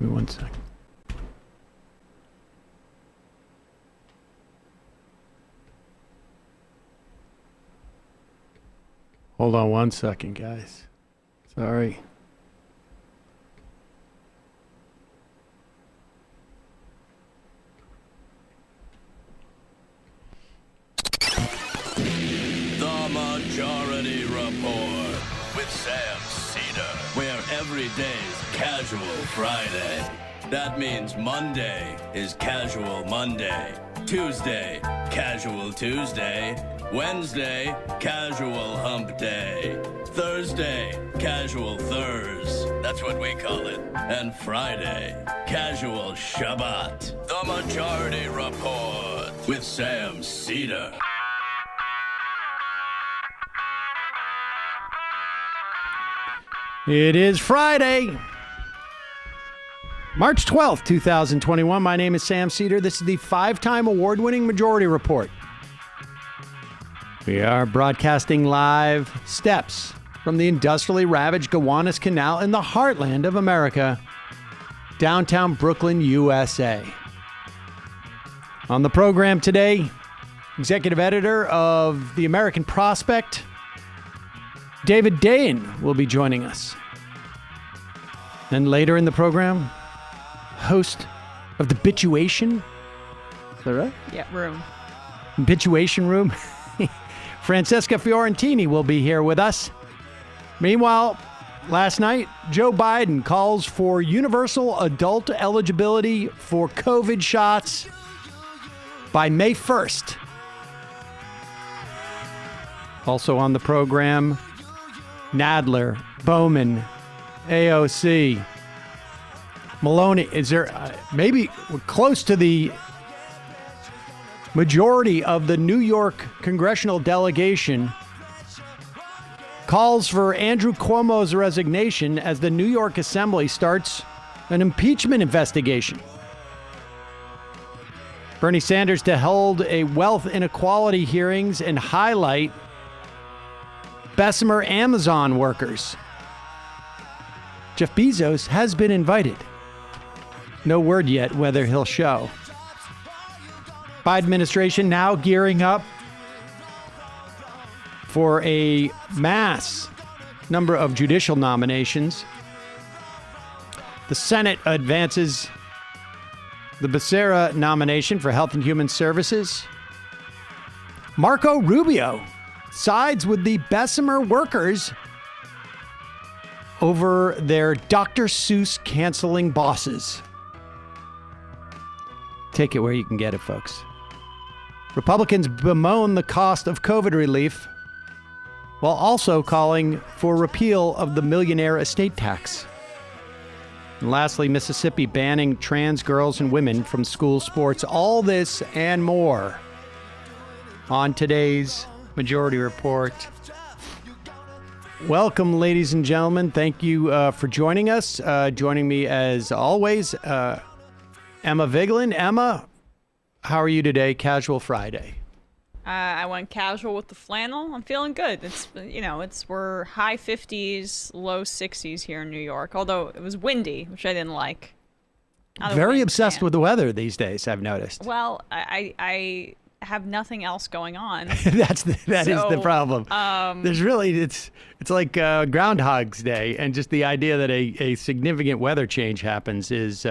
Give me 1 second. Hold on 1 second, guys. Sorry. The Majority Report with Sam Seder, where every day's Casual Friday. That means Monday is Casual Monday, Tuesday, Casual Tuesday, Wednesday, Casual Hump Day, Thursday, Casual Thurs, that's what we call it, and Friday, Casual Shabbat. The Majority Report with Sam Seder. It is Friday, March 12th, 2021. My name is Sam Seder. This is the 5-time award-winning Majority Report. We are broadcasting live steps from the industrially ravaged Gowanus Canal in the heartland of America, downtown Brooklyn, USA. On the program today, executive editor of The American Prospect, David Dayen will be joining us. And later in the program, host of the Bitchuation. Is that right? Yeah, room. Bitchuation room. Francesca Fiorentini will be here with us. Meanwhile, last night, Joe Biden calls for universal adult eligibility for COVID shots by May 1st. Also on the program, Nadler, Bowman, AOC, Maloney. Is there maybe we're close to the majority of the New York congressional delegation calls for Andrew Cuomo's resignation as the New York Assembly starts an impeachment investigation. Bernie Sanders to hold a wealth inequality hearings and highlight Bessemer Amazon workers. Jeff Bezos has been invited. No word yet whether he'll show. Biden administration now gearing up for a mass number of judicial nominations. The Senate advances the Becerra nomination for Health and Human Services. Marco Rubio sides with the Bessemer workers over their Dr. Seuss canceling bosses. Take it where you can get it, folks. Republicans bemoan the cost of COVID relief while also calling for repeal of the millionaire estate tax. And lastly, Mississippi banning trans girls and women from school sports. All this and more on today's Majority Report. Welcome, ladies and gentlemen. Thank you for joining us. Joining me, as always, Emma Vigeland. Emma, how are you today? Casual Friday. I went casual with the flannel. I'm feeling good. We're high 50s, low 60s here in New York. Although it was windy, which I didn't like. Very obsessed with the weather these days, I've noticed. Well, I have nothing else going on. That is the problem. There's really it's like Groundhog's Day, and just the idea that a significant weather change happens is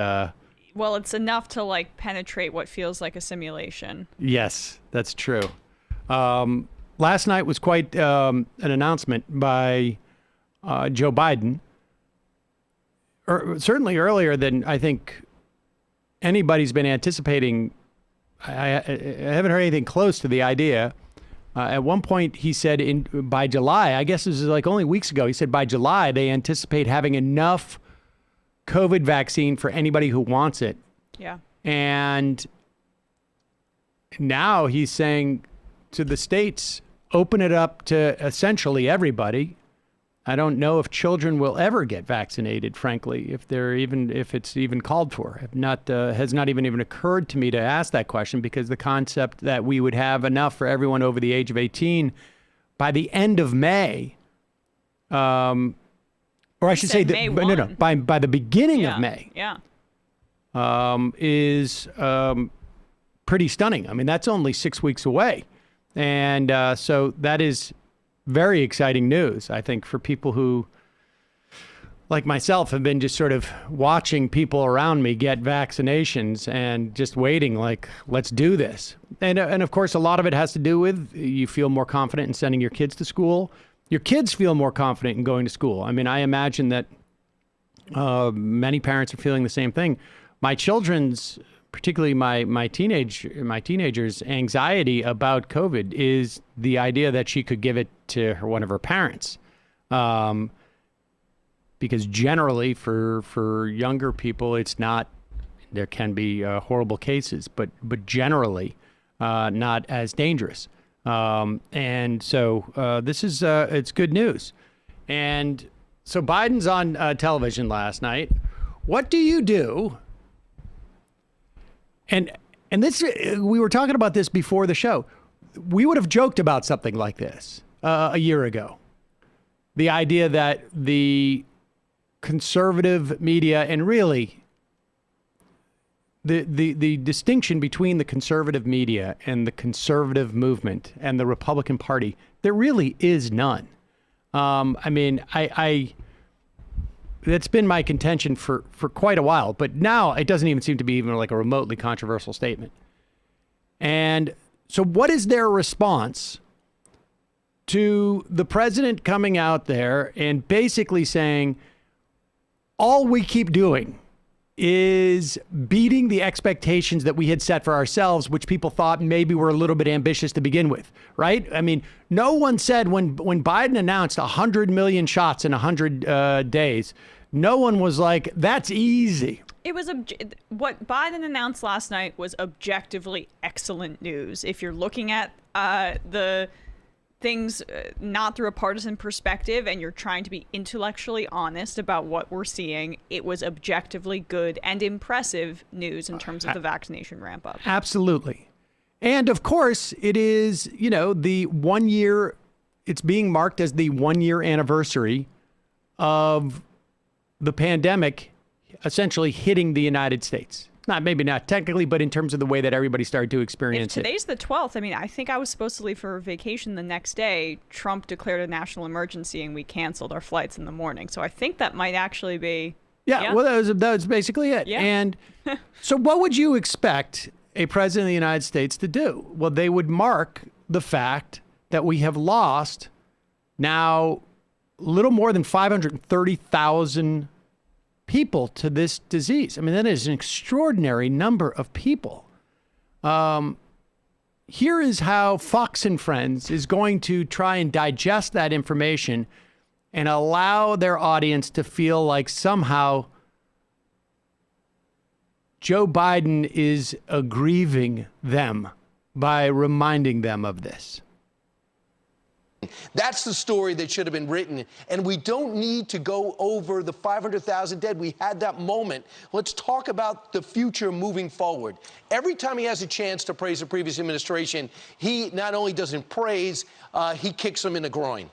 well, it's enough to penetrate what feels like a simulation. Yes, that's true. Last night was quite an announcement by Joe Biden. Certainly earlier than I think anybody's been anticipating. I haven't heard anything close to the idea. At one point, he said by July, I guess this is only weeks ago, he said by July, they anticipate having enough COVID vaccine for anybody who wants it. Yeah. And now he's saying to the states, open it up to essentially everybody. I don't know if children will ever get vaccinated, frankly, if it's even called for. Has not even occurred to me to ask that question, because the concept that we would have enough for everyone over the age of 18 by the end of May, or I should say, by the beginning of May. Yeah. is pretty stunning. I mean, that's only 6 weeks away. And so that is very exciting news, I think, for people who, like myself, have been just sort of watching people around me get vaccinations and just waiting, like, let's do this. And of course, a lot of it has to do with you feel more confident in sending your kids to school. Your kids feel more confident in going to school. I mean, I imagine that many parents are feeling the same thing. My children's, particularly my teenagers' anxiety about COVID is the idea that she could give it to one of her parents. Because generally for younger people, it's not, there can be horrible cases, but generally not as dangerous. And so this is, it's good news. And so Biden's on television last night. What do you do? And this, we were talking about this before the show. We would have joked about something like this a year ago. The idea that the conservative media, and really the distinction between the conservative media and the conservative movement and the Republican Party, there really is none. I mean, that's been my contention for quite a while, but now it doesn't even seem to be even like a remotely controversial statement. And so what is their response to the president coming out there and basically saying, all we keep doing is beating the expectations that we had set for ourselves, which people thought maybe were a little bit ambitious to begin with, right? I mean, no one said when Biden announced 100 million shots in 100 days, no one was like, that's easy. It was what Biden announced last night was objectively excellent news. If you're looking at the things not through a partisan perspective and you're trying to be intellectually honest about what we're seeing, it was objectively good and impressive news in terms of the vaccination ramp up. Absolutely. And of course, it is, the 1 year, it's being marked as the 1 year anniversary of the pandemic essentially hitting the United States. Maybe not technically, but in terms of the way that everybody started to experience it. If today's the 12th, I mean, I think I was supposed to leave for vacation the next day. Trump declared a national emergency and we canceled our flights in the morning. So I think that might actually be. Yeah. Well, that was basically it. Yeah. And so what would you expect a president of the United States to do? Well, they would mark the fact that we have lost now a little more than 530,000 people to this disease. I mean, that is an extraordinary number of people. Here is how Fox and Friends is going to try and digest that information and allow their audience to feel like somehow Joe Biden is aggrieving them by reminding them of this. That's the story that should have been written. And we don't need to go over the 500,000 dead. We had that moment. Let's talk about the future moving forward. Every time he has a chance to praise the previous administration, he not only doesn't praise, he kicks them in the groin.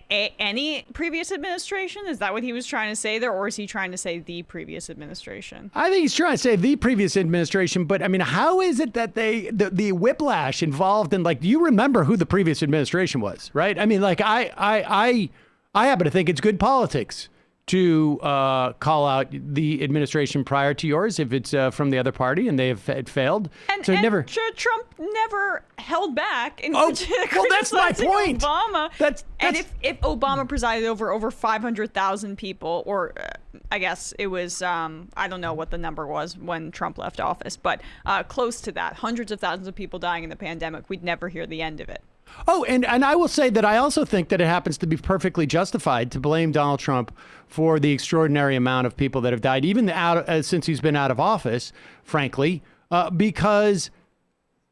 Any previous administration? Is that what he was trying to say there? Or is he trying to say the previous administration? I think he's trying to say the previous administration. But I mean, how is it that the whiplash involved in, like, do you remember who the previous administration was? Right. I mean, like, I happen to think it's good politics to call out the administration prior to yours if it's from the other party and they have failed. And, so and Trump never held back. Well, that's my point. Obama. That's and if Obama presided over 500,000 people, or I guess it was, I don't know what the number was when Trump left office, but close to that, hundreds of thousands of people dying in the pandemic, we'd never hear the end of it. Oh, and I will say that I also think that it happens to be perfectly justified to blame Donald Trump for the extraordinary amount of people that have died, even since he's been out of office, frankly, because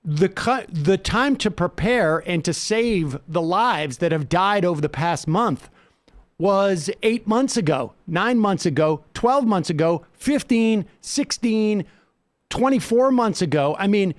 the time to prepare and to save the lives that have died over the past month was 8 months ago, 9 months ago, 12 months ago, 15, 16, 24 months ago. I mean,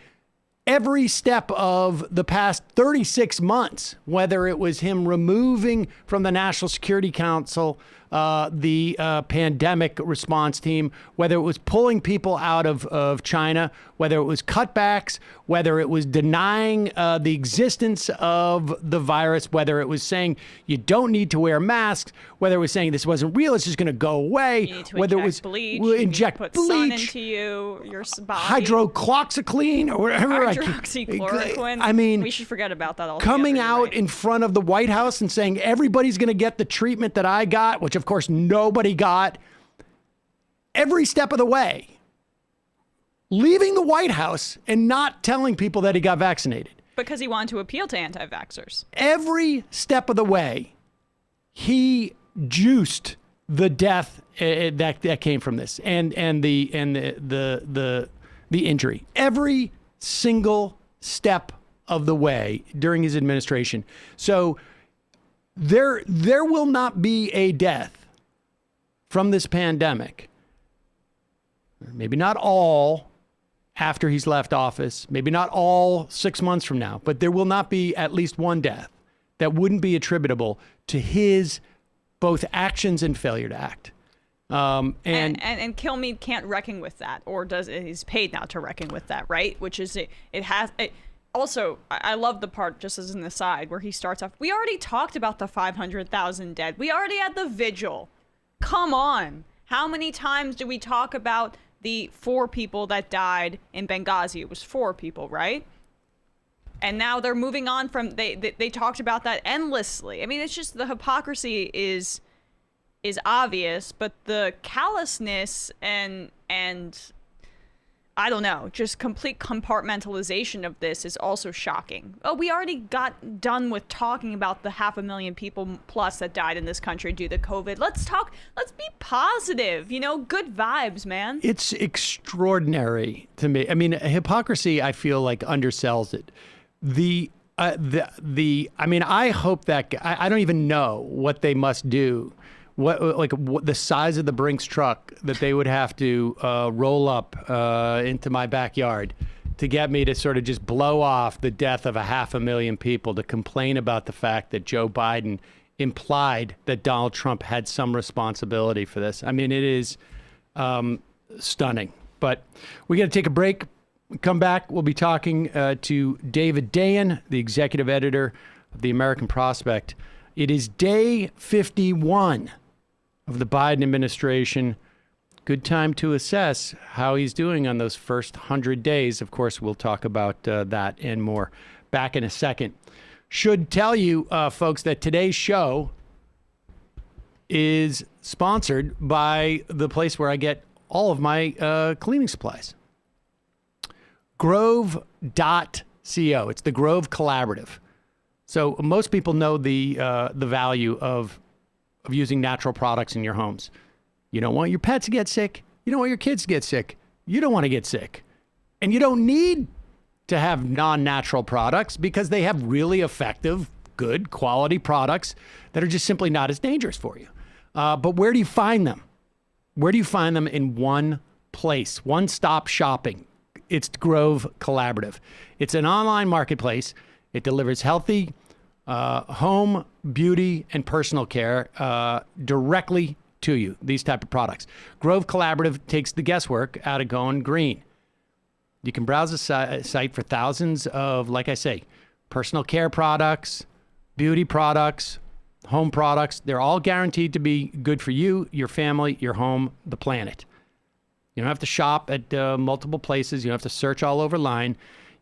every step of the past 36 months, whether it was him removing from the National Security Council the pandemic response team, whether it was pulling people out of China, whether it was cutbacks, whether it was denying the existence of the virus, whether it was saying you don't need to wear masks, whether it was saying this wasn't real, it's just going to go away, You need to whether it inject was bleach, inject you need to put bleach, sun into your body. hydroxychloroquine or whatever. Hydroxychloroquine. I mean, we should forget about that altogether. coming you're out right. in front of the White House and saying everybody's going to get the treatment that I got, which of course nobody got, every step of the way, leaving the White House and not telling people that he got vaccinated. Because he wanted to appeal to anti-vaxxers. Every step of the way, he juiced the death that came from this and the injury. Every single step of the way during his administration. So there will not be a death from this pandemic. Maybe not all after he's left office, maybe not all 6 months from now, but there will not be at least one death that wouldn't be attributable to his both actions and failure to act. And Kilmeade can't reckon with that, or he's paid not to reckon with that, right? Which is also, I love the part, just as an aside, where he starts off, we already talked about the 500,000 dead. We already had the vigil. Come on. How many times do we talk about the 4 people that died in Benghazi? It was 4 people, right? And now they're moving on from, they talked about that endlessly. I mean, it's just the hypocrisy is obvious, but the callousness and I don't know, just complete compartmentalization of this is also shocking. Oh, we already got done with talking about the 500,000 people plus that died in this country due to COVID. Let's be positive, good vibes, man. it's extraordinary to me. I mean, hypocrisy, I feel like undersells it. I mean, I hope that, I don't even know what they must do. What the size of the Brinks truck that they would have to roll up into my backyard to get me to sort of just blow off the death of 500,000 people, to complain about the fact that Joe Biden implied that Donald Trump had some responsibility for this. I mean, it is stunning. But we got to take a break. Come back. We'll be talking to David Dayen, the executive editor of the American Prospect. It is day 51 of the Biden administration. Good time to assess how he's doing on those first 100 days. Of course, we'll talk about that and more. Back in a second. Should tell you, folks, that today's show is sponsored by the place where I get all of my cleaning supplies. Grove.co. It's the Grove Collaborative. So most people know the value of using natural products in your homes. You don't want your pets to get sick. You don't want your kids to get sick. You don't want to get sick. And you don't need to have non-natural products because they have really effective, good quality products that are just simply not as dangerous for you. But where do you find them? Where do you find them? In one place, one-stop shopping. It's Grove Collaborative. It's an online marketplace. It delivers healthy home, beauty, and personal care directly to you, these type of products. Grove Collaborative takes the guesswork out of going green. You can browse the site for thousands of, like I say, personal care products, beauty products, home products. They're all guaranteed to be good for you, your family, your home, the planet. You don't have to shop at multiple places. You don't have to search all over line.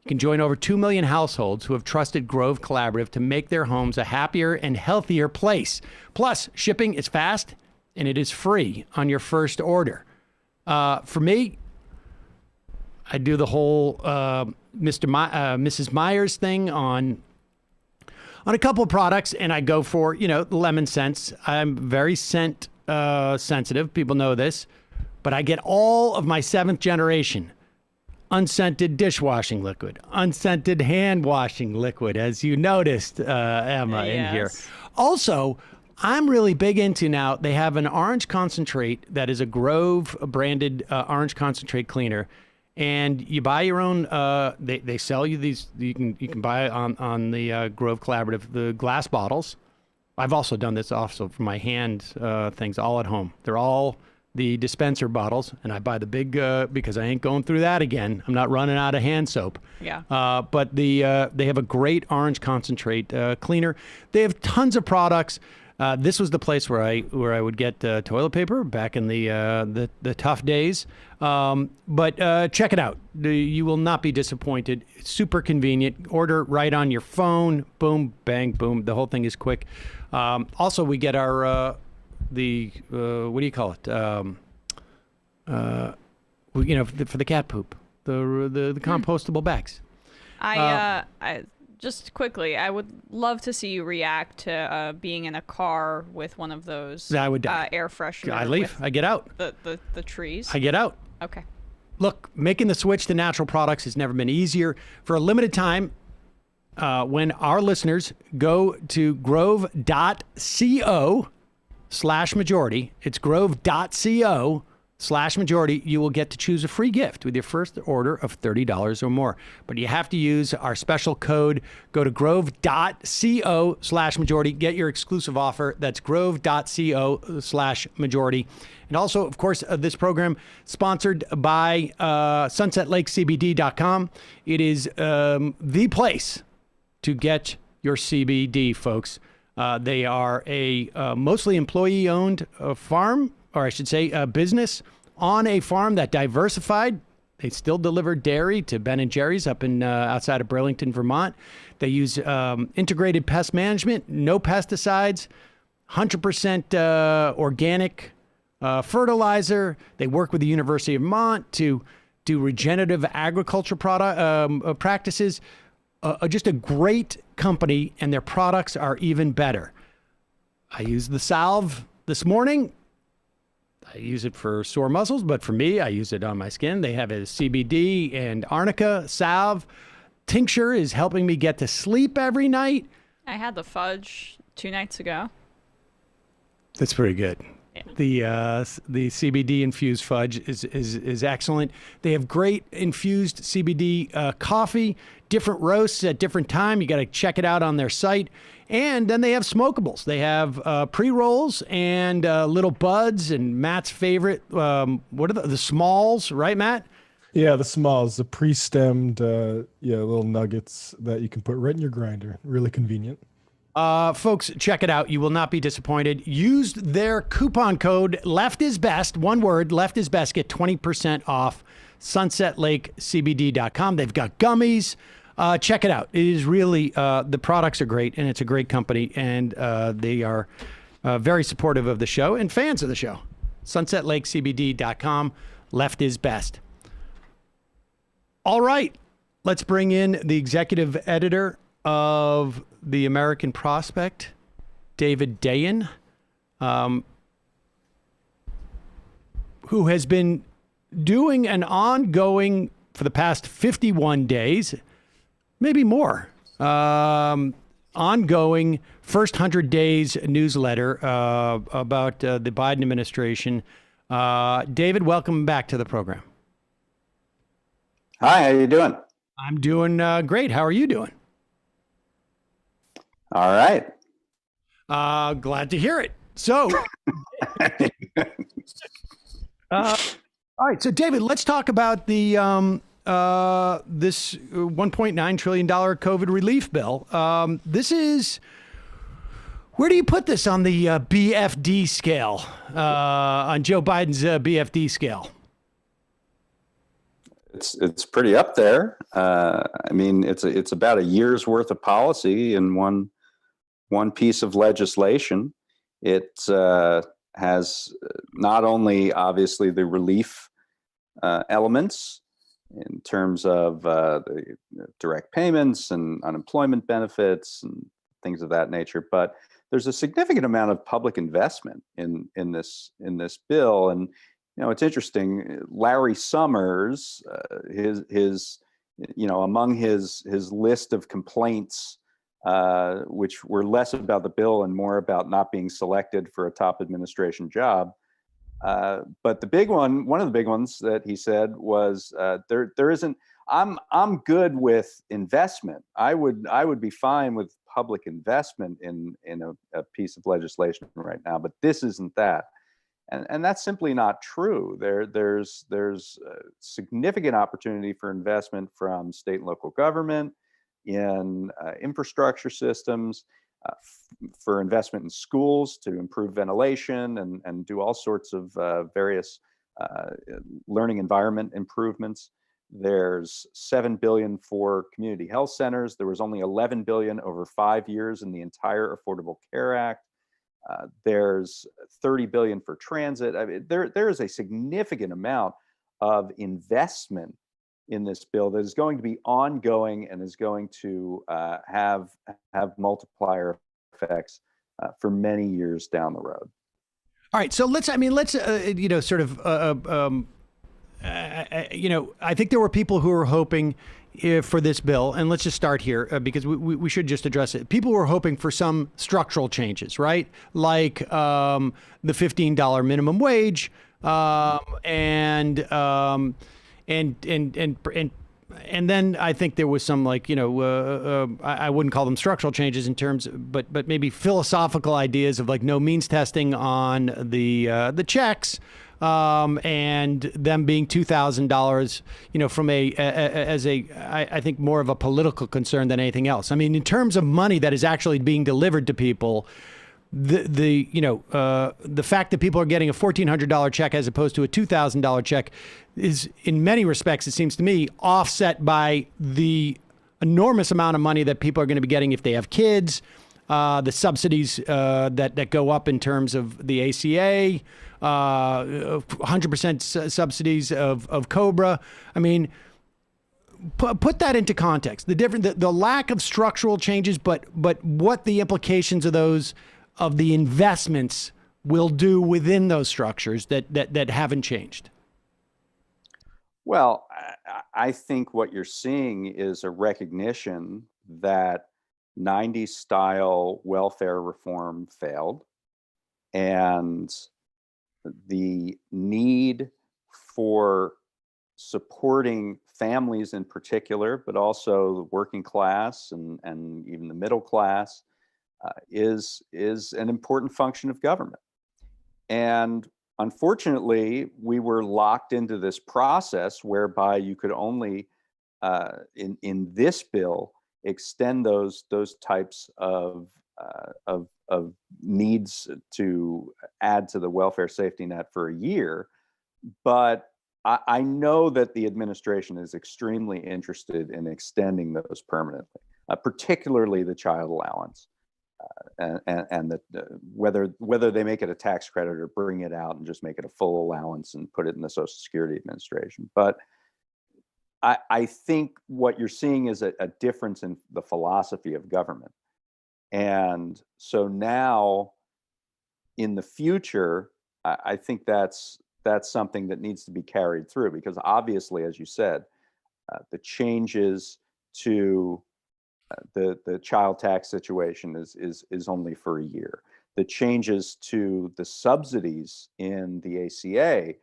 You can join over 2 million households who have trusted Grove Collaborative to make their homes a happier and healthier place. Plus, shipping is fast and it is free on your first order. For me, I do the whole Mrs. Meyer's thing on a couple of products, and I go for, the lemon scents. I'm very scent sensitive. People know this. But I get all of my 7th generation unscented dishwashing liquid, unscented hand washing liquid, as you noticed, Emma, in here. Also, I'm really big into now, they have an orange concentrate that is a Grove branded orange concentrate cleaner. And you buy your own, they sell you these, you can buy on the Grove Collaborative, the glass bottles I've also done this also for my hand things all at home. They're all the dispenser bottles, and I buy the big because I ain't going through that again. I'm not running out of hand soap. Yeah. But they have a great orange concentrate cleaner. They have tons of products. This was the place where I would get toilet paper back in the tough days. But check it out. You will not be disappointed. It's super convenient. Order right on your phone. Boom, bang, boom. The whole thing is quick. Also, we get our what do you call it? For the cat poop, the compostable bags. I just quickly, I would love to see you react to being in a car with one of those. I would die. Air freshener. I leave. I get out. The trees. I get out. Okay. Look, making the switch to natural products has never been easier. For a limited time, when our listeners go to grove.co/majority, it's grove.co/majority, you will get to choose a free gift with your first order of $30 or more. But you have to use our special code. Go to grove.co/majority. Get your exclusive offer. That's grove.co/majority. And also, of course, this program sponsored by sunsetlakecbd.com. It is the place to get your CBD, folks. They are a mostly employee-owned farm, or I should say a business on a farm that diversified. They still deliver dairy to Ben & Jerry's up in outside of Burlington, Vermont. They use integrated pest management, no pesticides, 100% organic fertilizer. They work with the University of Vermont to do regenerative agriculture practices. Just a great company, and their products are even better. I used the salve this morning. I use it for sore muscles, but for me, I use it on my skin. They have a CBD and arnica salve. Tincture is helping me get to sleep every night. I had the fudge 2 nights ago. That's pretty good. Yeah. The CBD infused fudge is excellent. They have great infused CBD coffee, different roasts at different time. You got to check it out on their site. And then they have smokables. They have pre-rolls and little buds and Matt's favorite. What are the smalls, right, Matt? Yeah, the smalls, the pre-stemmed little nuggets that you can put right in your grinder. Really convenient. Folks, check it out. You will not be disappointed. Use their coupon code LEFTISBEST, one word, LEFTISBEST. Get 20% off sunsetlakecbd.com. They've got gummies. Check it out. It is really, the products are great, and it's a great company, and they are very supportive of the show and fans of the show. sunsetlakecbd.com. Left is best. All right. Let's bring in the executive editor of the American Prospect, David Dayen, who has been doing an ongoing, for the past 51 days, maybe more, ongoing first 100 days newsletter about the Biden administration. David, welcome back to the program. Hi, how you doing? I'm doing great. How are you doing? All right. Glad to hear it. So, all right. So, David, let's talk about the this $1.9 trillion COVID relief bill. This is, where do you put this on the BFD scale, on Joe Biden's BFD scale? It's pretty up there. I mean, it's about a year's worth of policy in one piece of legislation. It has not only obviously the relief elements in terms of the direct payments and unemployment benefits and things of that nature, but there's a significant amount of public investment in this bill. And you know, it's interesting. Larry Summers, his among his list of complaints, which were less about the bill and more about not being selected for a top administration job. But the big one of the big ones that he said was there isn't. I'm good with investment. I would be fine with public investment in a piece of legislation right now, but this isn't that. And that's simply not true. There's significant opportunity for investment from state and local government in infrastructure systems, for investment in schools to improve ventilation and do all sorts of various learning environment improvements. There's $7 billion for community health centers. There was only $11 billion over 5 years in the entire Affordable Care Act. There's $30 billion for transit. I mean, there is a significant amount of investment in this bill that is going to be ongoing and is going to have multiplier effects for many years down the road. All right, so let's sort of I think there were people who were hoping for this bill, and let's just start here because we should just address it. People were hoping for some structural changes, right? Like the $15 minimum wage, and then I think there was some I wouldn't call them structural changes in terms, but maybe philosophical ideas of like no means testing on the checks. And them being $2,000, from I think more of a political concern than anything else. I mean, in terms of money that is actually being delivered to people, the fact that people are getting a $1,400 check as opposed to a $2,000 check is, in many respects, it seems to me, offset by the enormous amount of money that people are going to be getting if they have kids, the subsidies that go up in terms of the ACA. 100% subsidies of COBRA. I mean, put that into context. The lack of structural changes, but what the implications of the investments will do within those structures that haven't changed. Well, I think what you're seeing is a recognition that 90s style welfare reform failed, and the need for supporting families in particular, but also the working class and even the middle class, is an important function of government. And unfortunately, we were locked into this process whereby you could only, in this bill, extend those types of needs to add to the welfare safety net for a year. But I know that the administration is extremely interested in extending those permanently, particularly the child allowance, and whether they make it a tax credit or bring it out and just make it a full allowance and put it in the Social Security Administration. But I think what you're seeing is a difference in the philosophy of government. And so now in the future, I think that's something that needs to be carried through, because obviously, as you said, the changes to the child tax situation is only for a year. The changes to the subsidies in the ACA,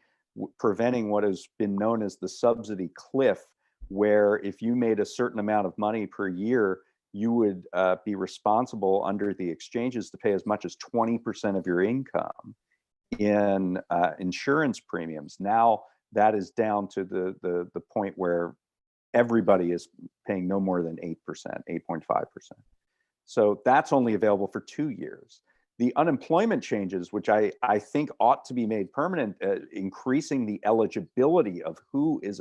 preventing what has been known as the subsidy cliff, where if you made a certain amount of money per year, you would be responsible under the exchanges to pay as much as 20% of your income in insurance premiums. Now that is down to the point where everybody is paying no more than 8%, 8.5%. So that's only available for 2 years. The unemployment changes, which I think ought to be made permanent, increasing the eligibility of who is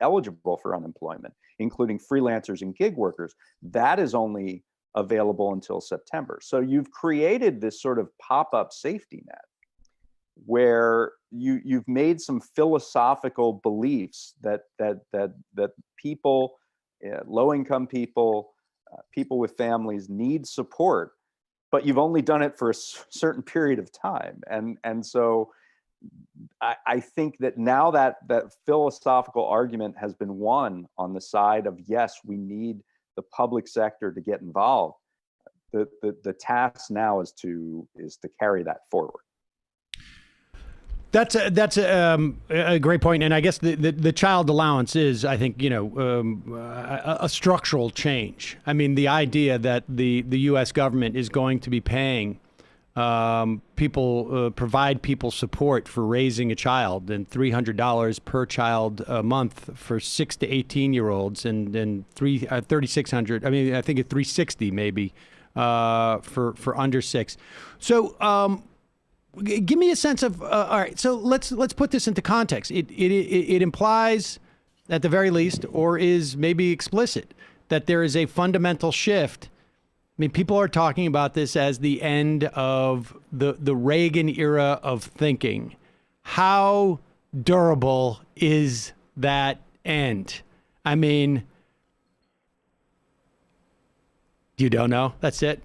eligible for unemployment, including freelancers and gig workers, that is only available until September. So you've created this sort of pop-up safety net where you've made some philosophical beliefs that people, low-income people, people with families need support, but you've only done it for a certain period of time. And so I think that now that philosophical argument has been won on the side of, yes, we need the public sector to get involved. The task now is to carry that forward. That's a great point, and I guess the child allowance is, I think, a structural change. I mean, the idea that the U.S. government is going to be paying provide people support for raising a child, and $300 per child a month for 6 to 18-year-olds, and $3,600. I mean, I think it's $360 maybe for under 6. So. Give me a sense of all right. So let's put this into context. It implies, at the very least, or is maybe explicit, that there is a fundamental shift. I mean, people are talking about this as the end of the Reagan era of thinking. How durable is that end? I mean, you don't know. That's it.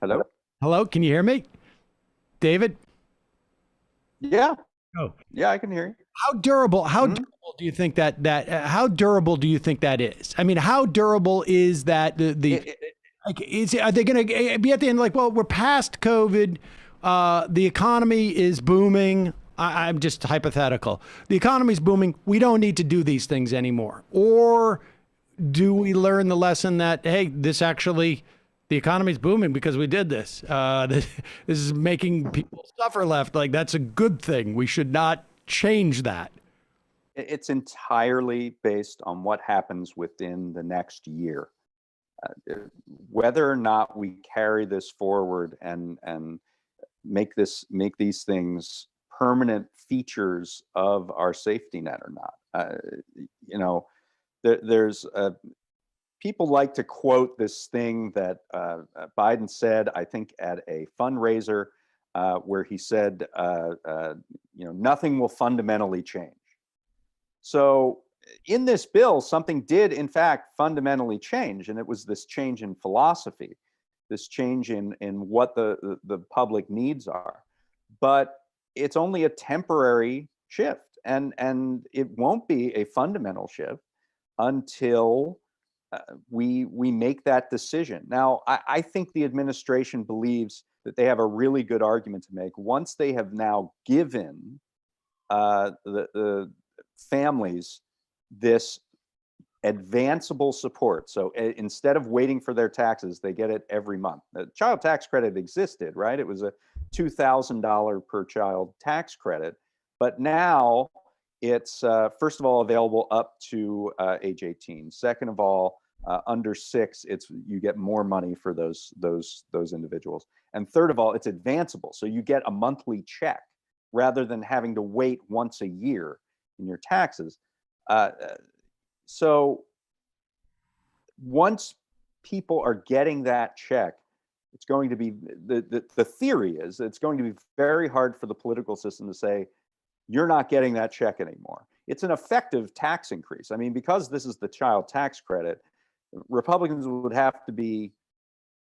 Hello. Hello, can you hear me? David? Yeah. Oh. Yeah, I can hear you. How durable do you think how durable do you think that is? I mean, how durable is that are they going to be at the end like, well, we're past COVID, the economy is booming. I'm just hypothetical. The economy's booming. We don't need to do these things anymore. Or do we learn the lesson that, hey, the economy's booming because we did this. This is making people suffer left. Like, that's a good thing. We should not change that. It's entirely based on what happens within the next year. Whether or not we carry this forward and make these things permanent features of our safety net or not. There's people like to quote this thing that Biden said, I think, at a fundraiser, where he said, nothing will fundamentally change. So in this bill, something did, in fact, fundamentally change, and it was this change in philosophy, this change in what the public needs are. But it's only a temporary shift, and it won't be a fundamental shift until we make that decision. Now, I think the administration believes that they have a really good argument to make once they have now given the families this advanceable support. So instead of waiting for their taxes, they get it every month. The child tax credit existed, right? It was a $2,000 per child tax credit, but now it's first of all available up to age 18. Second of all, under 6, you get more money for those individuals. And third of all, it's advanceable, so you get a monthly check rather than having to wait once a year in your taxes. So once people are getting that check, it's going to be the theory is it's going to be very hard for the political system to say, you're not getting that check anymore. It's an effective tax increase. I mean, because this is the child tax credit, Republicans would have to be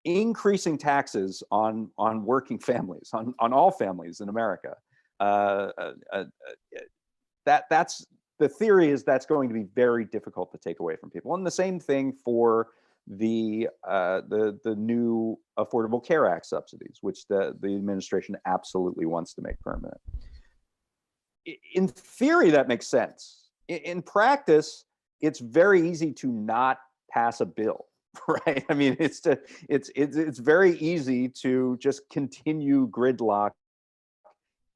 increasing taxes on working families, on all families in America. That's the theory is that's going to be very difficult to take away from people. And the same thing for the new Affordable Care Act subsidies, which the administration absolutely wants to make permanent. In theory, that makes sense. In practice, it's very easy to not pass a bill, right? I mean, it's very easy to just continue gridlock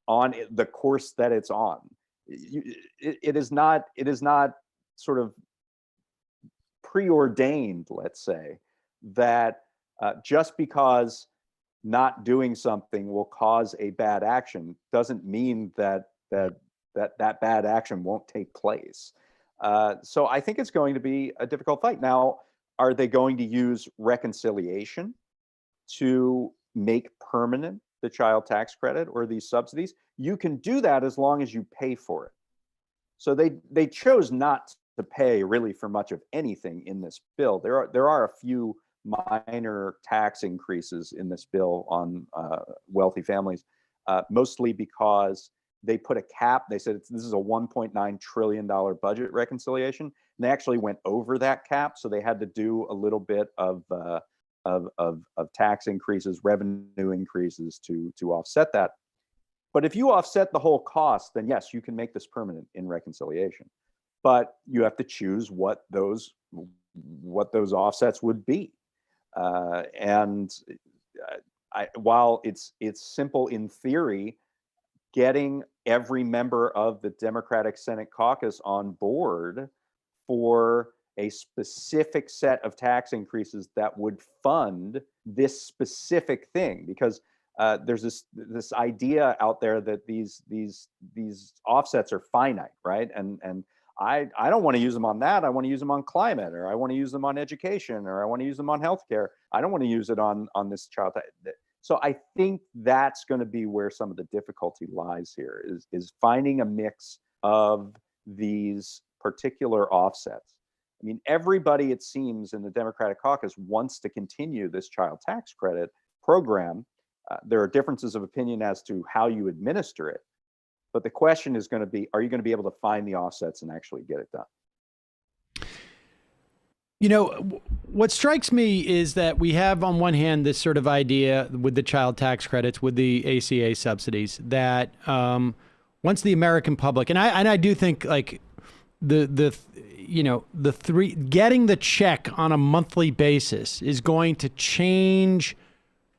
on the course that it's on. It is not sort of preordained, let's say, that just because not doing something will cause a bad action doesn't mean that bad action won't take place. So I think it's going to be a difficult fight. Now, are they going to use reconciliation to make permanent the child tax credit or these subsidies? You can do that as long as you pay for it. So they chose not to pay really for much of anything in this bill. There are a few minor tax increases in this bill on wealthy families, mostly because they put a cap. They said this is a $1.9 trillion budget reconciliation. And they actually went over that cap, so they had to do a little bit of tax increases, revenue increases to offset that. But if you offset the whole cost, then yes, you can make this permanent in reconciliation. But you have to choose what those offsets would be. While it's simple in theory, getting every member of the Democratic Senate caucus on board for a specific set of tax increases that would fund this specific thing, because there's this idea out there that these offsets are finite, right? And I don't want to use them on that. I want to use them on climate, or I want to use them on education, or I want to use them on healthcare. I don't want to use it on this child. So I think that's going to be where some of the difficulty lies here, is finding a mix of these particular offsets. I mean, everybody, it seems, in the Democratic caucus wants to continue this child tax credit program. There are differences of opinion as to how you administer it. But the question is going to be, are you going to be able to find the offsets and actually get it done? You know, what strikes me is that we have on one hand this sort of idea with the child tax credits, with the ACA subsidies, that once the American public, and I do think like getting the check on a monthly basis is going to change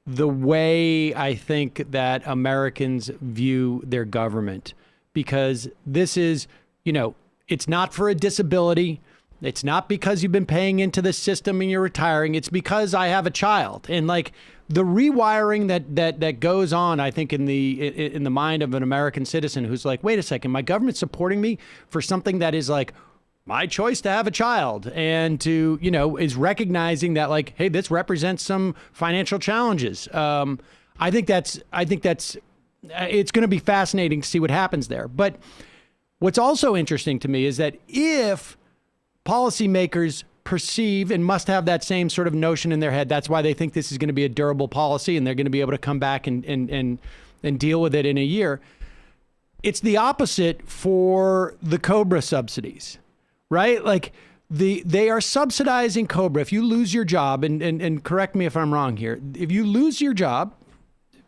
the way I think that Americans view their government, because this is, it's not for a disability. It's not because you've been paying into the system and you're retiring. It's because I have a child. And like the rewiring that goes on, I think in the mind of an American citizen who's like, wait a second, my government's supporting me for something that is like my choice to have a child, and to, is recognizing that like, hey, this represents some financial challenges. I think that's it's going to be fascinating to see what happens there. But what's also interesting to me is that if policymakers perceive and must have that same sort of notion in their head, that's why they think this is going to be a durable policy and they're going to be able to come back and deal with it in a year. It's the opposite for the COBRA subsidies, right? Like they are subsidizing COBRA. If you lose your job, and correct me if I'm wrong here, if you lose your job,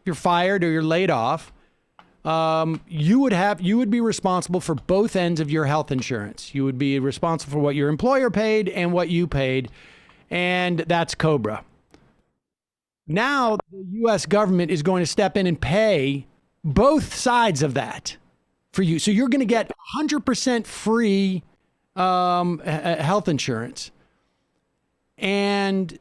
you're fired or you're laid off, you would be responsible for both ends of your health insurance. You would be responsible for what your employer paid and what you paid, and that's COBRA. Now the U.S. government is going to step in and pay both sides of that for you. So you're going to get 100% free health insurance. And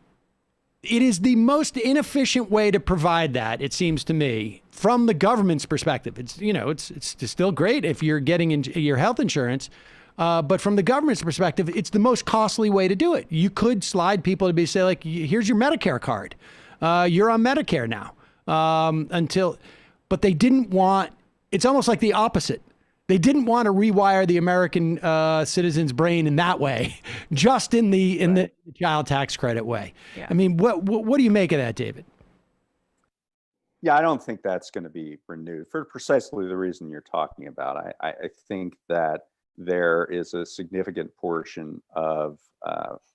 it is the most inefficient way to provide that, it seems to me, from the government's perspective. It's still great if you're getting your health insurance, but from the government's perspective, it's the most costly way to do it. You could slide people to say like, here's your Medicare card. You're on Medicare now. But they didn't want, it's almost like the opposite. They didn't want to rewire the American citizen's brain in that way, just in the child tax credit way. Yeah. I mean, what do you make of that, David? Yeah, I don't think that's going to be renewed for precisely the reason you're talking about. I think that there is a significant portion of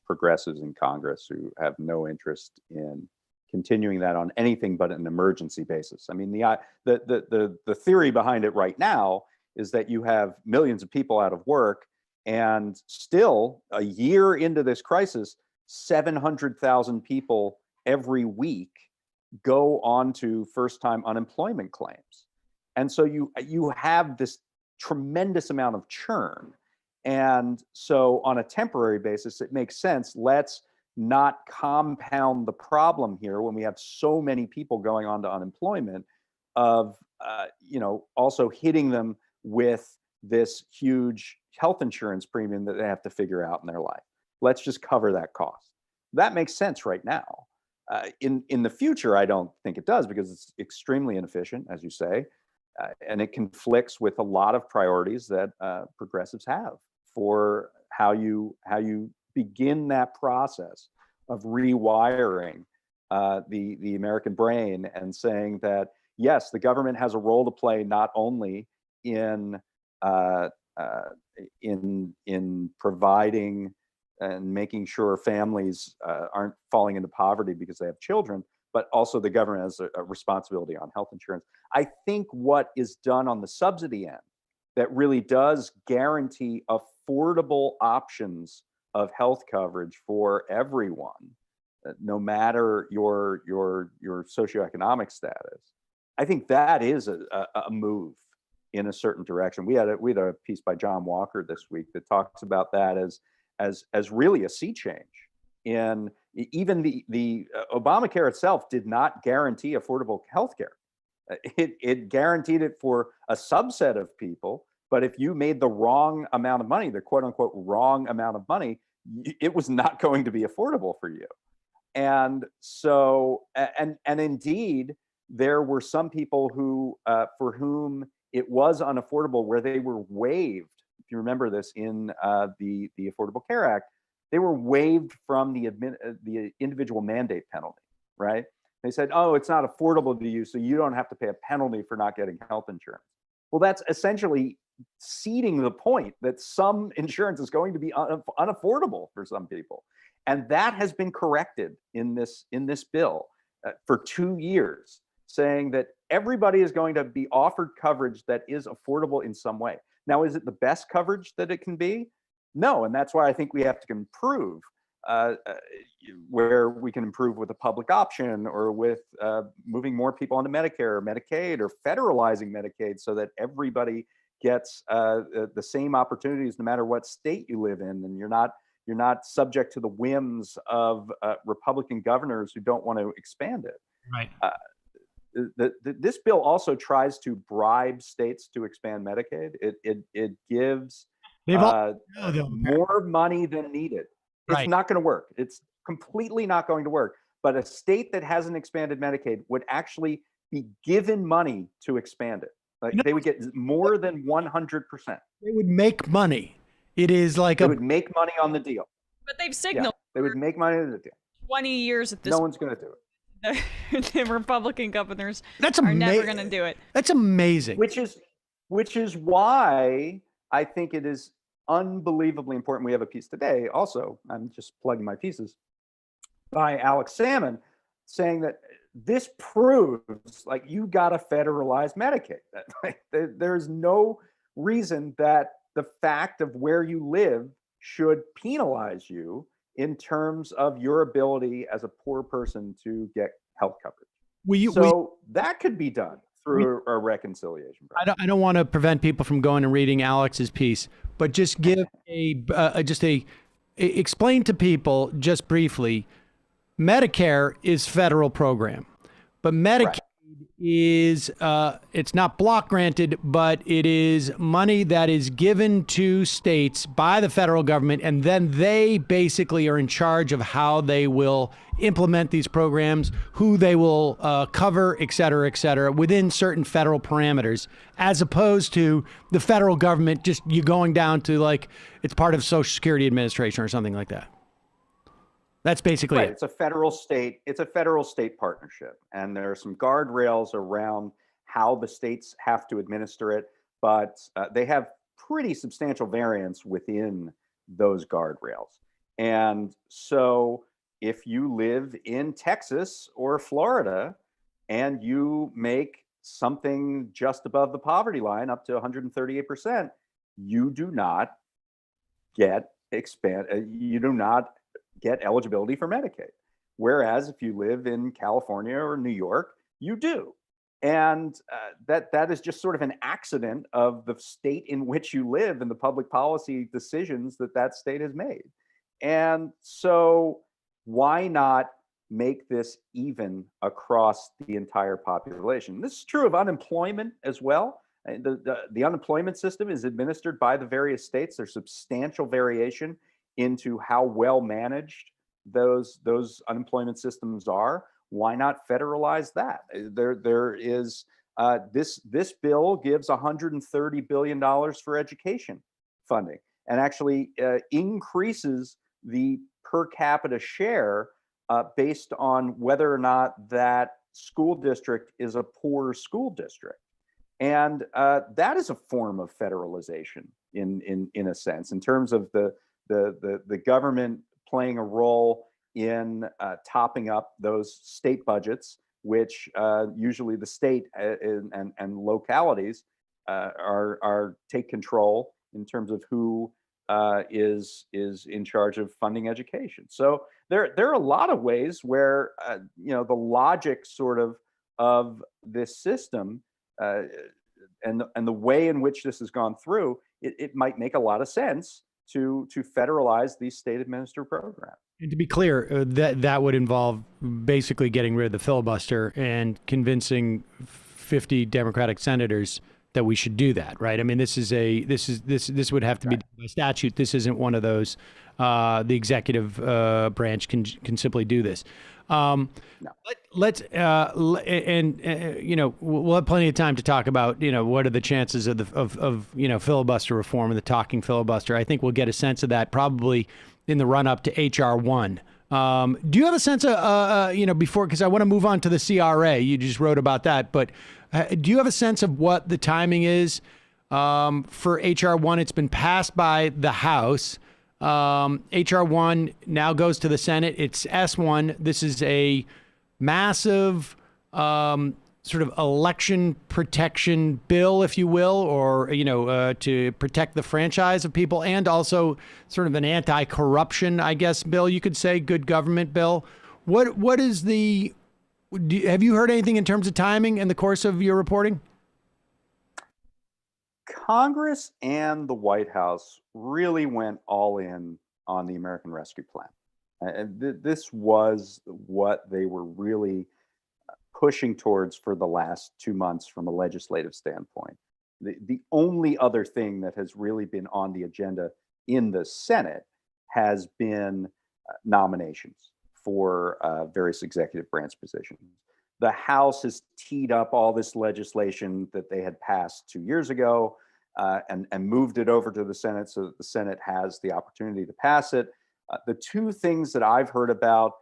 progressives in Congress who have no interest in continuing that on anything but an emergency basis. I mean, the theory behind it right now is that you have millions of people out of work, and still a year into this crisis, 700,000 people every week go on to first-time unemployment claims. And so you have this tremendous amount of churn. And so on a temporary basis, it makes sense. Let's not compound the problem here when we have so many people going on to unemployment of, also hitting them with this huge health insurance premium that they have to figure out in their life. Let's just cover that cost. That makes sense right now. In the future, I don't think it does, because it's extremely inefficient, as you say, and it conflicts with a lot of priorities that progressives have for how you begin that process of rewiring the American brain and saying that, yes, the government has a role to play not only in providing and making sure families aren't falling into poverty because they have children, but also the government has a responsibility on health insurance. I think what is done on the subsidy end that really does guarantee affordable options of health coverage for everyone, no matter your socioeconomic status. I think that is a move in a certain direction. We had a piece by John Walker this week that talks about that as really a sea change. In even the Obamacare itself did not guarantee affordable health care. It guaranteed it for a subset of people, but if you made the wrong amount of money, the quote unquote wrong amount of money, it was not going to be affordable for you. And so, and indeed, there were some people who, for whom it was unaffordable, where they were waived. If you remember this in the Affordable Care Act, they were waived from the individual mandate penalty, right? They said, oh, it's not affordable to you, so you don't have to pay a penalty for not getting health insurance. Well, that's essentially ceding the point that some insurance is going to be unaffordable for some people. And that has been corrected in this bill for 2 years, saying that everybody is going to be offered coverage that is affordable in some way. Now, is it the best coverage that it can be? No, and that's why I think we have to improve, where we can improve with a public option, or with moving more people onto Medicare or Medicaid, or federalizing Medicaid so that everybody gets the same opportunities no matter what state you live in, and you're not subject to the whims of Republican governors who don't want to expand it. Right. This bill also tries to bribe states to expand Medicaid. It gives more money than needed. It's not going to work. It's completely not going to work. But a state that hasn't expanded Medicaid would actually be given money to expand it. Like, they would get more than 100%. They would make money. It is like they would make money on the deal. But they've signaled they would make money on the deal. 20 years at this. No one's going to do it. The Republican governors are never going to do it. That's amazing. Which is why I think it is unbelievably important. We have a piece today also, I'm just plugging my pieces, by Alex Salmon, saying that this proves, like, you got to federalize Medicaid. There's no reason that the fact of where you live should penalize you in terms of your ability as a poor person to get health coverage. That could be done through a reconciliation process. I don't want to prevent people from going and reading Alex's piece, but just give explain to people just briefly. Medicare is federal program, but Medicaid is it's not block granted, but it is money that is given to states by the federal government, and then they basically are in charge of how they will implement these programs, who they will cover, et cetera, within certain federal parameters, as opposed to the federal government just you going down to, like, it's part of Social Security Administration or something like that. That's basically it. It's a federal state partnership, and there are some guardrails around how the states have to administer it, but they have pretty substantial variance within those guardrails. And so if you live in Texas or Florida and you make something just above the poverty line, up to 138%, you do not get eligibility for Medicaid. Whereas if you live in California or New York, you do. And that is just sort of an accident of the state in which you live and the public policy decisions that state has made. And so why not make this even across the entire population? This is true of unemployment as well. The unemployment system is administered by the various states. There's substantial variation into how well managed those unemployment systems are. Why not federalize that? There is this bill gives $130 billion for education funding, and actually increases the per capita share based on whether or not that school district is a poor school district. And that is a form of federalization in a sense, in terms of the government playing a role in topping up those state budgets, which usually the state and localities are take control in terms of who is in charge of funding education. So there are a lot of ways where the logic sort of this system and the way in which this has gone through, it might make a lot of sense to federalize these state administered programs. And to be clear, that would involve basically getting rid of the filibuster and convincing 50 Democratic senators that we should do that, right? I mean, this would have to be done by statute. This isn't one of those. The executive branch can simply do this. No. Let's we'll have plenty of time to talk about what are the chances of filibuster reform and the talking filibuster. I think we'll get a sense of that probably in the run up to HR 1. Do you have a sense of before, because I want to move on to the CRA. You just wrote about that, but do you have a sense of what the timing is for HR 1? It's been passed by the House. HR 1 now goes to the Senate. It's S1. This is a massive sort of election protection bill, if you will, or, to protect the franchise of people, and also sort of an anti-corruption, I guess, bill, you could say, good government bill. What is have you heard anything in terms of timing in the course of your reporting? Congress and the White House really went all in on the American Rescue Plan. And this was what they were really pushing towards for the last 2 months from a legislative standpoint. The only other thing that has really been on the agenda in the Senate has been nominations for various executive branch positions. The House has teed up all this legislation that they had passed 2 years ago and moved it over to the Senate so that the Senate has the opportunity to pass it. The two things that I've heard about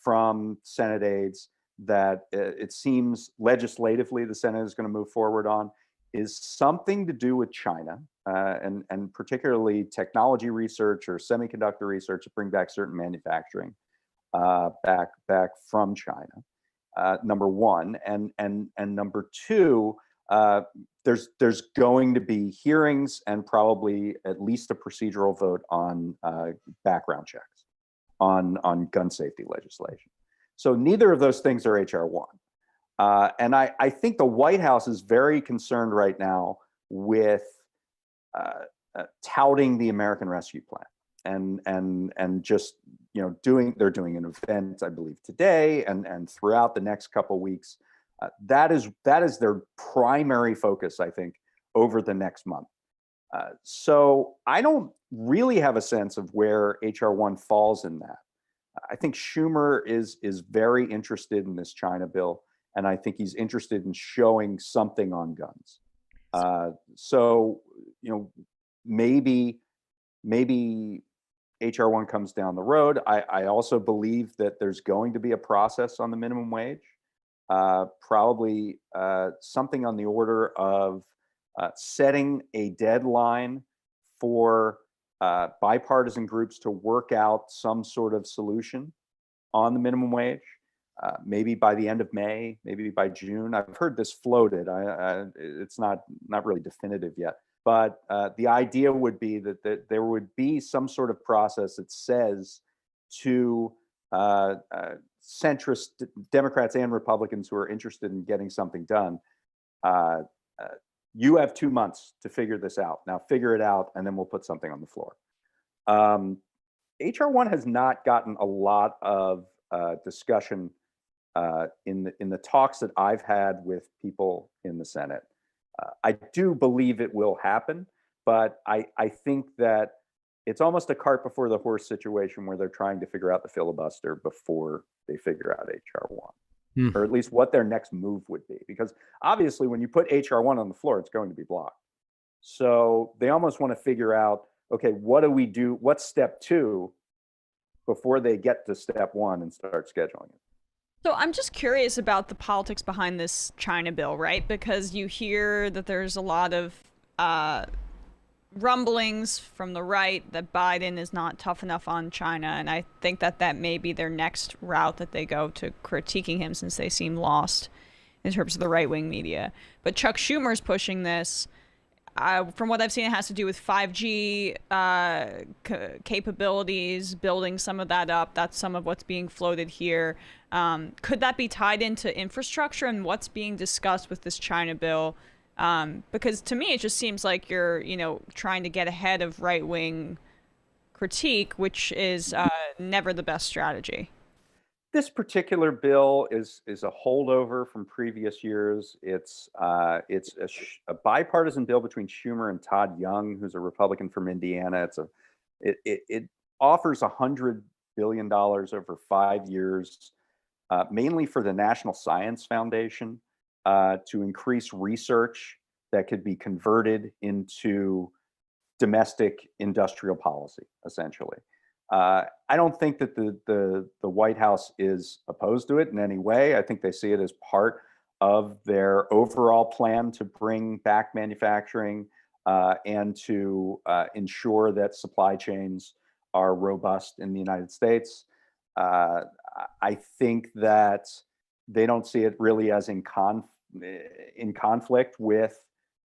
from Senate aides that it seems legislatively the Senate is going to move forward on is something to do with China and particularly technology research or semiconductor research to bring back certain manufacturing back from China. Number one, and number two, there's going to be hearings and probably at least a procedural vote on background checks on gun safety legislation. So neither of those things are HR 1. And I think the White House is very concerned right now with touting the American Rescue Plan and just they're doing an event, I believe, today and throughout the next couple of weeks. That is their primary focus, I think, over the next month. So I don't really have a sense of where HR 1 falls in that. I think Schumer is very interested in this China bill, and I think he's interested in showing something on guns. So maybe HR 1 comes down the road. I also believe that there's going to be a process on the minimum wage. Probably something on the order of setting a deadline for bipartisan groups to work out some sort of solution on the minimum wage, maybe by the end of May, maybe by June. I've heard this floated. It's not really definitive yet, but the idea would be that there would be some sort of process that says to centrist Democrats and Republicans who are interested in getting something done, you have 2 months to figure this out. Now figure it out, and then we'll put something on the floor. HR 1 has not gotten a lot of discussion in the talks that I've had with people in the Senate. I do believe it will happen, but I think that it's almost a cart before the horse situation where they're trying to figure out the filibuster before they figure out HR 1. Or at least what their next move would be. Because obviously when you put HR 1 on the floor, it's going to be blocked. So they almost want to figure out, okay, what do we do? What's step 2 before they get to step 1 and start scheduling it? So I'm just curious about the politics behind this China bill, right? Because you hear that there's a lot of rumblings from the right that Biden is not tough enough on China, and I think that may be their next route that they go to critiquing him, since they seem lost in terms of the right-wing media. But Chuck Schumer's pushing this. From what I've seen, it has to do with 5G capabilities, building some of that up. That's some of what's being floated here. Could that be tied into infrastructure and what's being discussed with this China bill? Because to me, it just seems like you're, trying to get ahead of right-wing critique, which is never the best strategy. This particular bill is a holdover from previous years. It's a bipartisan bill between Schumer and Todd Young, who's a Republican from Indiana. It offers $100 billion over 5 years, mainly for the National Science Foundation, to increase research that could be converted into domestic industrial policy, essentially. I don't think that the White House is opposed to it in any way. I think they see it as part of their overall plan to bring back manufacturing and to ensure that supply chains are robust in the United States. I think that they don't see it really as in conflict with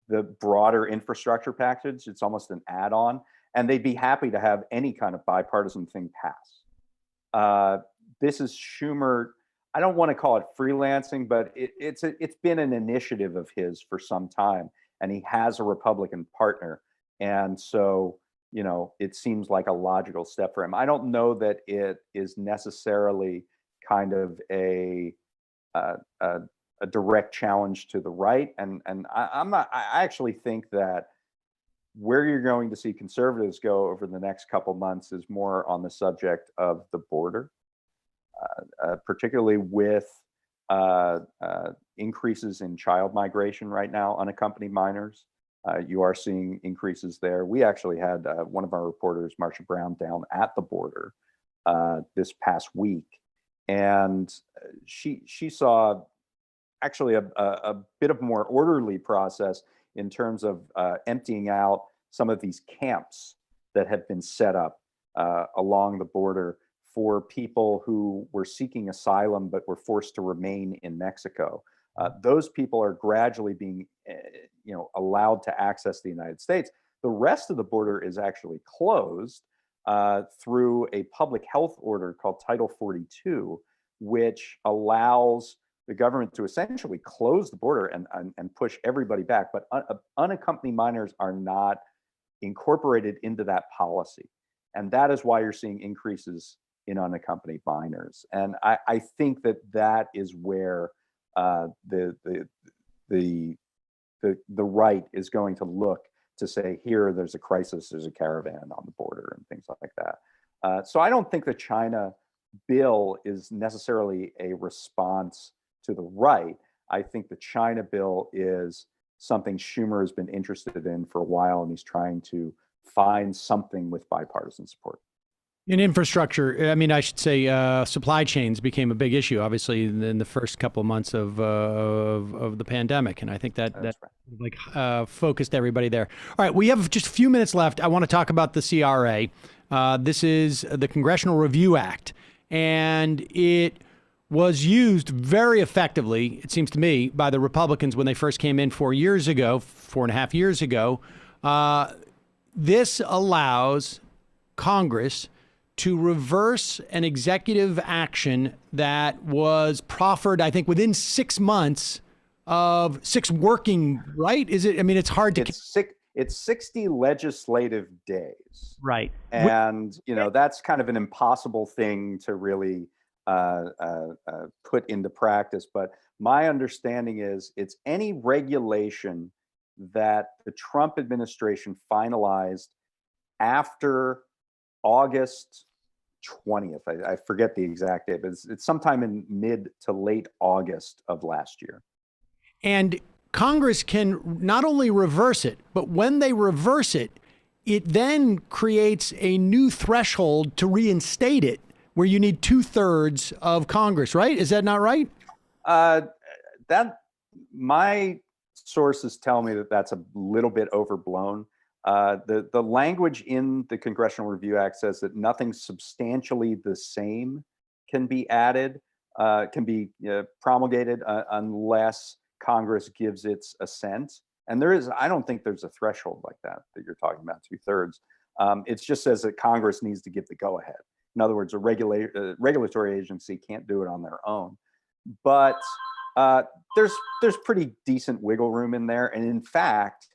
the broader infrastructure package. It's almost an add-on. And they'd be happy to have any kind of bipartisan thing pass. This is Schumer. I don't want to call it freelancing, but it's been an initiative of his for some time, and he has a Republican partner, and so it seems like a logical step for him. I don't know that it is necessarily kind of a direct challenge to the right, and I'm not. I actually think that where you're going to see conservatives go over the next couple months is more on the subject of the border, particularly with increases in child migration right now, unaccompanied minors. You are seeing increases there. We actually had one of our reporters, Marcia Brown, down at the border this past week, and she saw actually a bit of a more orderly process in terms of emptying out some of these camps that have been set up along the border for people who were seeking asylum but were forced to remain in Mexico. Those people are gradually being allowed to access the United States. The rest of the border is actually closed through a public health order called Title 42, which allows the government to essentially close the border and push everybody back. But unaccompanied minors are not incorporated into that policy. And that is why you're seeing increases in unaccompanied minors. And I think that is where the right is going to look to say, here, there's a crisis, there's a caravan on the border and things like that. So I don't think the China bill is necessarily a response to the right. I think the China bill is something Schumer has been interested in for a while, and he's trying to find something with bipartisan support. In infrastructure, I mean, I should say supply chains became a big issue, obviously, in the first couple of months of the pandemic. And I think that focused everybody there. All right, we have just a few minutes left. I want to talk about the CRA. This is the Congressional Review Act, and it was used very effectively, it seems to me, by the Republicans when they first came in 4.5 years ago. This allows Congress to reverse an executive action that was proffered, I think, within 6 months of 6 working, right? Is it? I mean, it's hard to. It's 60 legislative days. Right. And, that's kind of an impossible thing to really put into practice. But my understanding is it's any regulation that the Trump administration finalized after August 20th. I forget the exact date, but it's sometime in mid to late August of last year. And Congress can not only reverse it, but when they reverse it, it then creates a new threshold to reinstate it, where you need 2/3 of Congress, right? Is that not right? That my sources tell me that that's a little bit overblown. The language in the Congressional Review Act says that nothing substantially the same can be added, can be promulgated unless Congress gives its assent. And I don't think there's a threshold like that you're talking about, 2/3. It just says that Congress needs to give the go-ahead. In other words, a regulatory agency can't do it on their own. But there's pretty decent wiggle room in there. And in fact,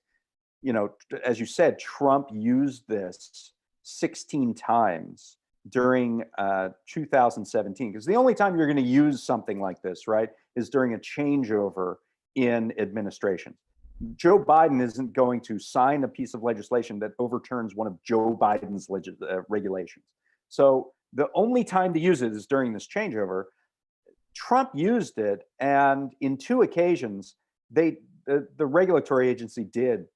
as you said, Trump used this 16 times during 2017, because the only time you're going to use something like this, right, is during a changeover in administration. Joe Biden isn't going to sign a piece of legislation that overturns one of Joe Biden's regulations. So the only time to use it is during this changeover. Trump used it, and in 2 occasions, the regulatory agency did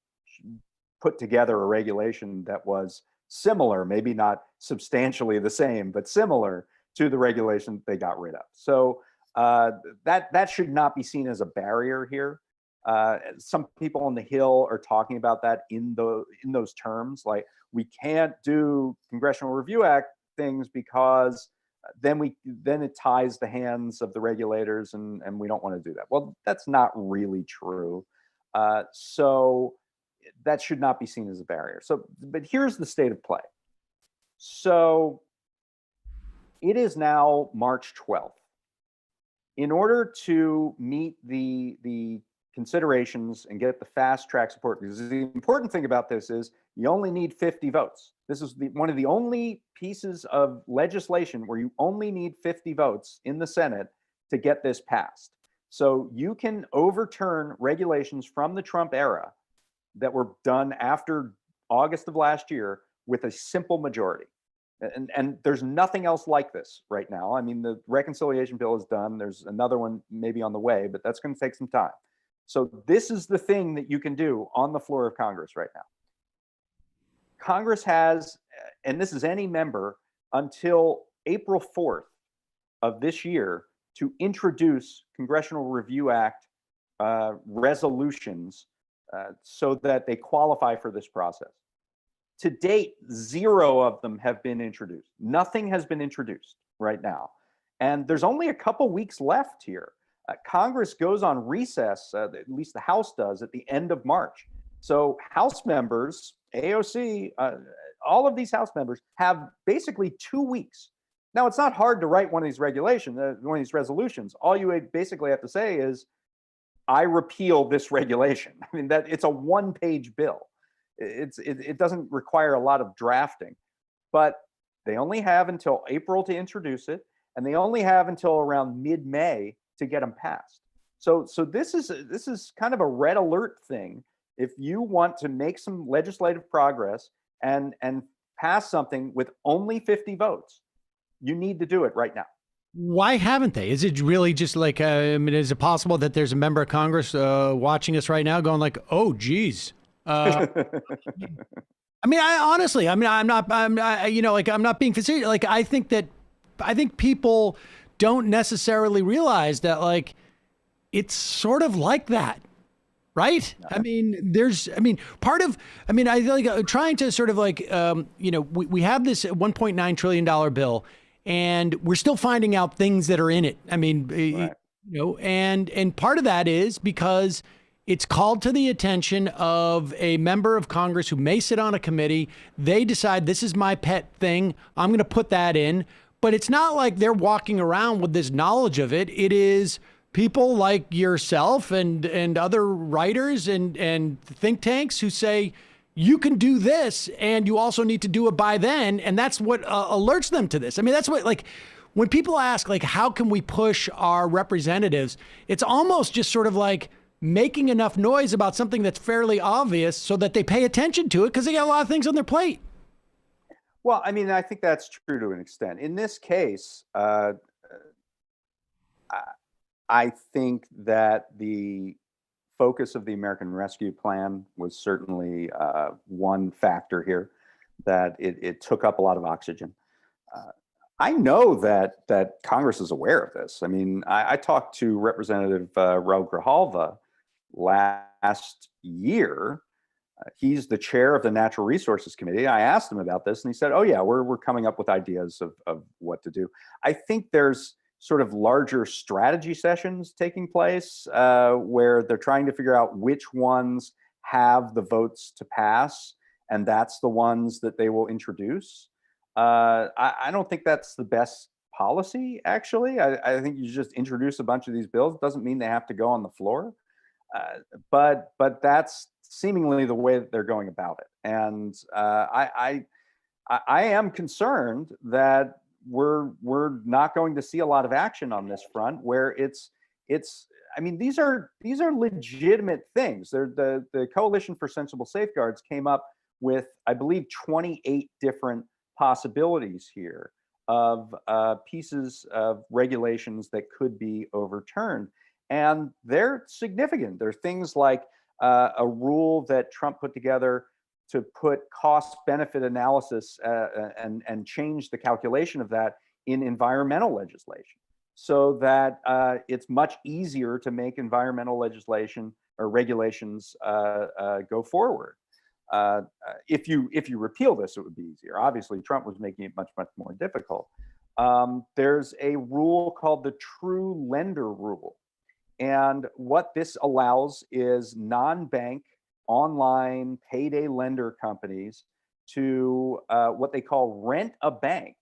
put together a regulation that was similar, maybe not substantially the same, but similar to the regulation they got rid of. So that should not be seen as a barrier here. Some people on the Hill are talking about that in those terms, like we can't do Congressional Review Act things because then it ties the hands of the regulators, and we don't want to do that. Well, that's not really true. So that should not be seen as a barrier. But here's the state of play. So it is now March 12th. In order to meet the considerations and get the fast track support, because the important thing about this is you only need 50 votes. This is one of the only pieces of legislation where you only need 50 votes in the Senate to get this passed. So you can overturn regulations from the Trump era that were done after August of last year with a simple majority. And there's nothing else like this right now. I mean, the reconciliation bill is done. There's another one maybe on the way, but that's going to take some time. So this is the thing that you can do on the floor of Congress right now. Congress has, and this is any member, until April 4th of this year to introduce Congressional Review Act resolutions so that they qualify for this process. To date, 0 of them have been introduced. Nothing has been introduced right now. And there's only a couple weeks left here. Congress goes on recess, at least the House does, at the end of March. So House members, AOC, all of these House members have basically 2 weeks. Now, it's not hard to write one of these resolutions. All you basically have to say is, I repeal this regulation. I mean, it's a 1-page bill. It doesn't require a lot of drafting, but they only have until April to introduce it, and they only have until around mid-May to get them passed. So this is kind of a red alert thing. If you want to make some legislative progress and pass something with only 50 votes, you need to do it right now. Why haven't they? Is it really just like, is it possible that there's a member of Congress watching us right now going like, oh, geez. I mean, I'm not being facetious. Like, I think people don't necessarily realize that, like, it's sort of like that. Right. I mean, I like trying to sort of like, we have this $1.9 trillion bill, and we're still finding out things that are in it. I mean, right. And part of that is because it's called to the attention of a member of Congress who may sit on a committee. They decide, this is my pet thing, I'm going to put that in. But it's not like they're walking around with this knowledge of it. It is people like yourself and other writers and think tanks who say, you can do this, and you also need to do it by then. And that's what alerts them to this. I mean, that's what, like, when people ask, like, how can we push our representatives? It's almost just sort of like making enough noise about something that's fairly obvious so that they pay attention to it because they got a lot of things on their plate. Well, I mean, I think that's true to an extent. In this case, I think that the focus of the American Rescue Plan was certainly one factor here, that it took up a lot of oxygen. I know that Congress is aware of this. I mean, I talked to Representative Raul Grijalva last year he's the chair of the Natural Resources Committee. I asked him about this, and he said, "Oh yeah, we're coming up with ideas of what to do." I think there's sort of larger strategy sessions taking place where they're trying to figure out which ones have the votes to pass, and that's the ones that they will introduce. I don't think that's the best policy, actually. I think you just introduce a bunch of these bills. It doesn't mean they have to go on the floor. But that's seemingly the way that they're going about it. And I am concerned that we're not going to see a lot of action on this front, where it's I mean, these are legitimate things. The Coalition for Sensible Safeguards came up with, I believe, 28 different possibilities here of pieces of regulations that could be overturned. And they're significant. There are things like a rule that Trump put together to put cost-benefit analysis and change the calculation of that in environmental legislation, so that it's much easier to make environmental legislation or regulations go forward. If you repeal this, it would be easier. Obviously, Trump was making it much more difficult. There's a rule called the True Lender Rule. And what this allows is non-bank online payday lender companies to what they call rent a bank,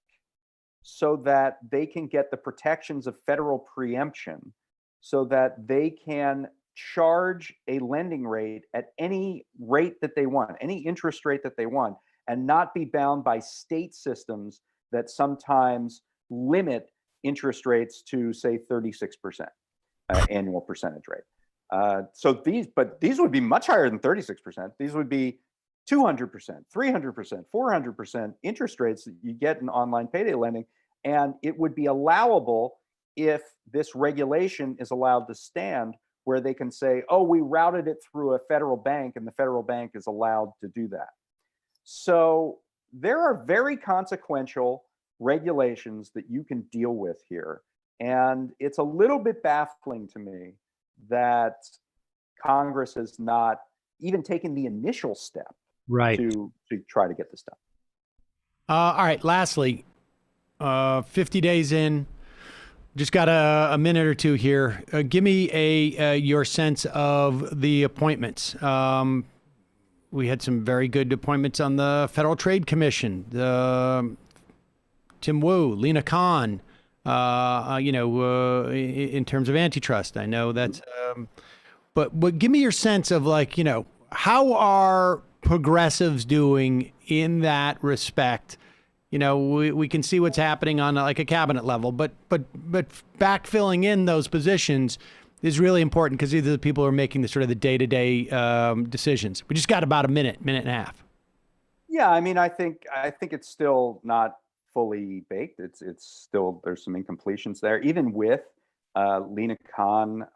so that they can get the protections of federal preemption, so that they can charge a lending rate at any rate that they want, any interest rate that they want, and not be bound by state systems that sometimes limit interest rates to, say, 36%. Annual percentage rate. So these would be much higher than 36%. These would be 200%, 300%, 400% interest rates that you get in online payday lending. And it would be allowable if this regulation is allowed to stand, where they can say, oh, we routed it through a federal bank and the federal bank is allowed to do that. So there are very consequential regulations that you can deal with here. And it's a little bit baffling to me that Congress has not even taken the initial step to try to get this done. All right. Lastly, 50 days in, just got a minute or two here. Give me your sense of the appointments. We had some very good appointments on the Federal Trade Commission. Tim Wu, Lena Khan. In terms of antitrust, I know that's, but give me your sense of, like, how are progressives doing in that respect? We can see what's happening on like a cabinet level, but backfilling in those positions is really important, because these are the people who are making the sort of the day-to-day decisions. We just got about a minute and a half. Yeah, I mean, I think it's still not fully baked. It's still, there's some incompletions there, even with Lena Khan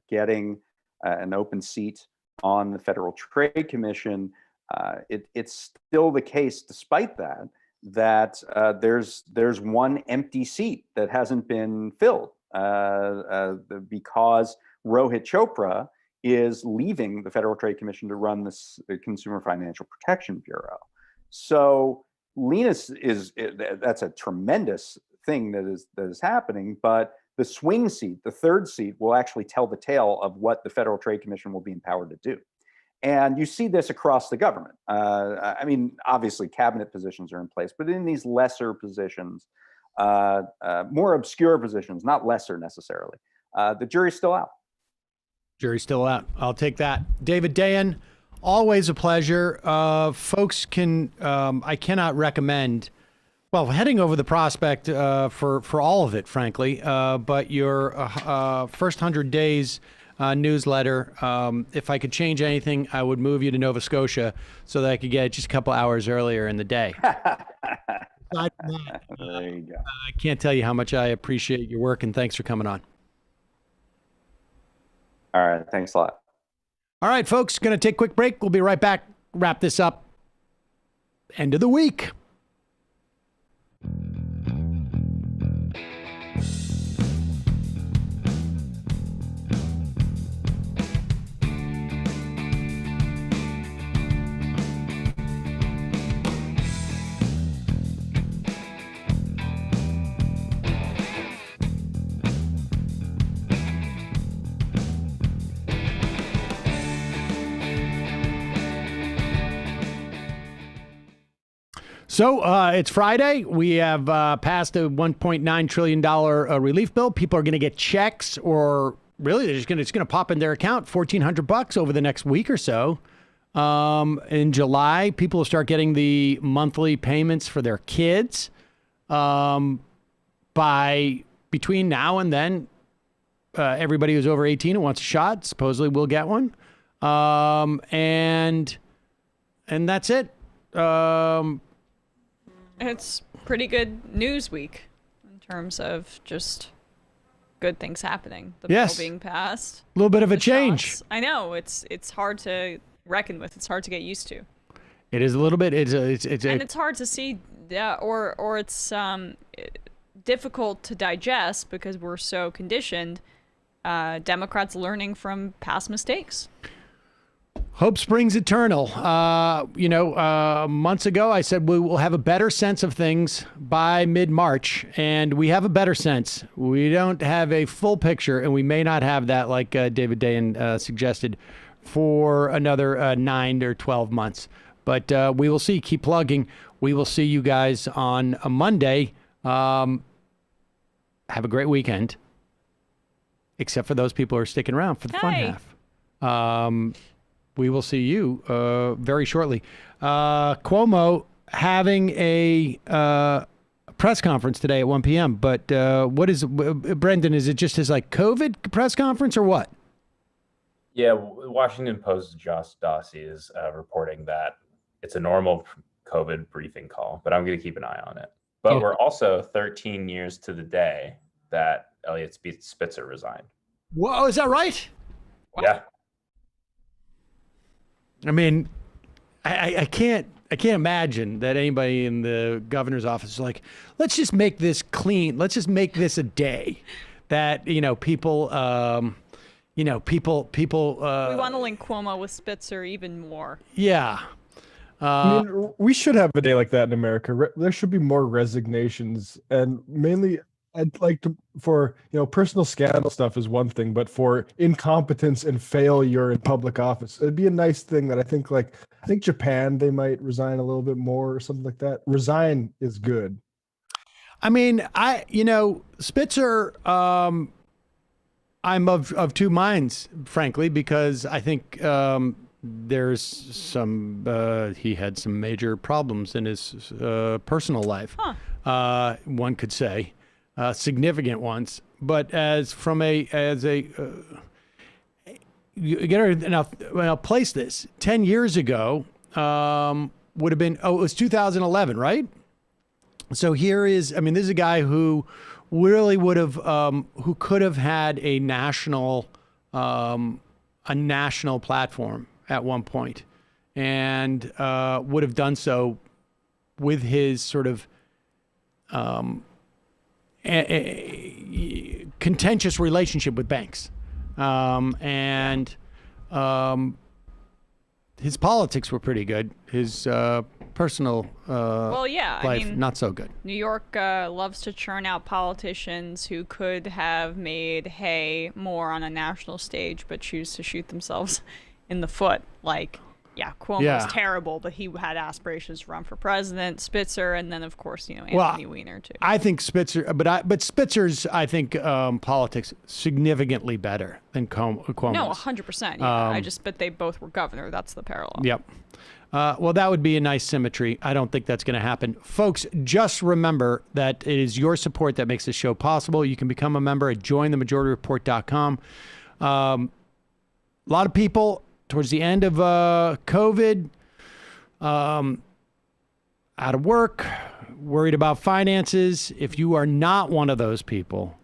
getting an open seat on the Federal Trade Commission. It's still the case, despite that there's one empty seat that hasn't been filled because Rohit Chopra is leaving the Federal Trade Commission to run the Consumer Financial Protection Bureau. So Lena's that's a tremendous thing that is happening, but the swing seat, the third seat, will actually tell the tale of what the Federal Trade Commission will be empowered to do. And you see this across the government. I mean, obviously cabinet positions are in place, but in these lesser positions, more obscure positions, not lesser necessarily, the jury's still out. Jury's still out. I'll take that. David Dayen, always a pleasure. Folks can, I cannot recommend, well, heading over the prospect for all of it, frankly, but your first 100 days newsletter. If I could change anything, I would move you to Nova Scotia so that I could get it just a couple hours earlier in the day. Aside from that, there you go. I can't tell you how much I appreciate your work, and thanks for coming on. All right. Thanks a lot. All right, folks, going to take a quick break. We'll be right back. Wrap this up. End of the week. So it's Friday. We have passed a $1.9 trillion relief bill. People are going to get checks, or really, it's going to pop in their account, $1,400 over the next week or so. In July, people will start getting the monthly payments for their kids. Between now and then, everybody who's over 18 and wants a shot supposedly will get one. And that's it. It's pretty good news week in terms of just good things happening. The bill being passed. A little bit of a The change. shots. I know it's hard to reckon with. It's hard to get used to. It is a little bit. And it's hard to see. Yeah, or it's difficult to digest because we're so conditioned. Democrats learning from past mistakes. Hope springs eternal. Months ago, I said we will have a better sense of things by mid-March, and we have a better sense. We don't have a full picture, and we may not have that, like David Dayen suggested, for another 9 or 12 months. But we will see. Keep plugging. We will see you guys on a Monday. Have a great weekend, except for those people who are sticking around for the fun half. We will see you very shortly. Cuomo having a press conference today at 1 p.m. But what is Brendan? Is it just his COVID press conference or what? Yeah, Washington Post's Josh Dawsey is reporting that it's a normal COVID briefing call, but I'm going to keep an eye on it. But we're also 13 years to the day that Eliot Spitzer resigned. Whoa, is that right? Yeah. I mean, I can't imagine that anybody in the governor's office is like, let's just make this clean. Let's just make this a day that, people. We want to link Cuomo with Spitzer even more. Yeah. I mean, we should have a day like that in America. There should be more resignations, and mainly I'd like to, for, personal scandal stuff is one thing, but for incompetence and failure in public office, it'd be a nice thing that I think Japan, they might resign a little bit more or something like that. Resign is good. I mean, Spitzer, I'm of two minds, frankly, because I think there's some, he had some major problems in his personal life. One could say. Significant ones, but you gotta now place this 10 years ago, would have been, it was 2011, right? So this is a guy who really would have, who could have had a national platform at one point, and would have done so with his sort of, a contentious relationship with banks, and his politics were pretty good. His personal life not so good. New York loves to churn out politicians who could have made hay more on a national stage, but choose to shoot themselves in the foot. Cuomo was terrible, but he had aspirations to run for president. Spitzer, and then of course, Anthony Weiner too. I think Spitzer, but Spitzer's, I think, politics significantly better than Cuomo. No, 100%. Yeah, but they both were governor. That's the parallel. Yep. Well, that would be a nice symmetry. I don't think that's going to happen. Folks, just remember that it is your support that makes this show possible. You can become a member at jointhemajorityreport.com. A lot of people towards the end of COVID, out of work, worried about finances. If you are not one of those people,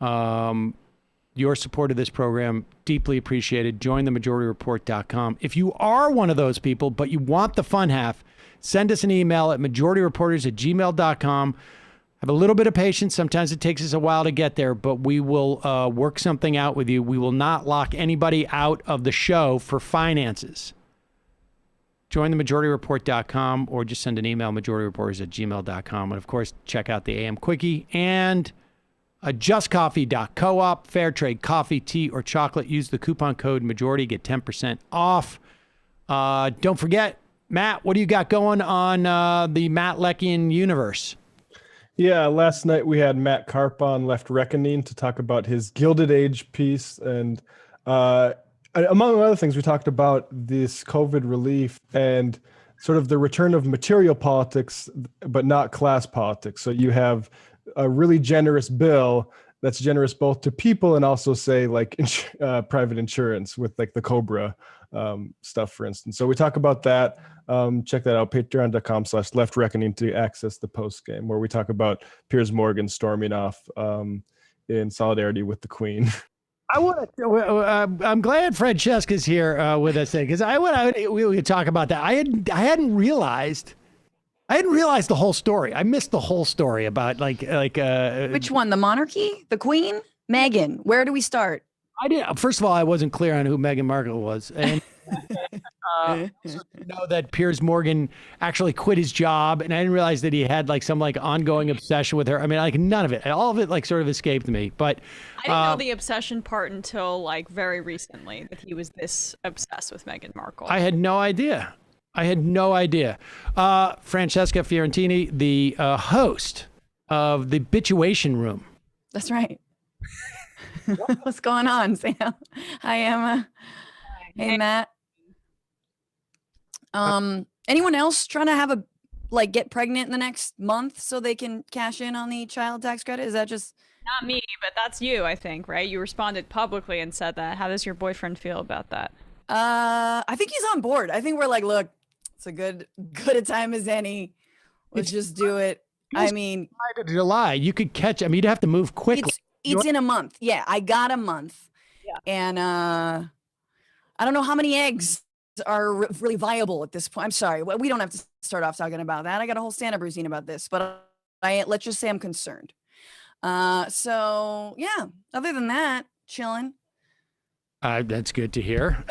your support of this program, deeply appreciated. JoinTheMajorityReport.com. If you are one of those people, but you want the fun half, send us an email at majorityreporters@gmail.com. Have a little bit of patience. Sometimes it takes us a while to get there, but we will work something out with you. We will not lock anybody out of the show for finances. JoinTheMajorityReport.com, or just send an email, majorityreporters@gmail.com. And, of course, check out the AM Quickie and JustCoffee.coop. Fair trade coffee, tea, or chocolate. Use the coupon code MAJORITY. Get 10% off. Don't forget, Matt, what do you got going on the Matt Leckian universe? Yeah, last night we had Matt Karp on Left Reckoning to talk about his Gilded Age piece. And among other things, we talked about this COVID relief and sort of the return of material politics, but not class politics. So you have a really generous bill that's generous both to people and also say like private insurance with like the COBRA stuff, for instance. So we talk about that. Check that out, patreon.com/Left Reckoning to access the post game where we talk about Piers Morgan storming off in solidarity with the Queen. I'm glad Francesca's here with us today, because we could talk about that. I hadn't realized the whole story. I missed the whole story about which one? The monarchy? The Queen? Meghan? Where do we start? I didn't. First of all, I wasn't clear on who Meghan Markle was, and know that Piers Morgan actually quit his job, and I didn't realize that he had like some like ongoing obsession with her. I mean, like none of it, all of it, like sort of escaped me. But I didn't know the obsession part until like very recently, that he was this obsessed with Meghan Markle. I had no idea. Francesca Fiorentini, the host of the Bitchuation Room. That's right. What's going on, Sam? Hi, Emma. Hey, Matt. Anyone else trying to have get pregnant in the next month so they can cash in on the child tax credit? Is that just not me, but that's you, I think, right? You responded publicly and said that. How does your boyfriend feel about that? I think he's on board. I think we're like, look, it's a good a time as any. Let's just do it. I mean, July, you could catch. I mean, you'd have to move quickly. It's in a month. Yeah, I got a month. Yeah. And I don't know how many eggs are really viable at this point. I'm sorry. We don't have to start off talking about that. I got a whole stand-up routine about this, but let's just say I'm concerned. So yeah, other than that, chilling. That's good to hear.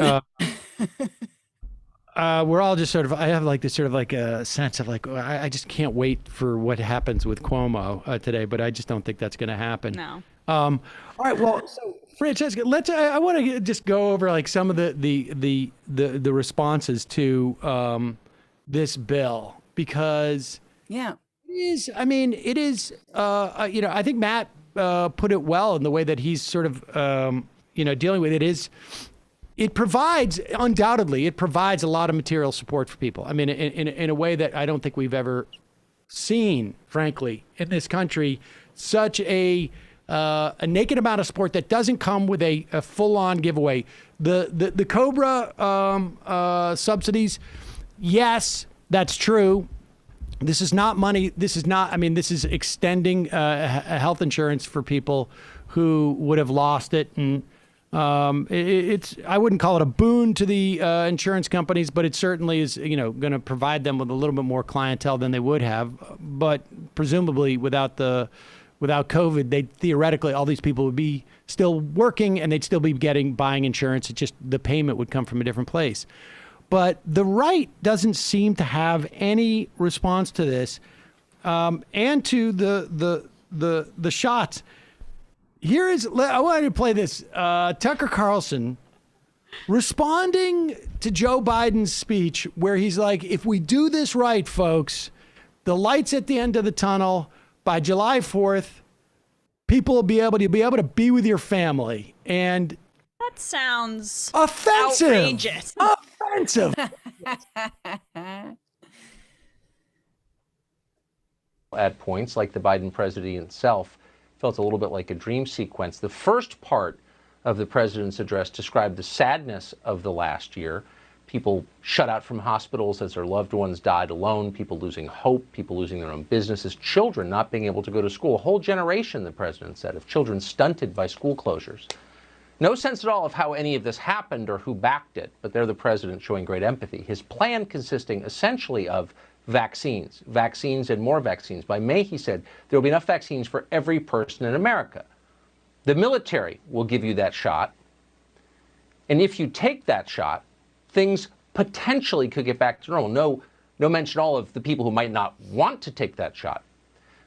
We're all just sort of, I have like this sort of like a sense of like, I just can't wait for what happens with Cuomo today, but I just don't think that's going to happen. No. All right. Well, so Francesca, I want to just go over like some of the responses to this bill, because yeah, it is, I think Matt put it well in the way that he's sort of, dealing with it. It provides a lot of material support for people. I mean, in a way that I don't think we've ever seen, frankly, in this country, such a naked amount of support that doesn't come with a full-on giveaway. The COBRA subsidies, yes, that's true. This is not money. This is extending health insurance for people who would have lost it. And I wouldn't call it a boon to the insurance companies, but it certainly is, going to provide them with a little bit more clientele than they would have. But presumably without COVID, theoretically, all these people would be still working and they'd still be buying insurance. It's just the payment would come from a different place. But the right doesn't seem to have any response to this, and to the shots. I wanted to play this. Tucker Carlson responding to Joe Biden's speech, where he's like, if we do this right, folks, the light's at the end of the tunnel. By July 4th, people will be able to be with your family. And that sounds offensive. Outrageous. Offensive. At points, like the Biden presidency itself, felt a little bit like a dream sequence. The first part of the president's address described the sadness of the last year. People shut out from hospitals as their loved ones died alone, people losing hope, people losing their own businesses, children not being able to go to school. A whole generation, the president said, of children stunted by school closures. No sense at all of how any of this happened or who backed it, but they're the president showing great empathy. His plan consisting essentially of vaccines and more vaccines. By May, he said, there will be enough vaccines for every person in America. The military will give you that shot. And if you take that shot, things potentially could get back to normal. No mention at all of the people who might not want to take that shot.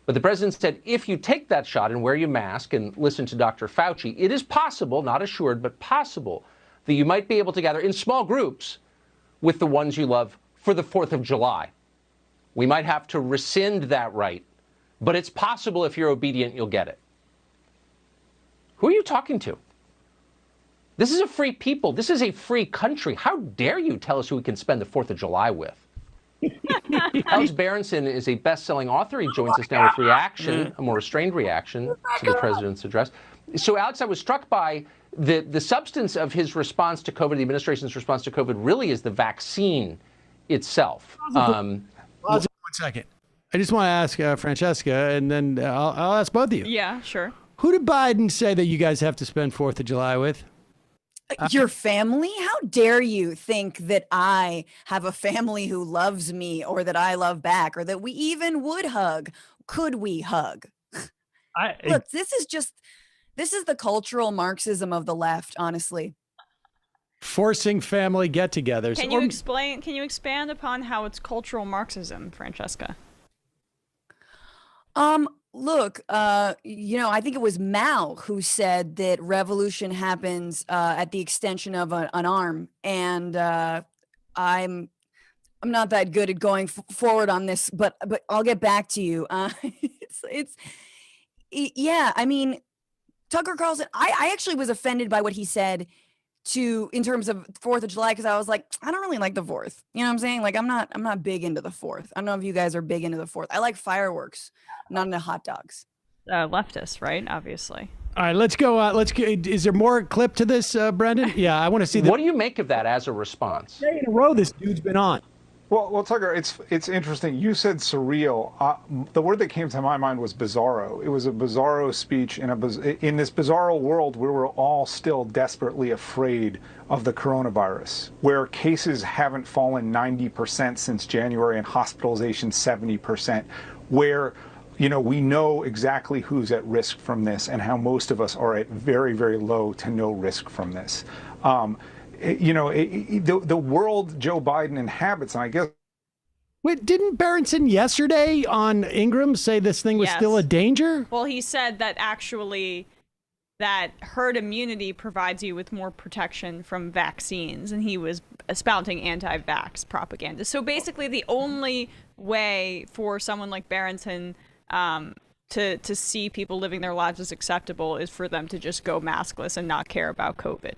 But the president said, if you take that shot and wear your mask and listen to Dr. Fauci, it is possible, not assured, but possible, that you might be able to gather in small groups with the ones you love for the 4th of July. We might have to rescind that right, but it's possible if you're obedient, you'll get it. Who are you talking to? This is a free people. This is a free country. How dare you tell us who we can spend the 4th of July with? Alex Berenson is a best-selling author. He joins us now with Reaction, a more restrained reaction to the president's address. So, Alex, I was struck by the substance of his response to COVID, the administration's response to COVID, really is the vaccine itself. One second. I just want to ask Francesca, and then I'll ask both of you. Yeah, sure. Who did Biden say that you guys have to spend 4th of July with? Your family? How dare you think that I have a family who loves me or that I love back or that we even would hug? Could we hug? Look, this is the cultural Marxism of the left, honestly. Forcing family get-togethers. Can you expand upon how it's cultural Marxism, Francesca? Look, I think it was Mao who said that revolution happens at the extension of an arm, and I'm not that good at going forward on this, but I'll get back to you. Yeah. I mean, Tucker Carlson. I actually was offended by what he said in terms of 4th of July, because I was like, I don't really like the 4th. You know what I'm saying? Like, I'm not big into the 4th. I don't know if you guys are big into the 4th. I like fireworks, not into hot dogs. Leftist, right? Obviously. All right, let's go. Is there more clip to this, Brendan? Yeah, I want to see. What do you make of that as a response? Day in a row, this dude's been on. Well, Tucker, it's interesting. You said surreal. The word that came to my mind was bizarro. It was a bizarro speech in this bizarro world where we're all still desperately afraid of the coronavirus, where cases haven't fallen 90% since January and hospitalization 70%, where we know exactly who's at risk from this and how most of us are at very, very low to no risk from this. The world Joe Biden inhabits, and I guess. Wait, didn't Berenson yesterday on Ingram say this thing was still a danger? Well, he said that actually that herd immunity provides you with more protection from vaccines, and he was espouting anti-vax propaganda. So basically the only way for someone like Berenson to see people living their lives as acceptable is for them to just go maskless and not care about COVID.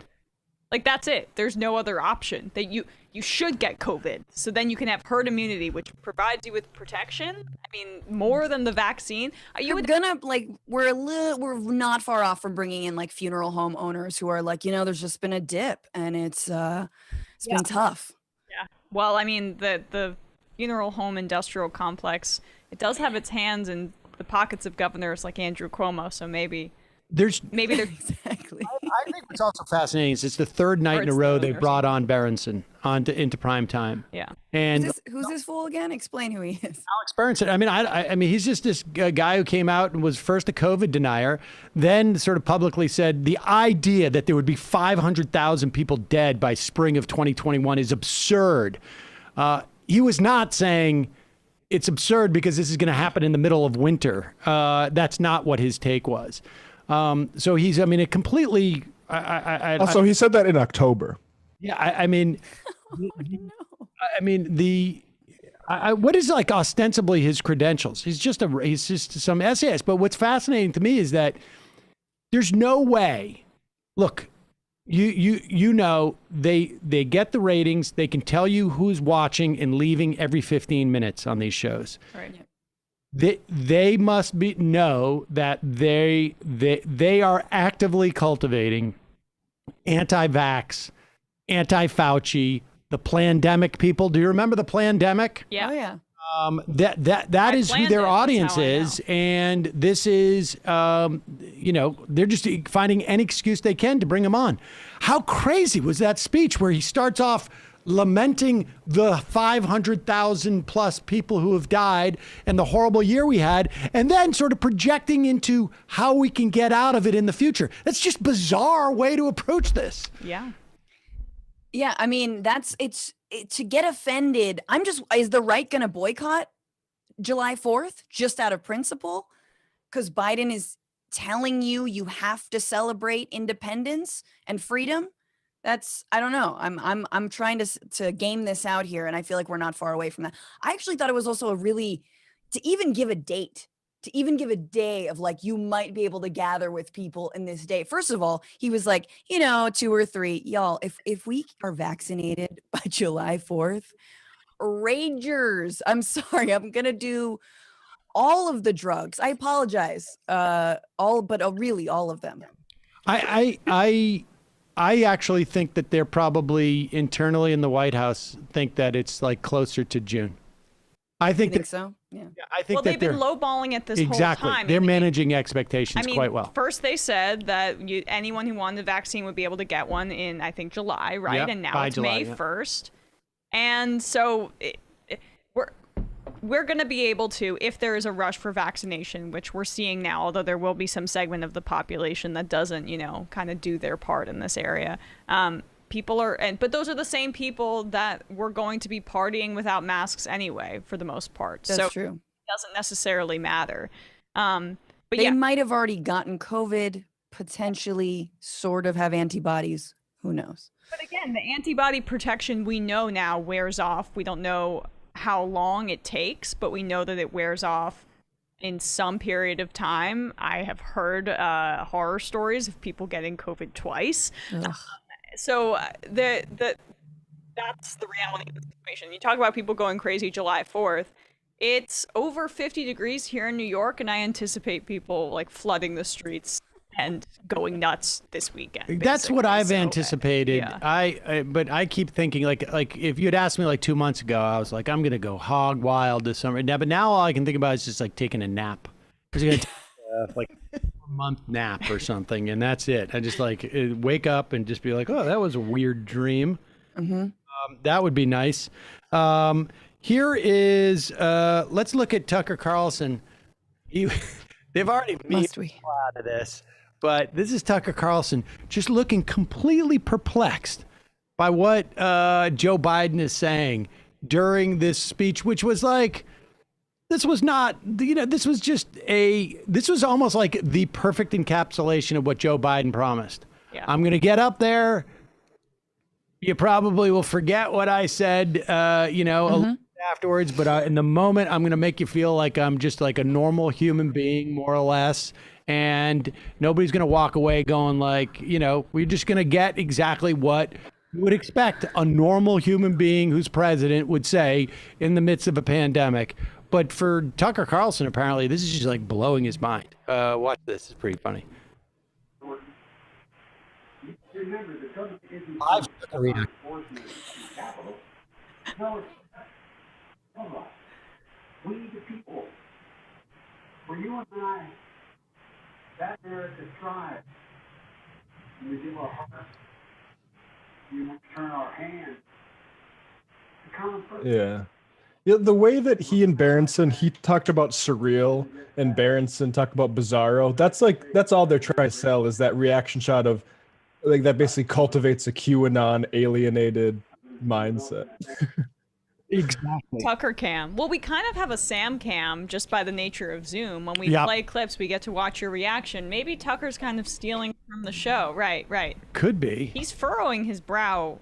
Like, that's it. There's no other option. That you should get COVID, so then you can have herd immunity, which provides you with protection. I mean, more than the vaccine. We're not far off from bringing in like funeral home owners who are like, there's just been a dip and it's been tough. Yeah. Well, I mean, the funeral home industrial complex, it does have its hands in the pockets of governors like Andrew Cuomo, so maybe there's exactly. I think what's also fascinating is it's the third night in a row they brought on Berenson into prime time. Yeah. And who's this fool again? Explain who he is. Alex Berenson. I mean, I mean, he's just this guy who came out and was first a COVID denier, then sort of publicly said the idea that there would be 500,000 people dead by spring of 2021 is absurd. He was not saying it's absurd because this is going to happen in the middle of winter. That's not what his take was. So he's, it completely. Also, he said that in October. Yeah, what is like ostensibly his credentials? He's just some essayist. But what's fascinating to me is that there's no way. Look, they get the ratings. They can tell you who's watching and leaving every 15 minutes on these shows. Right. They must know that they are actively cultivating anti-vax, anti-Fauci, the plandemic people. Do you remember the plandemic? Yeah. Oh yeah. That is who their audience is, and this is they're just finding any excuse they can to bring him on. How crazy was that speech where he starts off lamenting the 500,000 plus people who have died and the horrible year we had, and then sort of projecting into how we can get out of it in the future. That's just bizarre way to approach this. Yeah. Yeah, I mean, to get offended. Is the right going to boycott July 4th just out of principle? Because Biden is telling you have to celebrate independence and freedom. I don't know. I'm trying to game this out here, and I feel like we're not far away from that. I actually thought it was also to even give a date, to even give a day of like, you might be able to gather with people in this day. First of all, he was like, 2 or 3, y'all, if we are vaccinated by July 4th, ragers, I'm sorry, I'm gonna do all of the drugs. I apologize. Really all of them. I actually think that they're probably internally in the White House think that it's like closer to June. I think so. Yeah. I think they've been lowballing it this exactly. whole time. They're managing expectations quite well. First they said that anyone who wanted the vaccine would be able to get one in, I think, July, right? Yep, and now by it's July, May 1st. And so we're going to be able to, if there is a rush for vaccination, which we're seeing now, although there will be some segment of the population that doesn't, kind of do their part in this area. But those are the same people that were going to be partying without masks anyway, for the most part. That's true. It doesn't necessarily matter. But they might have already gotten COVID, potentially sort of have antibodies. Who knows? But again, the antibody protection we know now wears off. We don't know how long it takes, but we know that it wears off in some period of time. I have heard horror stories of people getting COVID twice. So that's the reality of the situation. You talk about people going crazy July 4th. It's over 50 degrees here in New York, and I anticipate people like flooding the streets and going nuts this weekend. That's what I've anticipated. Yeah. But I keep thinking like if you had asked me like 2 months ago, I was like, I'm gonna go hog wild this summer. Now, but now all I can think about is just like taking a nap. I'm gonna take like a month nap or something, and that's it. I just like wake up and just be like, oh, that was a weird dream. Mm-hmm. That would be nice. Here is let's look at Tucker Carlson. They've already beat a lot of this. But this is Tucker Carlson just looking completely perplexed by what Joe Biden is saying during this speech, which was like, this was not, this was almost like the perfect encapsulation of what Joe Biden promised. Yeah. I'm going to get up there. You probably will forget what I said, afterwards, but in the moment, I'm going to make you feel like I'm just like a normal human being, more or less. And nobody's going to walk away going like, we're just going to get exactly what you would expect a normal human being who's president would say in the midst of a pandemic. But for Tucker Carlson, apparently, this is just like blowing his mind. Watch this. It's pretty funny. We the people, for you and I, that America thrives. We give our hearts, we turn our hands to common purpose. Yeah, the way that he and Berenson, he talked about surreal and Berenson talked about bizarro. That's all they're trying to sell is that reaction shot of like that basically cultivates a QAnon alienated mindset. Exactly. Tucker cam. Well, we kind of have a Sam cam just by the nature of Zoom. When we play clips, we get to watch your reaction. Maybe Tucker's kind of stealing from the show. Right. Could be. He's furrowing his brow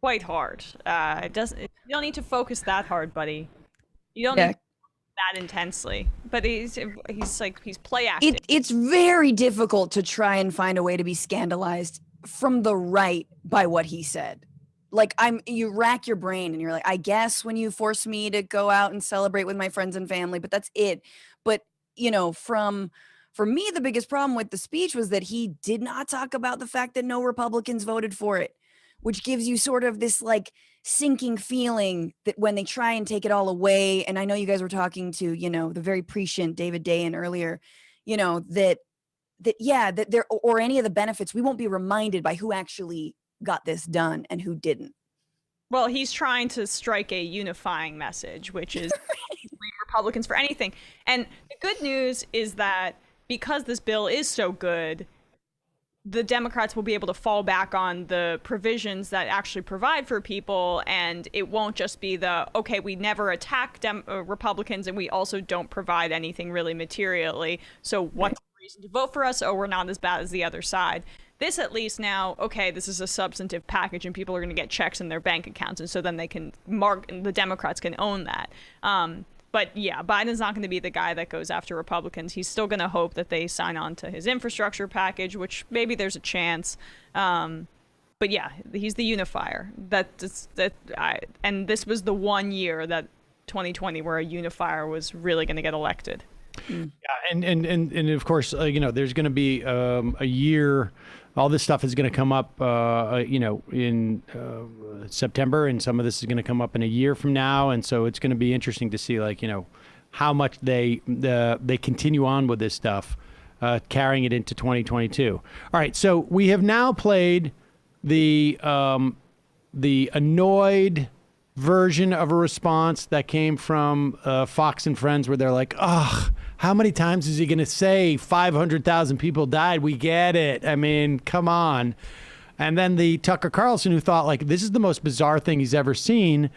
quite hard. You don't need to focus that hard, buddy. You don't need to that intensely. But he's play acting. It's very difficult to try and find a way to be scandalized from the right by what he said. Like you rack your brain and you're like, I guess when you force me to go out and celebrate with my friends and family, but that's it. But, for me, the biggest problem with the speech was that he did not talk about the fact that no Republicans voted for it, which gives you sort of this like sinking feeling that when they try and take it all away. And I know you guys were talking to, the very prescient David Dayen earlier, that there, or any of the benefits, we won't be reminded by who actually got this done and who didn't. Well, he's trying to strike a unifying message, which is blame Republicans for anything. And the good news is that because this bill is so good, the Democrats will be able to fall back on the provisions that actually provide for people, and it won't just be we never attack Republicans and we also don't provide anything really materially, so what's the reason to vote for us? Oh, we're not as bad as the other side. this at least now, okay, this is a substantive package and people are going to get checks in their bank accounts. And so then they can the Democrats can own that. But yeah, Biden's not going to be the guy that goes after Republicans. He's still going to hope that they sign on to his infrastructure package, which maybe there's a chance. But yeah, he's the unifier. And this was the 1 year that 2020 where a unifier was really going to get elected. Yeah, and of course, there's going to be a year. All this stuff is going to come up, in September, and some of this is going to come up in a year from now, and so it's going to be interesting to see, how much they continue on with this stuff, carrying it into 2022. All right, so we have now played the annoyed version of a response that came from Fox and Friends, where they're like, "Ugh, how many times is he going to say 500,000 people died? We get it. I mean, come on." And then the Tucker Carlson, who thought, this is the most bizarre thing he's ever seen.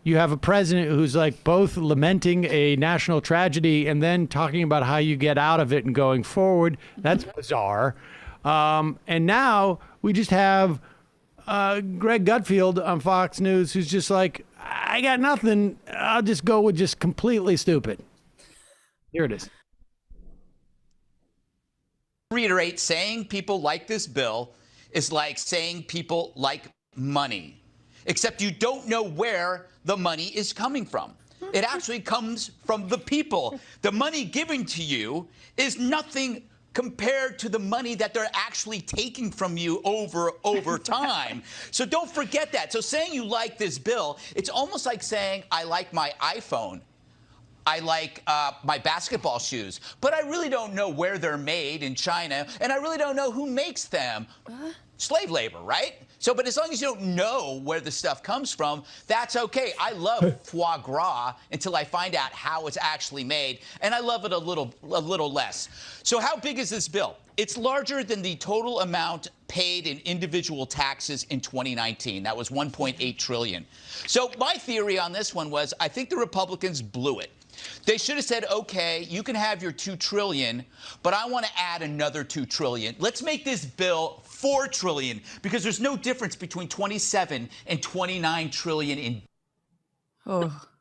You have a president who's both lamenting a national tragedy and then talking about how you get out of it and going forward. That's bizarre. And now we just have Greg Gutfeld on Fox News, who's just I got nothing. I'll just go with just completely stupid. Here it is. Reiterate, saying people like this bill is like saying people like money, except you don't know where the money is coming from. It actually comes from the people. The money given to you is nothing compared to the money that they're actually taking from you over time. So don't forget that. So saying you like this bill, it's almost like saying I like my iPhone. I like my basketball shoes, but I really don't know where they're made in China, and I really don't know who makes them. Slave labor, right? So, but as long as you don't know where the stuff comes from, that's okay. I love foie gras until I find out how it's actually made, and I love it a little less. So how big is this bill? It's larger than the total amount paid in individual taxes in 2019. That was $1.8 trillion. So my theory on this one was I think the Republicans blew it. They should have said, okay, you can have your $2 trillion, but I want to add another $2 trillion. Let's make this bill $4 trillion, because there's no difference between 27 and 29 trillion in.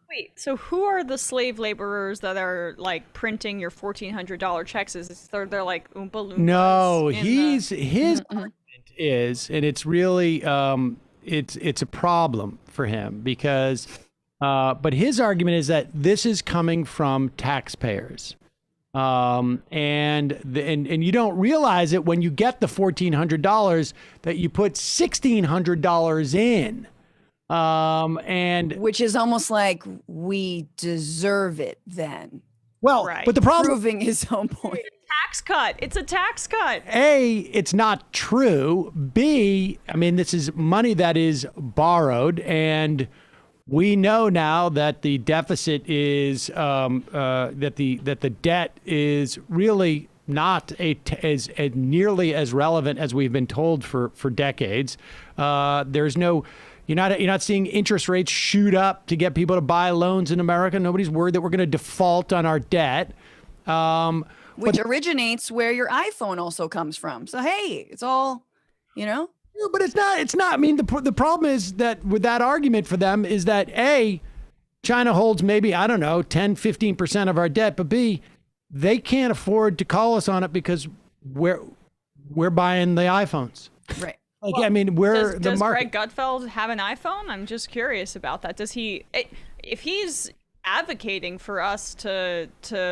Wait, so who are the slave laborers that are printing your $1,400 checks? They're Oompa Loompas? No, his argument is, and it's really it's a problem for him because. But his argument is that this is coming from taxpayers, and you don't realize it when you get the $1,400 that you put $1,600 in, and which is almost like we deserve it then. Well, right. But the problem proving his own point. Tax cut. It's a tax cut. A, it's not true. B, I mean, this is money that is borrowed, and we know now that the deficit is that the debt is really not as nearly as relevant as we've been told for decades. There's no, you're not seeing interest rates shoot up to get people to buy loans in America. Nobody's worried that we're going to default on our debt. Which originates where your iPhone also comes from. So hey, it's all, But it's not. I mean, the problem is that with that argument for them is that A, China holds maybe, I don't know, 10, 15% of our debt, but B, they can't afford to call us on it because we're buying the iPhones. Right. I mean, we're the market. Does Greg Gutfeld have an iPhone? I'm just curious about that. Does he, if he's advocating for us to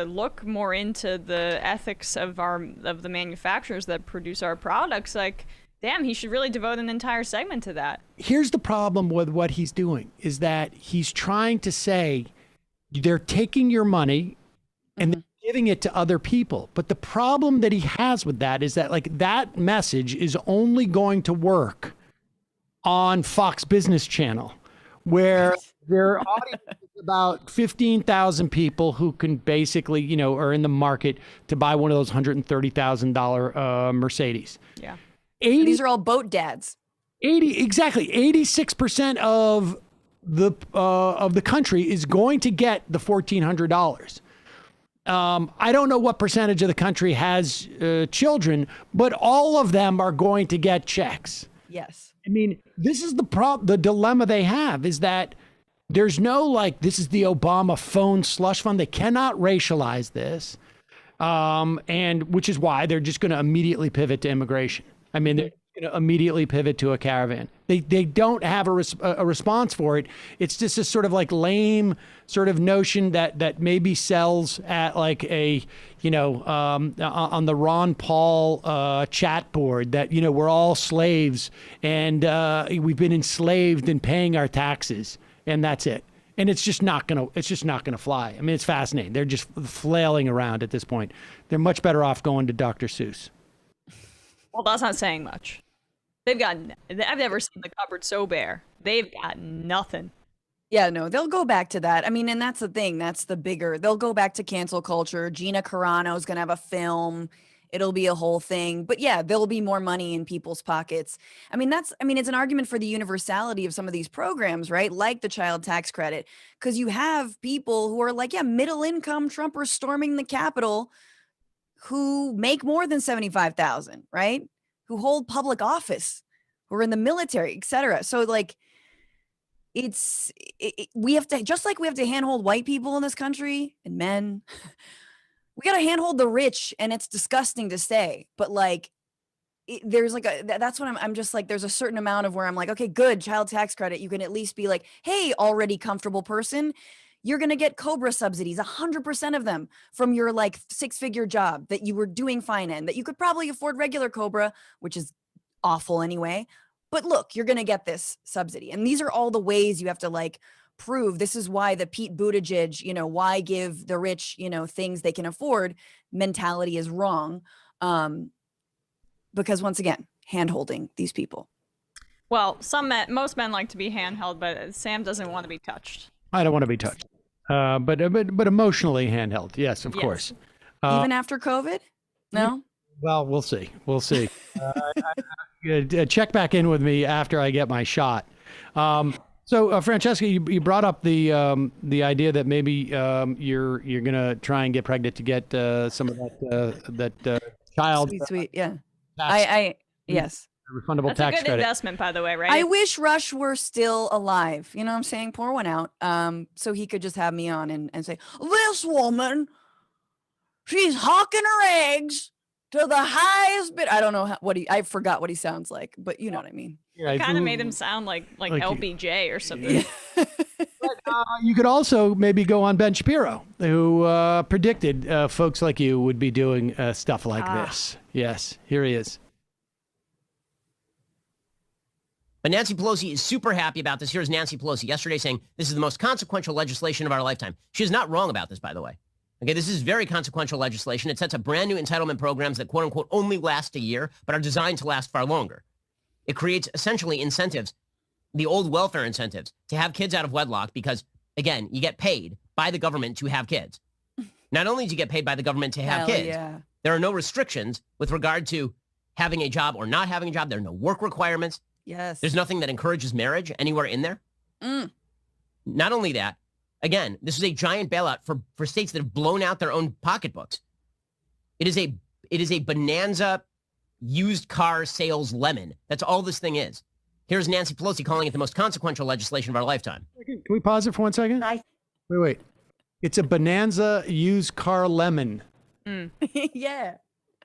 look more into the ethics of the manufacturers that produce our products, damn, he should really devote an entire segment to that. Here's the problem with what he's doing is that he's trying to say they're taking your money and they're giving it to other people. But the problem that he has with that is that that message is only going to work on Fox Business Channel, where their audience is about 15,000 people who can basically, are in the market to buy one of those $130,000 Mercedes. Yeah. These are all boat dads. 86% of the country is going to get the $1,400. I don't know what percentage of the country has children, but all of them are going to get checks. Yes. I mean, this is the dilemma they have is that there's no like, this is the Obama phone slush fund. They cannot racialize this. And which is why they're just going to immediately pivot to immigration. I mean, they're going to immediately pivot to a caravan. They don't have a response for it. It's just this sort of like lame sort of notion that maybe sells at like a, on the Ron Paul chat board that, we're all slaves and we've been enslaved in paying our taxes, and that's it. And it's just not gonna fly. I mean, it's fascinating. They're just flailing around at this point. They're much better off going to Dr. Seuss. Well, that's not saying much. I've never seen the cupboard so bare. They've got nothing. Yeah, no, they'll go back to that. I mean, and that's the thing. They'll go back to cancel culture. Gina Carano's going to have a film. It'll be a whole thing. But yeah, there'll be more money in people's pockets. I mean, it's an argument for the universality of some of these programs, right? Like the child tax credit. Because you have people who are like, middle income Trumpers storming the Capitol who make more than $75,000, right? Who hold public office, who are in the military, et cetera. So like, we have to handhold white people in this country and men. We got to handhold the rich, and it's disgusting to say, but like, there's like that's what I'm just like, there's a certain amount of where I'm like, okay, good, child tax credit. You can at least be like, hey, already comfortable person, you're going to get COBRA subsidies, 100% of them from your like 6-figure job that you were doing fine in, that you could probably afford regular COBRA, which is awful anyway. But look, you're going to get this subsidy. And these are all the ways you have to like prove. This is why the Pete Buttigieg, why give the rich, things they can afford mentality is wrong. Because once again, hand-holding these people. Well, most men like to be handheld, but Sam doesn't want to be touched. I don't want to be touched. But emotionally handheld. Yes, of course. Even after COVID? No? Well, we'll see. Check back in with me after I get my shot. So, Francesca, you brought up the idea that maybe you're gonna try and get pregnant to get some of that child sweet, yeah. Yes. Refundable That's tax a good credit. investment, by the way, right? I wish Rush were still alive. You know what I'm saying? Pour one out. So he could just have me on and say, this woman, she's hawking her eggs to the highest bid. I don't know I forgot what he sounds like, but you know what I mean. Yeah, kind of made him sound like LBJ or something. Yeah. But, you could also maybe go on Ben Shapiro, who predicted folks like you would be doing stuff like this. Yes, here he is. But Nancy Pelosi is super happy about this. Here's Nancy Pelosi yesterday saying this is the most consequential legislation of our lifetime. She is not wrong about this, by the way. Okay, this is very consequential legislation. It sets up brand new entitlement programs that, quote unquote, only last a year, but are designed to last far longer. It creates essentially incentives, the old welfare incentives, to have kids out of wedlock because, again, you get paid by the government to have kids. Not only do you get paid by the government to have kids, there are no restrictions with regard to having a job or not having a job. There are no work requirements. Yes. There's nothing that encourages marriage anywhere in there. Not only that, again, this is a giant bailout for states that have blown out their own pocketbooks. It is a bonanza used car sales lemon. That's all this thing is. Here's Nancy Pelosi calling it the most consequential legislation of our lifetime. Can we pause it for 1 second? Wait. It's a bonanza used car lemon. Yeah.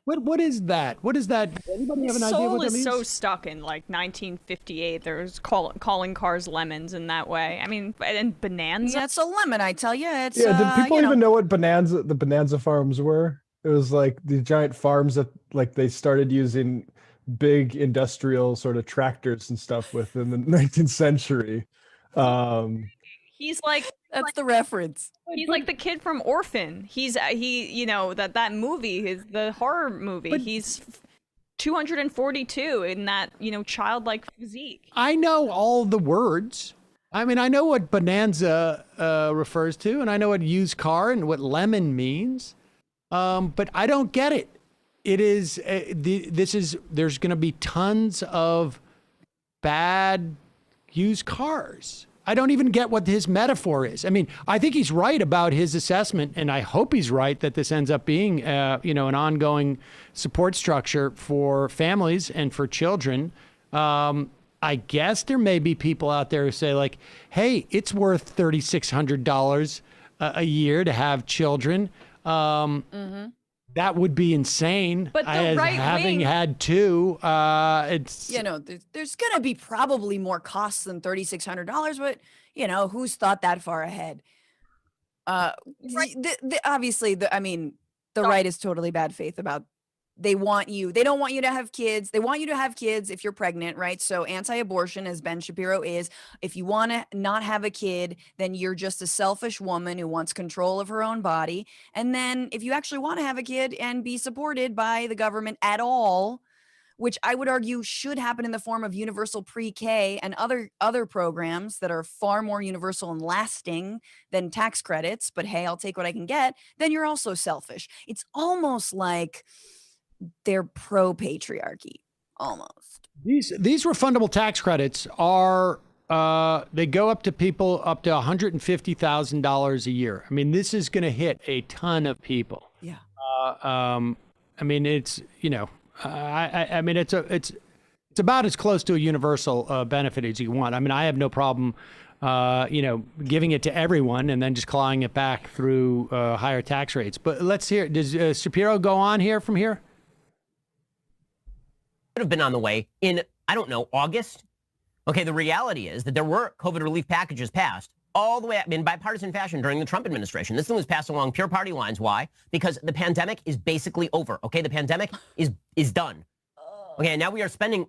What is that? What is that? Anybody have an idea what that means? Soul is so stuck in like 1958. There's calling cars lemons in that way. I mean, and bonanza. Yeah, it's a lemon, I tell you. It's did people even know what the bonanza farms were? It was like the giant farms that like they started using big industrial sort of tractors and stuff within the 19th century. He's like that's the reference. He's like the kid from Orphan. That movie is the horror movie. But he's 242 in that, childlike physique. I know all the words. I mean, I know what bonanza refers to, and I know what used car and what lemon means. But I don't get it. It is there's going to be tons of bad used cars. I don't even get what his metaphor is. I mean, I think he's right about his assessment, and I hope he's right that this ends up being, an ongoing support structure for families and for children. I guess there may be people out there who say, like, hey, it's worth $3,600 a year to have children. That would be insane. But the right having wing, had two, it's there's going to be probably more costs than $3,600, but who's thought that far ahead? Obviously, the right is totally bad faith about. They don't want you to have kids. They want you to have kids if you're pregnant, right? So anti-abortion, as Ben Shapiro is, if you want to not have a kid, then you're just a selfish woman who wants control of her own body. And then if you actually want to have a kid and be supported by the government at all, which I would argue should happen in the form of universal pre-K and other programs that are far more universal and lasting than tax credits, but hey, I'll take what I can get, then you're also selfish. It's almost like they're pro-patriarchy, almost. These refundable tax credits are they go up to people up to $150,000 a year. I mean, this is going to hit a ton of people. Yeah. I mean, it's I mean, it's about as close to a universal benefit as you want. I mean, I have no problem, giving it to everyone and then just clawing it back through higher tax rates. But let's hear. Does Shapiro go on here from here? Have been on the way in, I don't know, August. Okay, the reality is that there were COVID relief packages passed all the way up in bipartisan fashion during the Trump administration. This thing was passed along pure party lines. Why? Because the pandemic is basically over. Okay, the pandemic is done. Okay, and now we are spending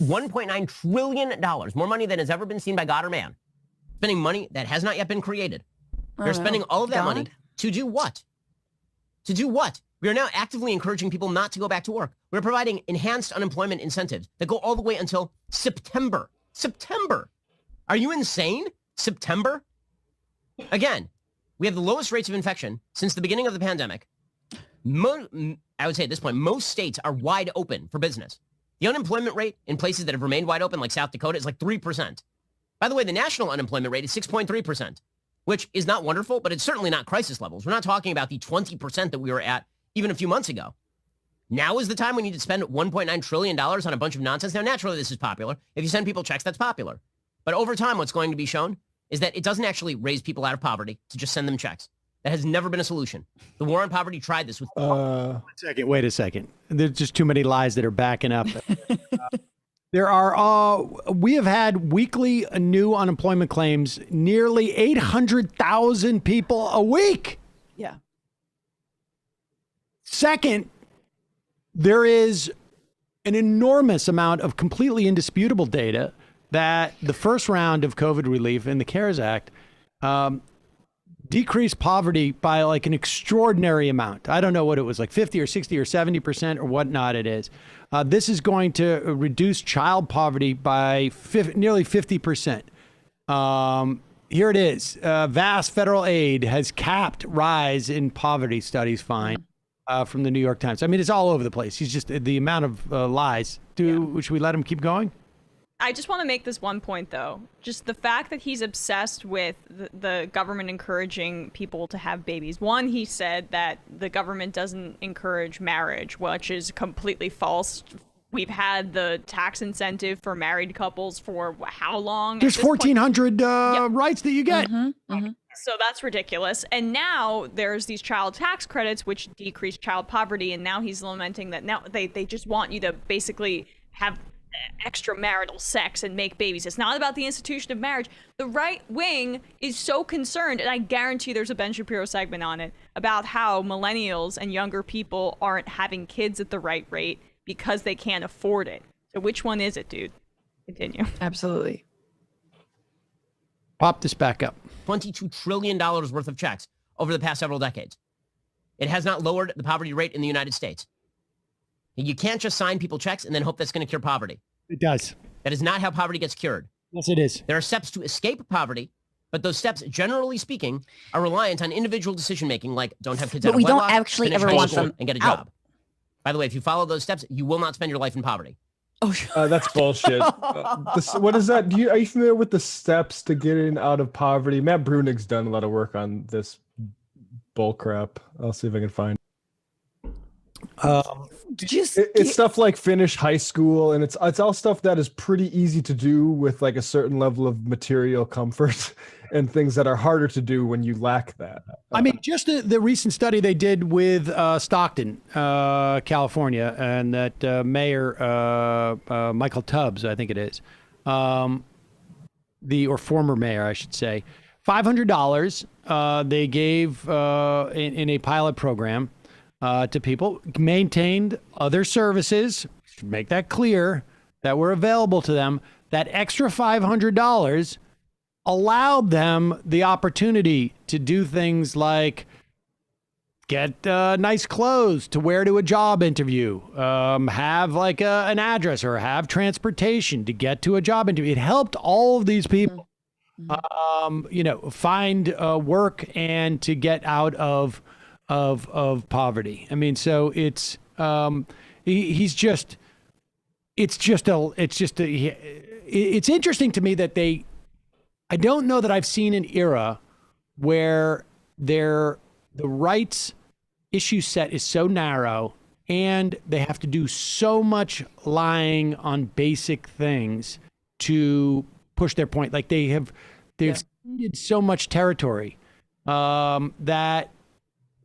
$1.9 trillion, more money than has ever been seen by God or man. Spending money that has not yet been created. We're spending all of that money to do what? To do what? We are now actively encouraging people not to go back to work. We're providing enhanced unemployment incentives that go all the way until September. September. Are you insane? September? Again, we have the lowest rates of infection since the beginning of the pandemic. I would say at this point, most states are wide open for business. The unemployment rate in places that have remained wide open, like South Dakota, is like 3%. By the way, the national unemployment rate is 6.3%, which is not wonderful, but it's certainly not crisis levels. We're not talking about the 20% that we were at even a few months ago. Now is the time we need to spend $1.9 trillion on a bunch of nonsense. Now, naturally, this is popular. If you send people checks, that's popular. But over time, what's going to be shown is that it doesn't actually raise people out of poverty to just send them checks. That has never been a solution. The war on poverty tried this with... Wait a second. There's just too many lies that are backing up. We have had weekly new unemployment claims, nearly 800,000 people a week. Yeah. Second, there is an enormous amount of completely indisputable data that the first round of COVID relief in the CARES Act decreased poverty by like an extraordinary amount. I don't know what it was, like 50 or 60 or 70% or whatnot it is. This is going to reduce child poverty by nearly 50%. Here it is. Vast federal aid has capped rise in poverty, studies find. From the New York Times. I mean, it's all over the place. He's just the amount of lies. Should we let him keep going? I just want to make this one point, though. Just the fact that he's obsessed with the government encouraging people to have babies. One, he said that the government doesn't encourage marriage, which is completely false. We've had the tax incentive for married couples for how long? There's 1,400 rights that you get. So that's ridiculous. And now there's these child tax credits, which decrease child poverty. And now he's lamenting that now they just want you to basically have extramarital sex and make babies. It's not about the institution of marriage. The right wing is so concerned, and I guarantee there's a Ben Shapiro segment on it, about how millennials and younger people aren't having kids at the right rate because they can't afford it. So which one is it, dude? Continue. Absolutely. Pop this back up. $22 trillion worth of checks over the past several decades. It has not lowered the poverty rate in the United States. You can't just sign people checks and then hope that's going to cure poverty. It does. That is not how poverty gets cured. Yes, it is. There are steps to escape poverty, but those steps, generally speaking, are reliant on individual decision-making, like don't have kids out of wedlock, don't actually finish ever high want school, them and get a out. job. By the way, if you follow those steps, you will not spend your life in poverty. Oh, That's bullshit. What is that? Are you familiar with the steps are you familiar with the steps to getting out of poverty? Matt Brunig's done a lot of work on this bull crap. I'll see if I can find. It's stuff like finish high school, and it's all stuff that is pretty easy to do with like a certain level of material comfort, and things that are harder to do when you lack that. I mean, just the recent study they did with Stockton, California, and that Mayor Michael Tubbs, I think it is, or former mayor, I should say, $500 they gave in a pilot program to people, maintained other services, should make that clear, that were available to them. That extra $500 allowed them the opportunity to do things like get nice clothes to wear to a job interview, have like an address or have transportation to get to a job interview. It helped all of these people, find work and to get out of poverty. I mean, so it's it's interesting to me that I don't know that I've seen an era where the rights issue set is so narrow and they have to do so much lying on basic things to push their point. Like they've ceded so much territory that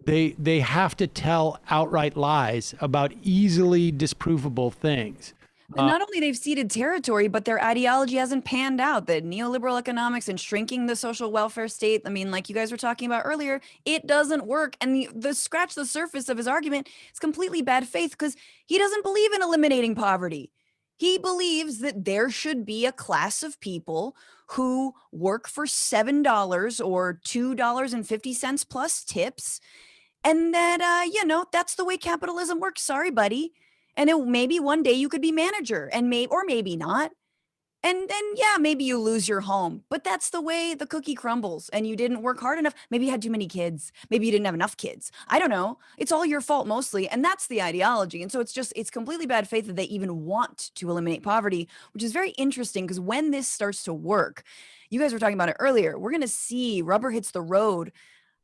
they have to tell outright lies about easily disprovable things. Not only they've ceded territory, but their ideology hasn't panned out. The neoliberal economics and shrinking the social welfare state, I mean, like you guys were talking about earlier, it doesn't work. And the scratch the surface of his argument is completely bad faith, because he doesn't believe in eliminating poverty. He believes that there should be a class of people who work for $7 or $2.50 plus tips. And that, that's the way capitalism works. Sorry, buddy. And maybe one day you could be manager, and maybe not. And then, maybe you lose your home, but that's the way the cookie crumbles, and you didn't work hard enough. Maybe you had too many kids. Maybe you didn't have enough kids. I don't know. It's all your fault mostly. And that's the ideology. And so it's completely bad faith that they even want to eliminate poverty, which is very interesting, because when this starts to work, you guys were talking about it earlier, we're going to see rubber hits the road.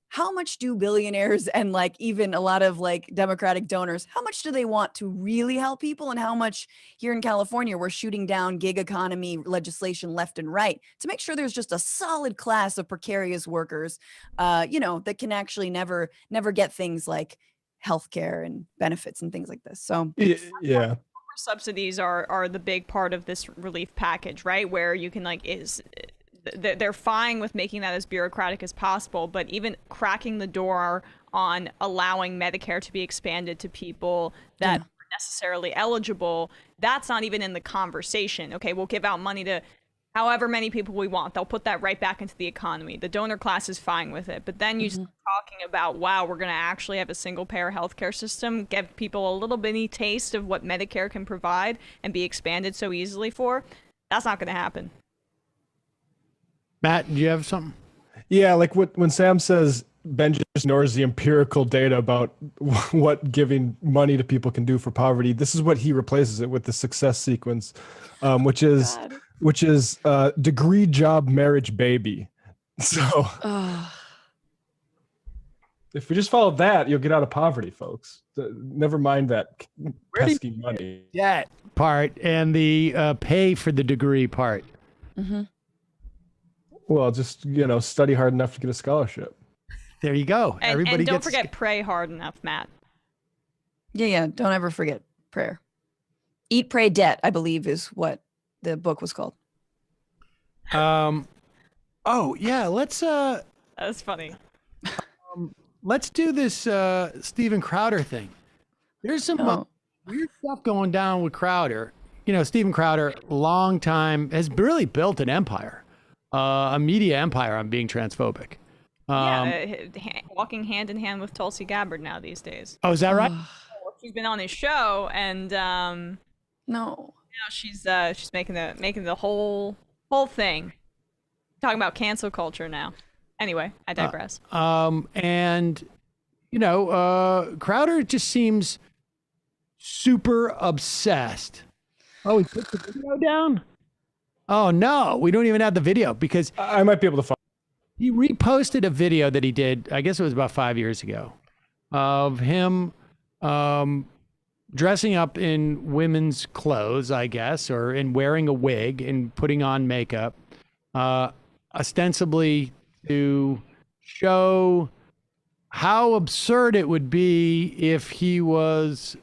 How much do billionaires and like even a lot of like Democratic donors, how much do they want to really help people? And how much here in California, we're shooting down gig economy legislation left and right to make sure there's just a solid class of precarious workers, that can actually never get things like healthcare and benefits and things like this. So yeah. Subsidies are the big part of this relief package, right? Where you can they're fine with making that as bureaucratic as possible, but even cracking the door on allowing Medicare to be expanded to people that aren't necessarily eligible, that's not even in the conversation. Okay, we'll give out money to however many people we want. They'll put that right back into the economy. The donor class is fine with it. But then you start talking about, wow, we're going to actually have a single-payer healthcare system, give people a little bitty taste of what Medicare can provide and be expanded so easily for. That's not going to happen. Matt, do you have something? Yeah, like when Sam says Ben just ignores the empirical data about what giving money to people can do for poverty, this is what he replaces it with, the success sequence, which is degree, job, marriage, baby. So if we just follow that, you'll get out of poverty, folks. Never mind that pesky money. That part and the pay for the degree part. Mm-hmm. Well, just, study hard enough to get a scholarship. There you go. And don't forget pray hard enough, Matt. Yeah. Don't ever forget prayer. Eat, Pray, Debt, I believe, is what the book was called. Oh, yeah. Let's... That's funny. Let's do this Steven Crowder thing. There's some weird stuff going down with Crowder. Steven Crowder, long time, has really built an empire. A media empire on being transphobic. Walking hand in hand with Tulsi Gabbard now these days. Oh, is that right? She's been on his show, and now she's making the whole thing. Talking about cancel culture now. Anyway, I digress. And Crowder just seems super obsessed Oh, he put the video down? Oh, no. We don't even have the video because I might be able to find. He reposted a video that he did, I guess it was about 5 years ago, of him dressing up in women's clothes, I guess, or in wearing a wig and putting on makeup, ostensibly to show how absurd it would be if he was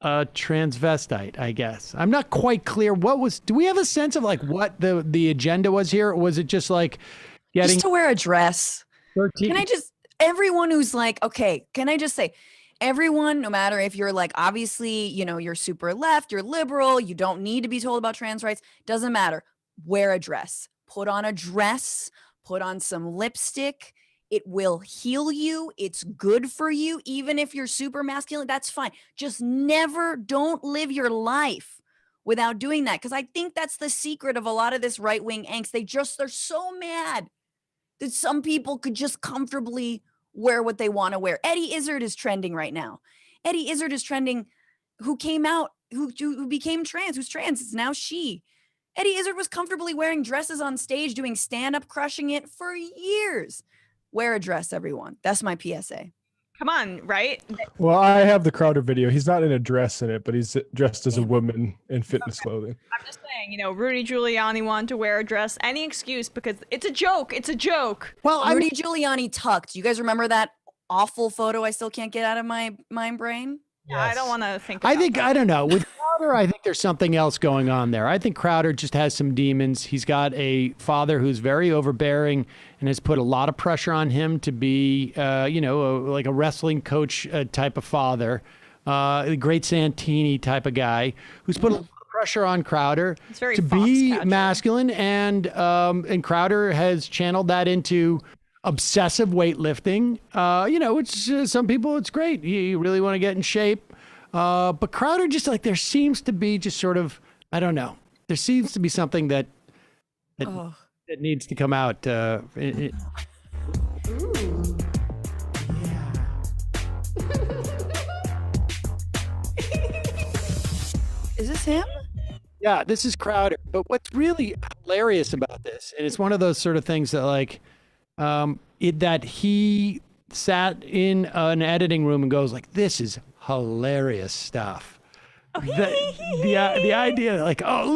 a transvestite, I guess. I'm not quite clear. Do we have a sense of like what the agenda was here? Or was it just like getting just to wear a dress? 13? Can I just, everyone who's like, okay, can I just say, everyone, no matter if you're like, obviously, you know, you're super left, you're liberal, you don't need to be told about trans rights, doesn't matter. Wear a dress, put on a dress, put on some lipstick. It will heal you. It's good for you. Even if you're super masculine, that's fine. Just don't live your life without doing that. Because I think that's the secret of a lot of this right-wing angst. They're so mad that some people could just comfortably wear what they want to wear. Eddie Izzard is trending right now. Eddie Izzard is trending, who came out, who became trans, who's trans. It's now she. Eddie Izzard was comfortably wearing dresses on stage, doing stand-up, crushing it for years. Wear a dress, everyone. That's my PSA. Come on, right? Well, I have the Crowder video. He's not in a dress in it, but he's dressed as a woman in fitness clothing. I'm just saying, you know, Rudy Giuliani wanted to wear a dress. Any excuse, because it's a joke. It's a joke. Well, Rudy Giuliani tucked. You guys remember that awful photo I still can't get out of my mind brain? Yeah, I don't want to think about I don't know. With Crowder, I think there's something else going on there. I think Crowder just has some demons. He's got a father who's very overbearing and has put a lot of pressure on him to be, like a wrestling coach type of father, a great Santini type of guy who's put a lot of pressure on Crowder to be masculine. And Crowder has channeled that into obsessive weightlifting, which some people, it's great. You really want to get in shape. But Crowder just like, there seems to be just sort of, I don't know. There seems to be something that needs to come out. Is this him? Yeah, this is Crowder. But what's really hilarious about this, and it's one of those sort of things that like, that he sat in an editing room and goes like, this is hilarious stuff. The idea like, oh,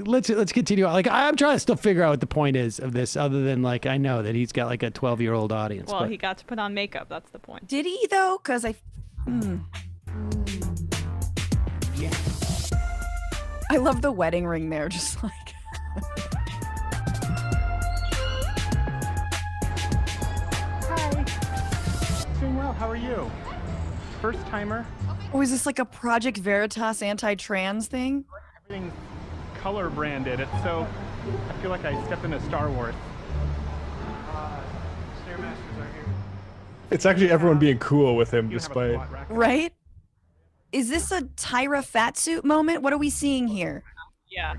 let's continue on. Like, I'm trying to still figure out what the point is of this, other than like, I know that he's got like a 12-year-old audience. Well, he got to put on makeup. That's the point. Did he though? Because I love the wedding ring there, just like. Doing well. How are you? First timer. Oh, is this like a Project Veritas anti-trans thing? Everything's color branded. It's so. I feel like I stepped into Star Wars. Stairmasters are here. It's actually everyone being cool with him, despite. Right? Is this a Tyra fatsuit moment? What are we seeing here? Yeah.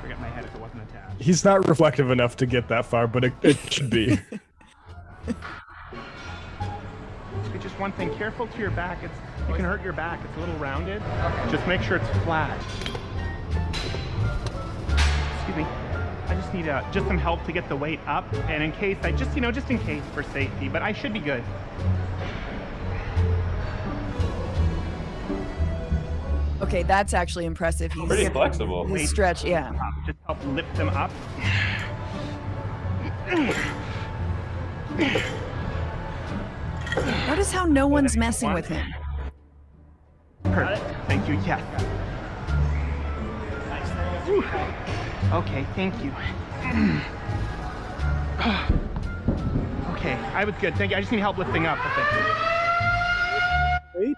Forget my head if it wasn't attached. He's not reflective enough to get that far, but it should be. Just one thing, careful to your back. You can hurt your back. It's a little rounded. Just make sure it's flat. Excuse me. I just need just some help to get the weight up, and in case just in case for safety. But I should be good. Okay, that's actually impressive. He's pretty flexible. His stretch, yeah. Just help lift them up. Notice how no one's messing with him. Perfect. Thank you. Yes. Whew. Okay, thank you. Okay, I was good. Thank you. I just need help lifting up. Wait.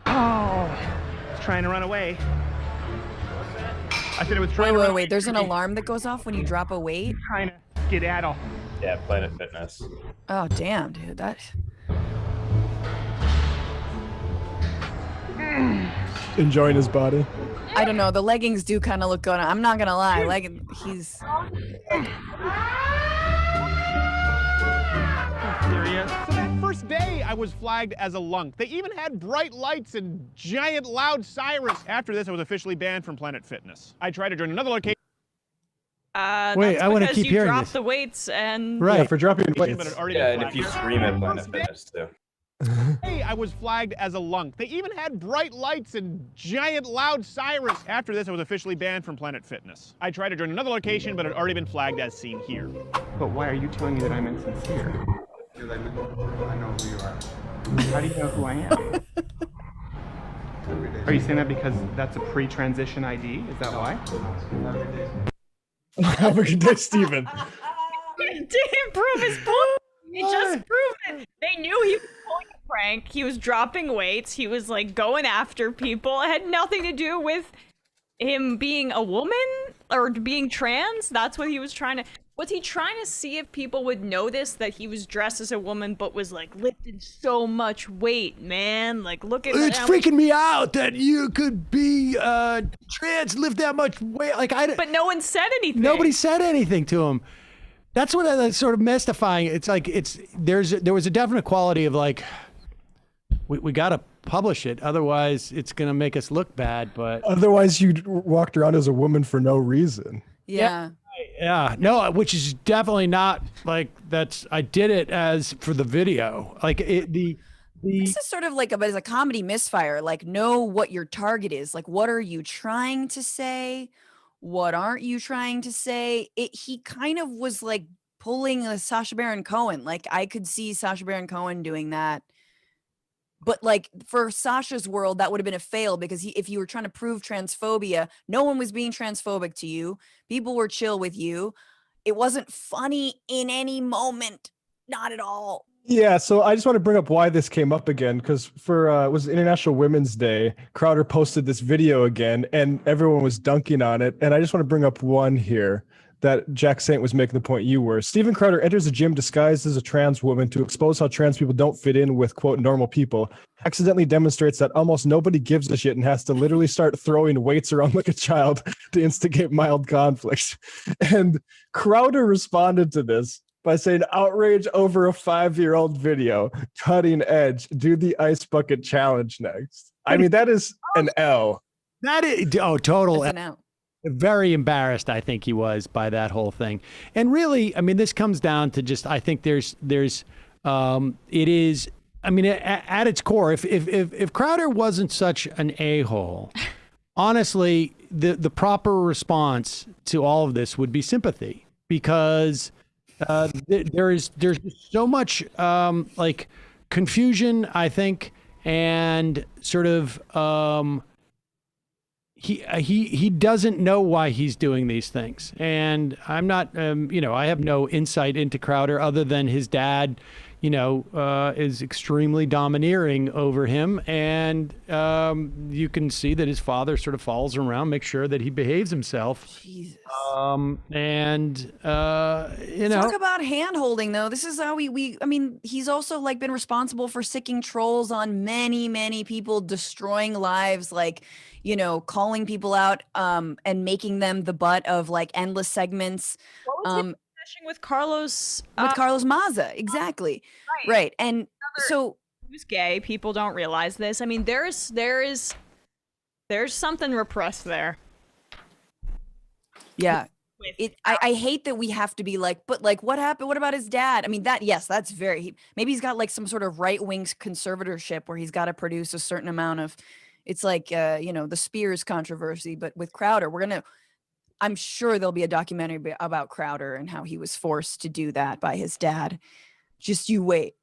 Oh, I was trying to run away. I said it was trying to run away. Wait. There's an alarm that goes off when you drop a weight? Trying to skedaddle. Yeah, Planet Fitness. Oh, damn, dude. That. Enjoying his body. I don't know. The leggings do kind of look good. I'm not gonna lie. He's. Serious. So that first day, I was flagged as a lunk. They even had bright lights and giant loud sirens. After this, I was officially banned from Planet Fitness. I tried to join another location. Wait, That's I wanna because keep you hearing dropped this. the weights and Yeah, for dropping But weights. it already Yeah, been and if you flagged. scream at Planet Fitness too. Hey, I was flagged as a lunk. They even had bright lights and giant loud sirens. After this, I was officially banned from Planet Fitness. I tried to join another location, but it had already been flagged as seen here. But why are you telling me that I'm insincere? Because I know who you are. How do you know who I am? Are you saying that because that's a pre-transition ID? Is that why? Have a good day, Steven. didn't prove his point. He just proved it. They knew he was pulling a prank. He was dropping weights. He was like going after people. It had nothing to do with him being a woman or being trans. That's what he was trying to. Was he trying to see if people would notice that he was dressed as a woman but was like lifting so much weight, man? Like, look at It's freaking me out that you could be trans, lift that much weight. Like But no one said anything. Nobody said anything to him. That's what that's sort of mystifying. It's like there was a definite quality of like we got to publish it, otherwise it's gonna make us look bad. But Otherwise, you walked around as a woman for no reason. Yeah. yeah, no, which is definitely not like that's. I did it as for the video, like the. This is sort of like as a comedy misfire. Like, know what your target is. Like, what are you trying to say? What aren't you trying to say? He kind of was like pulling a Sacha Baron Cohen. Like, I could see Sacha Baron Cohen doing that. But like for Sasha's world, that would have been a fail because if you were trying to prove transphobia, no one was being transphobic to you. People were chill with you. It wasn't funny in any moment. Not at all. Yeah, so I just want to bring up why this came up again, because for it was International Women's Day, Crowder posted this video again, and everyone was dunking on it. And I just want to bring up one here that Jack Saint was making the point you were. Steven Crowder enters a gym disguised as a trans woman to expose how trans people don't fit in with, quote, normal people. Accidentally demonstrates that almost nobody gives a shit and has to literally start throwing weights around like a child to instigate mild conflicts. And Crowder responded to this by saying, outrage over a 5-year-old video, cutting edge, do the ice bucket challenge next. I mean, that is an L. That is, total. That's an L. Very embarrassed, I think he was by that whole thing. And really, I mean, this comes down to just, I think it is, I mean, at its core, if Crowder wasn't such an a-hole, honestly, the proper response to all of this would be sympathy, because there's so much like confusion, I think, and sort of he doesn't know why he's doing these things. And I'm not I have no insight into Crowder other than his dad is extremely domineering over him, and you can see that his father sort of follows him around, makes sure that he behaves himself. Jesus. Talk about hand holding though. This is how I mean, he's also like been responsible for sicking trolls on many people, destroying lives, like, calling people out and making them the butt of like endless segments. What was his obsession with Carlos? Carlos Maza, exactly. Right. And so who's gay? People don't realize this. I mean, there's something repressed there. Yeah. I hate that we have to be like, but like, what happened? What about his dad? I mean, that's very, maybe he's got like some sort of right-wing conservatorship where he's got to produce a certain amount of, it's like, the Spears controversy, but with Crowder, I'm sure there'll be a documentary about Crowder and how he was forced to do that by his dad. Just you wait.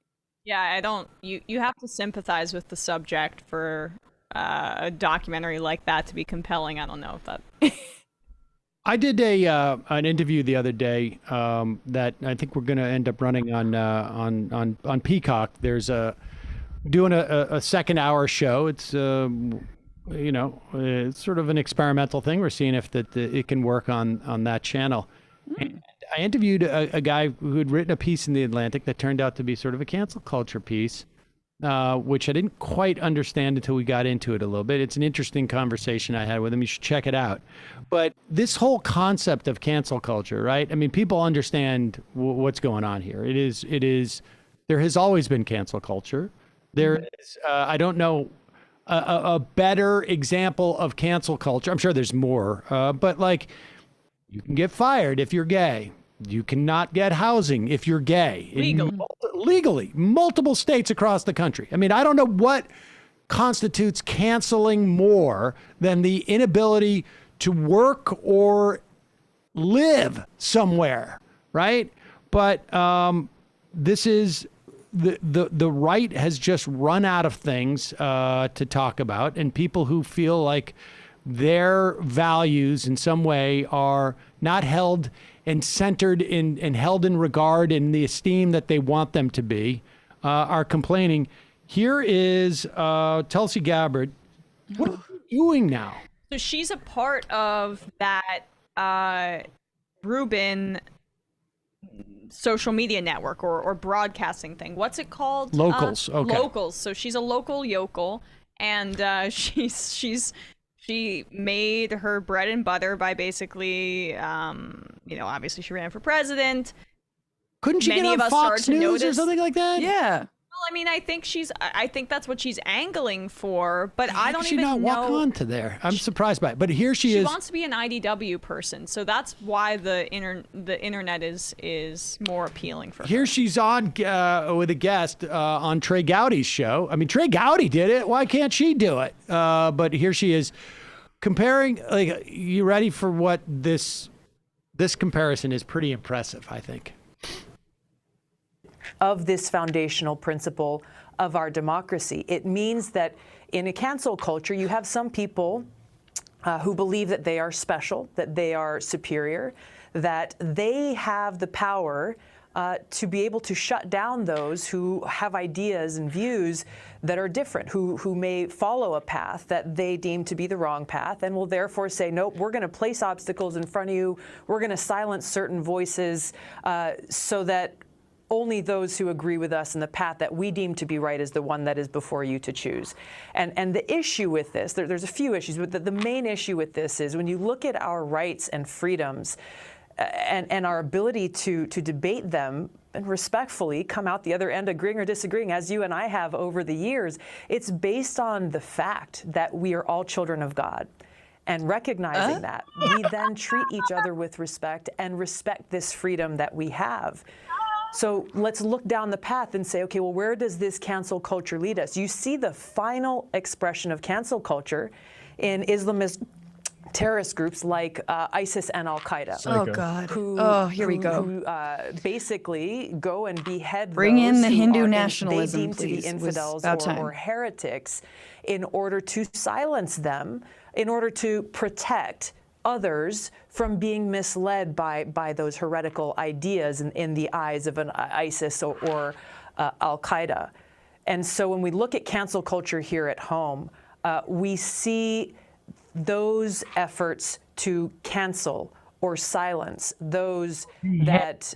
Yeah, you have to sympathize with the subject for a documentary like that to be compelling. I don't know if that. I did an interview the other day that I think we're going to end up running on Peacock. There's doing a second hour show. It's it's sort of an experimental thing. We're seeing if it can work on that channel. And I interviewed a guy who had written a piece in The Atlantic that turned out to be sort of a cancel culture piece, which I didn't quite understand until we got into it a little bit. It's an interesting conversation I had with him. You should check it out. But this whole concept of cancel culture, right? I mean, people understand what's going on here. It is There has always been cancel culture. There is, I don't know, a better example of cancel culture. I'm sure there's more, but like, you can get fired if you're gay. You cannot get housing if you're gay. Legally, multiple states across the country. I mean, I don't know what constitutes canceling more than the inability to work or live somewhere, right? But this is the right has just run out of things to talk about, and people who feel like their values in some way are not held and centered in and held in regard in the esteem that they want them to be are complaining. Here is Tulsi Gabbard. What are you doing now? So she's a part of that Rubin social media network or broadcasting thing. What's it called? Locals. Okay. Locals. So she's a local yokel, and she made her bread and butter by basically, obviously she ran for president. Couldn't she get on Fox News or something like that? Yeah. Well, I mean, I think that's what she's angling for, but I don't even know. She not walk on to there. I'm surprised by it. But here she is. She wants to be an IDW person, so that's why the internet is more appealing for her. Here she's on with a guest on Trey Gowdy's show. I mean, Trey Gowdy did it. Why can't she do it? But here she is comparing. Like, you ready for what this comparison is? Pretty impressive, I think. Of this foundational principle of our democracy. It means that in a cancel culture, you have some people who believe that they are special, that they are superior, that they have the power to be able to shut down those who have ideas and views that are different, who may follow a path that they deem to be the wrong path, and will therefore say, nope, we're going to place obstacles in front of you, we're going to silence certain voices so that only those who agree with us in the path that we deem to be right is the one that is before you to choose. And the issue with this, there's a few issues, but the main issue with this is when you look at our rights and freedoms and our ability to debate them and respectfully come out the other end agreeing or disagreeing, as you and I have over the years, it's based on the fact that we are all children of God. And recognizing that, we then treat each other with respect and respect this freedom that we have. So let's look down the path and say, okay, well, where does this cancel culture lead us? You see the final expression of cancel culture in Islamist terrorist groups like ISIS and Al-Qaeda. Oh, God. Here we go. Who basically go and behead Bring those in the who Hindu are nationalism, they deem to be infidels or heretics in order to silence them, in order to protect others from being misled by those heretical ideas in the eyes of an ISIS or Al-Qaeda. And so when we look at cancel culture here at home, we see those efforts to cancel or silence those that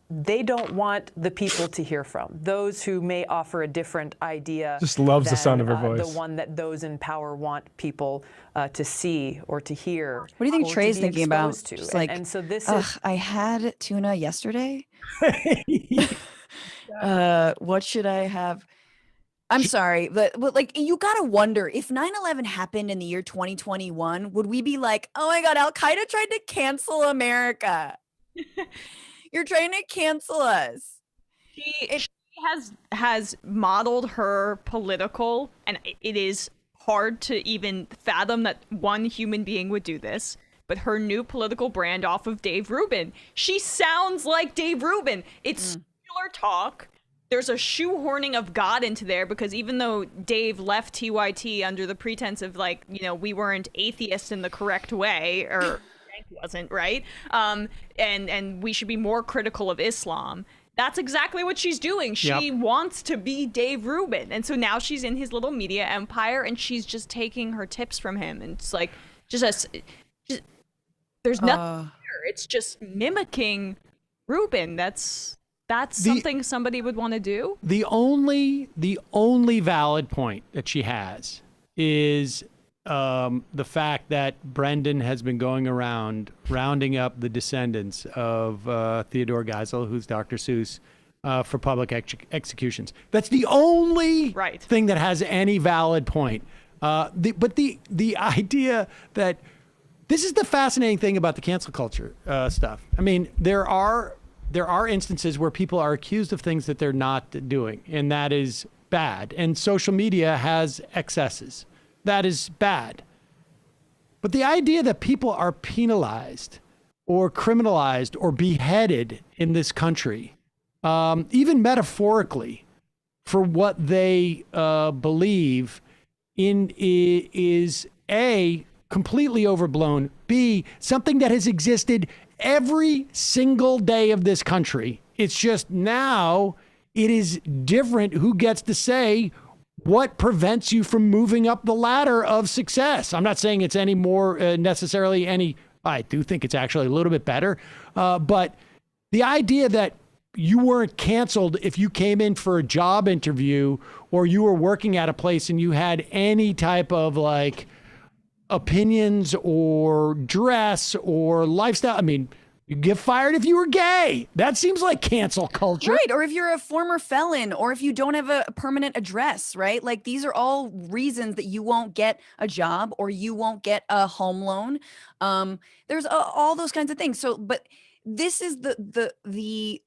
they don't want the people to hear from, those who may offer a different idea. Just loves the sound of her voice. The one that those in power want people to see or to hear. What do you think Trey's thinking about? Just like, so this is. I had tuna yesterday. What should I have? I'm sorry, but like, you gotta wonder if 9/11 happened in the year 2021, would we be like, oh my God, Al Qaeda tried to cancel America? You're trying to cancel us. She has modeled her political, and it is hard to even fathom that one human being would do this, but her new political brand off of Dave Rubin. She sounds like Dave Rubin. It's circular talk. There's a shoehorning of God into there, because even though Dave left TYT under the pretense of, like, we weren't atheists in the correct way, or wasn't, right? And we should be more critical of Islam. That's exactly what she's doing. She wants to be Dave Rubin. And so now she's in his little media empire, and she's just taking her tips from him. And it's like, just there's nothing here. It's just mimicking Rubin. That's something somebody would want to do. The only valid point that she has is the fact that Brendan has been going around rounding up the descendants of Theodore Geisel, who's Dr. Seuss, for public executions. That's the only thing that has any valid point. But the idea that this is the fascinating thing about the cancel culture stuff. I mean, there are instances where people are accused of things that they're not doing, and that is bad. And social media has excesses. That is bad. But the idea that people are penalized or criminalized or beheaded in this country, even metaphorically, for what they believe in is A, completely overblown, B, something that has existed every single day of this country. It's just now it is different who gets to say what prevents you from moving up the ladder of success. I'm not saying it's any more necessarily any, I do think it's actually a little bit better. But the idea that you weren't canceled if you came in for a job interview or you were working at a place and you had any type of like opinions or dress or lifestyle. I mean, you get fired if you were gay. That seems like cancel culture. Right. Or if you're a former felon, or if you don't have a permanent address, right? Like these are all reasons that you won't get a job or you won't get a home loan. There's all those kinds of things. So, but this is the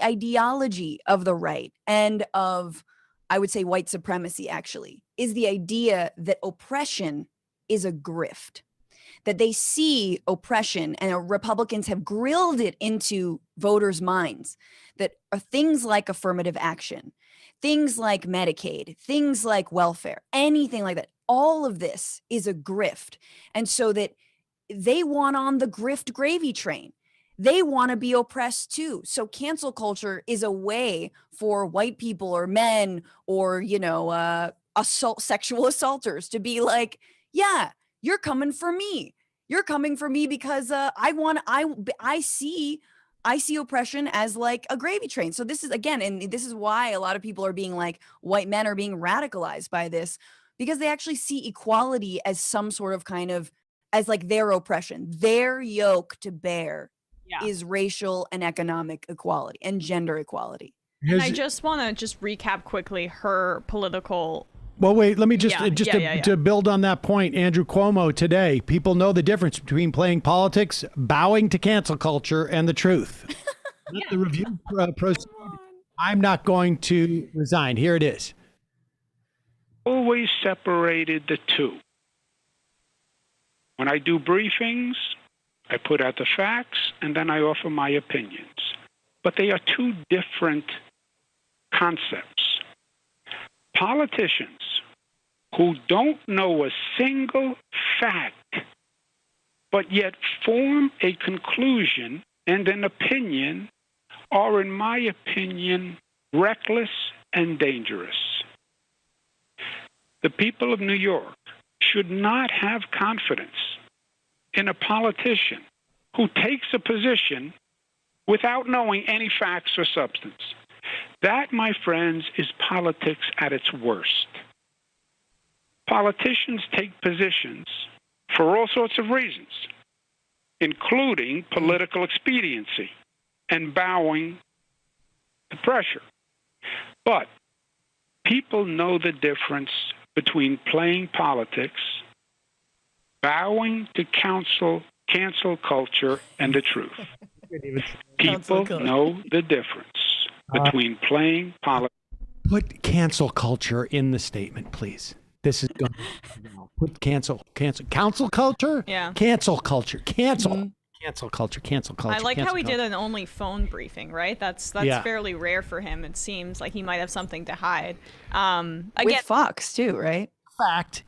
ideology of the right and of, I would say, white supremacy actually, is the idea that oppression is a grift. That they see oppression, and Republicans have grilled it into voters' minds, that are things like affirmative action, things like Medicaid, things like welfare, anything like that. All of this is a grift. And so that they want on the grift gravy train. They want to be oppressed too. So cancel culture is a way for white people or men or, sexual assaulters to be like, yeah, you're coming for me. You're coming for me because I see oppression as like a gravy train. So this is, again, and this is why a lot of people are being like, white men are being radicalized by this, because they actually see equality as some sort of kind of, as like their oppression. Their yoke to bear is racial and economic equality and gender equality. And I just want to recap quickly her political. Well, wait, let me to build on that point. Andrew Cuomo today, people know the difference between playing politics, bowing to cancel culture, and the truth. Let the review proceed. I'm not going to resign. Here it is. Always separated the two. When I do briefings, I put out the facts, and then I offer my opinions. But they are two different concepts. Politicians who don't know a single fact, but yet form a conclusion and an opinion, are, in my opinion, reckless and dangerous. The people of New York should not have confidence in a politician who takes a position without knowing any facts or substance. That, my friends, is politics at its worst. Politicians take positions for all sorts of reasons, including political expediency and bowing to pressure. But people know the difference between playing politics, bowing to cancel culture, and the truth. People know the difference between playing politics. Put cancel culture in the statement, please. This is going to put cancel culture. Yeah. Cancel culture. Cancel culture. I like how he did an only phone briefing, right? That's fairly rare for him. It seems like he might have something to hide. Again, with Fox too, right?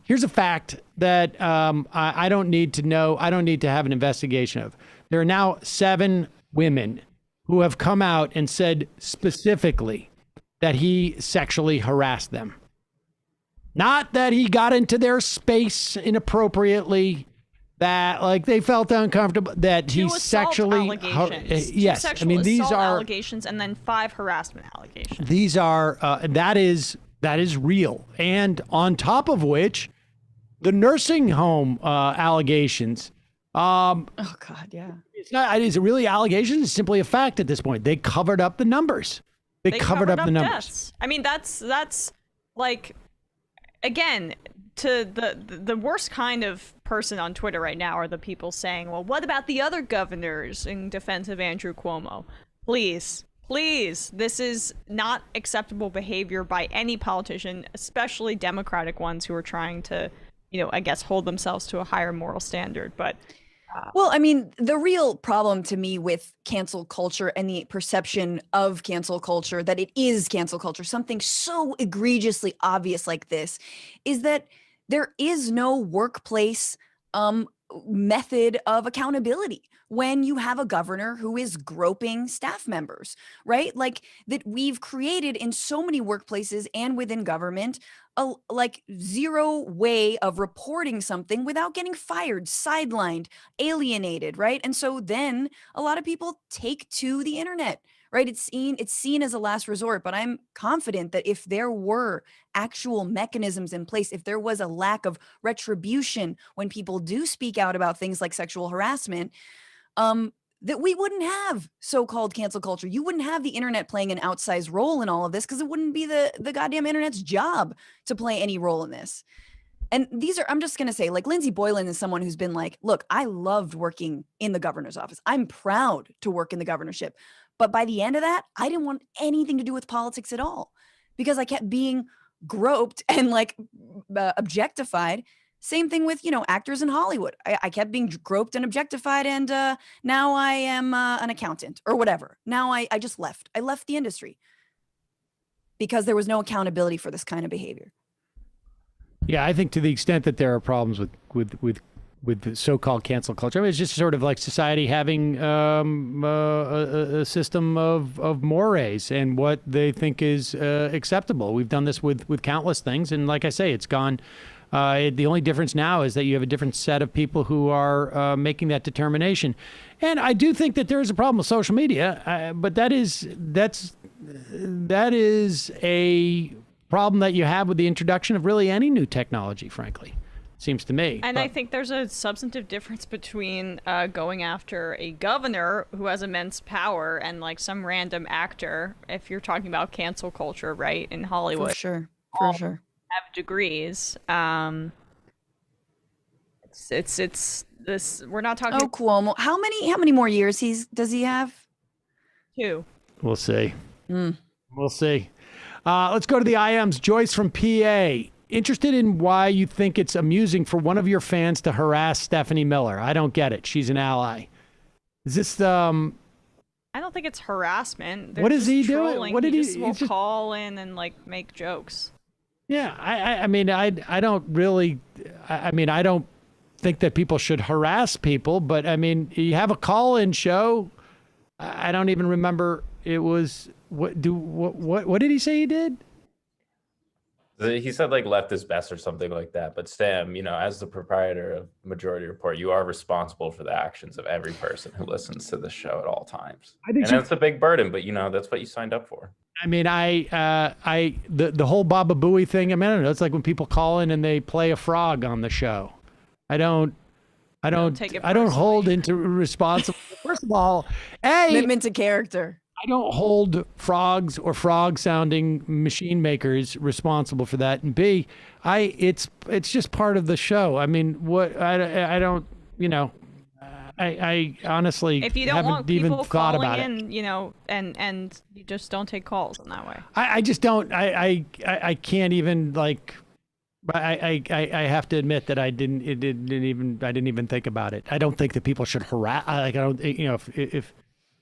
Here's a fact that I don't need to know. I don't need to have an investigation of. There are now 7 women who have come out and said specifically that he sexually harassed them. Not that he got into their space inappropriately, that like they felt uncomfortable, that he sexually. Yes, I mean these are allegations, and then 5 harassment allegations. These are that is real, and on top of which, the nursing home allegations. Oh God, yeah. It's not. Is it really allegations? It's simply a fact at this point. They covered up the numbers. They covered up the numbers. Deaths. I mean, that's like, again, to the worst kind of person on Twitter right now are the people saying, well, what about the other governors in defense of Andrew Cuomo? Please, this is not acceptable behavior by any politician, especially Democratic ones who are trying to, I guess, hold themselves to a higher moral standard. But well, I mean, the real problem to me with cancel culture and the perception of cancel culture, that it is cancel culture, something so egregiously obvious like this, is that there is no workplace method of accountability when you have a governor who is groping staff members, right? Like that we've created in so many workplaces and within government, like zero way of reporting something without getting fired, sidelined, alienated, right? And so then a lot of people take to the internet, right? It's seen as a last resort, but I'm confident that if there were actual mechanisms in place, if there was a lack of retribution when people do speak out about things like sexual harassment, that we wouldn't have so-called cancel culture. You wouldn't have the internet playing an outsized role in all of this because it wouldn't be the goddamn internet's job to play any role in this. And I'm just going to say, like, Lindsey Boylan is someone who's been like, look, I loved working in the governor's office. I'm proud to work in the governorship. But by the end of that, I didn't want anything to do with politics at all because I kept being groped and like objectified. Same thing with, actors in Hollywood. I kept being groped and objectified, and now I am an accountant or whatever. Now I just left. I left the industry because there was no accountability for this kind of behavior. Yeah, I think to the extent that there are problems with the so-called cancel culture, I mean, it's just sort of like society having a system of mores and what they think is acceptable. We've done this with countless things, and like I say, it's gone. The only difference now is that you have a different set of people who are making that determination. And I do think that there is a problem with social media, but that is a problem that you have with the introduction of really any new technology, frankly, seems to me. And I think there's a substantive difference between going after a governor who has immense power and like some random actor, if you're talking about cancel culture, right, in Hollywood. For sure. Have degrees. It's this. We're not talking. Oh, Cuomo. How many more years does he have? 2. We'll see. We'll see. Let's go to the IMs. Joyce from PA. Interested in why you think it's amusing for one of your fans to harass Stephanie Miller. I don't get it. She's an ally. Is this I don't think it's harassment. They're what is he trolling. doing? What did he just will call in and like make jokes. Yeah, I mean, I don't really, I mean, I don't think that people should harass people, but I mean, you have a call-in show. I don't even remember. It was what did he say he did? He said like left is best or something like that. But Sam, as the proprietor of Majority Report, you are responsible for the actions of every person who listens to this show at all times. And that's a big burden, but that's what you signed up for. I mean, the whole Baba Booey thing. I mean, I don't know. It's like when people call in and they play a frog on the show. I don't hold into responsible. First of all, commitment to character. I don't hold frogs or frog-sounding machine makers responsible for that. And B, it's just part of the show. I mean, what I don't, I honestly if you don't haven't want even people thought calling about in, and you just don't take calls in that way. I just don't. I can't even like. I have to admit that I didn't even think about it. I don't think that people should harass. Like I don't. If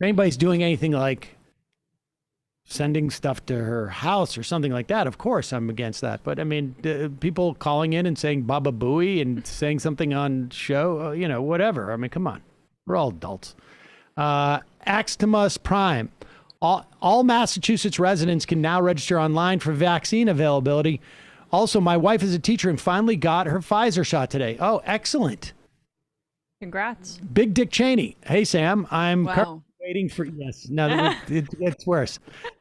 anybody's doing anything like sending stuff to her house or something like that, of course I'm against that. But I mean, people calling in and saying Baba Booey and saying something on show, whatever. I mean, come on, we're all adults. Axtimus Prime. All Massachusetts residents can now register online for vaccine availability. Also, my wife is a teacher and finally got her Pfizer shot today. Oh, excellent. Congrats. Big Dick Cheney. Hey, Sam, I'm waiting for, yes, no, it's worse.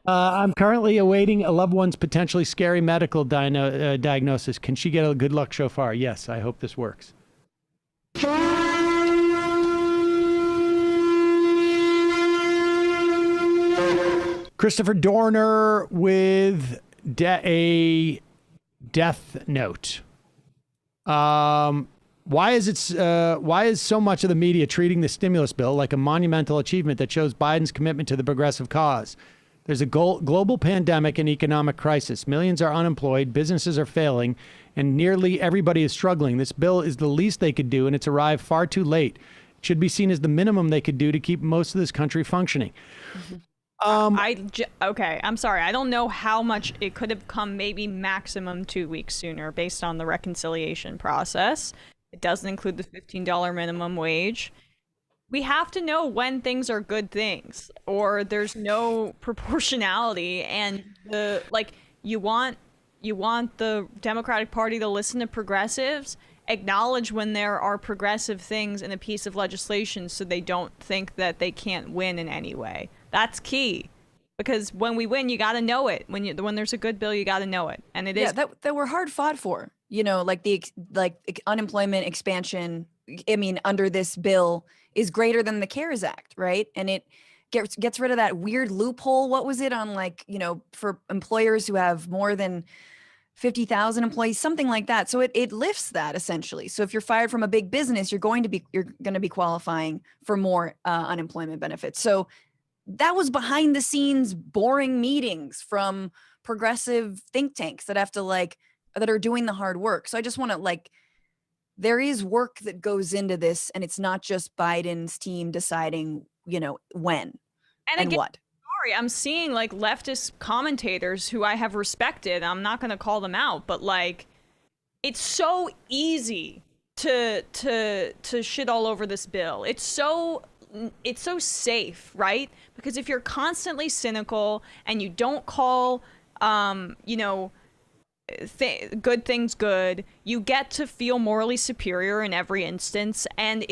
I'm currently awaiting a loved one's potentially scary medical diagnosis. Can she get a good luck shofar? Yes, I hope this works. Christopher Dorner with a death note. Why is so much of the media treating the stimulus bill like a monumental achievement that shows Biden's commitment to the progressive cause? There's a global pandemic and economic crisis. Millions are unemployed, businesses are failing, and nearly everybody is struggling. This bill is the least they could do, and it's arrived far too late. It should be seen as the minimum they could do to keep most of this country functioning. Okay, I'm sorry. I don't know how much it could have come, maybe maximum 2 weeks sooner based on the reconciliation process. It doesn't include the $15 minimum wage. We have to know when things are good things, or there's no proportionality. And you want the Democratic Party to listen to progressives, acknowledge when there are progressive things in a piece of legislation, so they don't think that they can't win in any way. That's key, because when we win, you got to know it. When there's a good bill, you got to know it, and it is that were hard fought for. Like unemployment expansion. I mean, under this bill is greater than the CARES Act, right? And it gets rid of that weird loophole. What was it on, for employers who have more than 50,000 employees, something like that. So it lifts that essentially. So if you're fired from a big business, you're going to be qualifying for more unemployment benefits. So that was behind the scenes boring meetings from progressive think tanks that that are doing the hard work. So I just want to there is work that goes into this, and it's not just Biden's team deciding, when and again, what. Sorry, I'm seeing leftist commentators who I have respected. I'm not going to call them out, but it's so easy to shit all over this bill. It's so safe, right? Because if you're constantly cynical and you don't call, good things good, you get to feel morally superior in every instance, and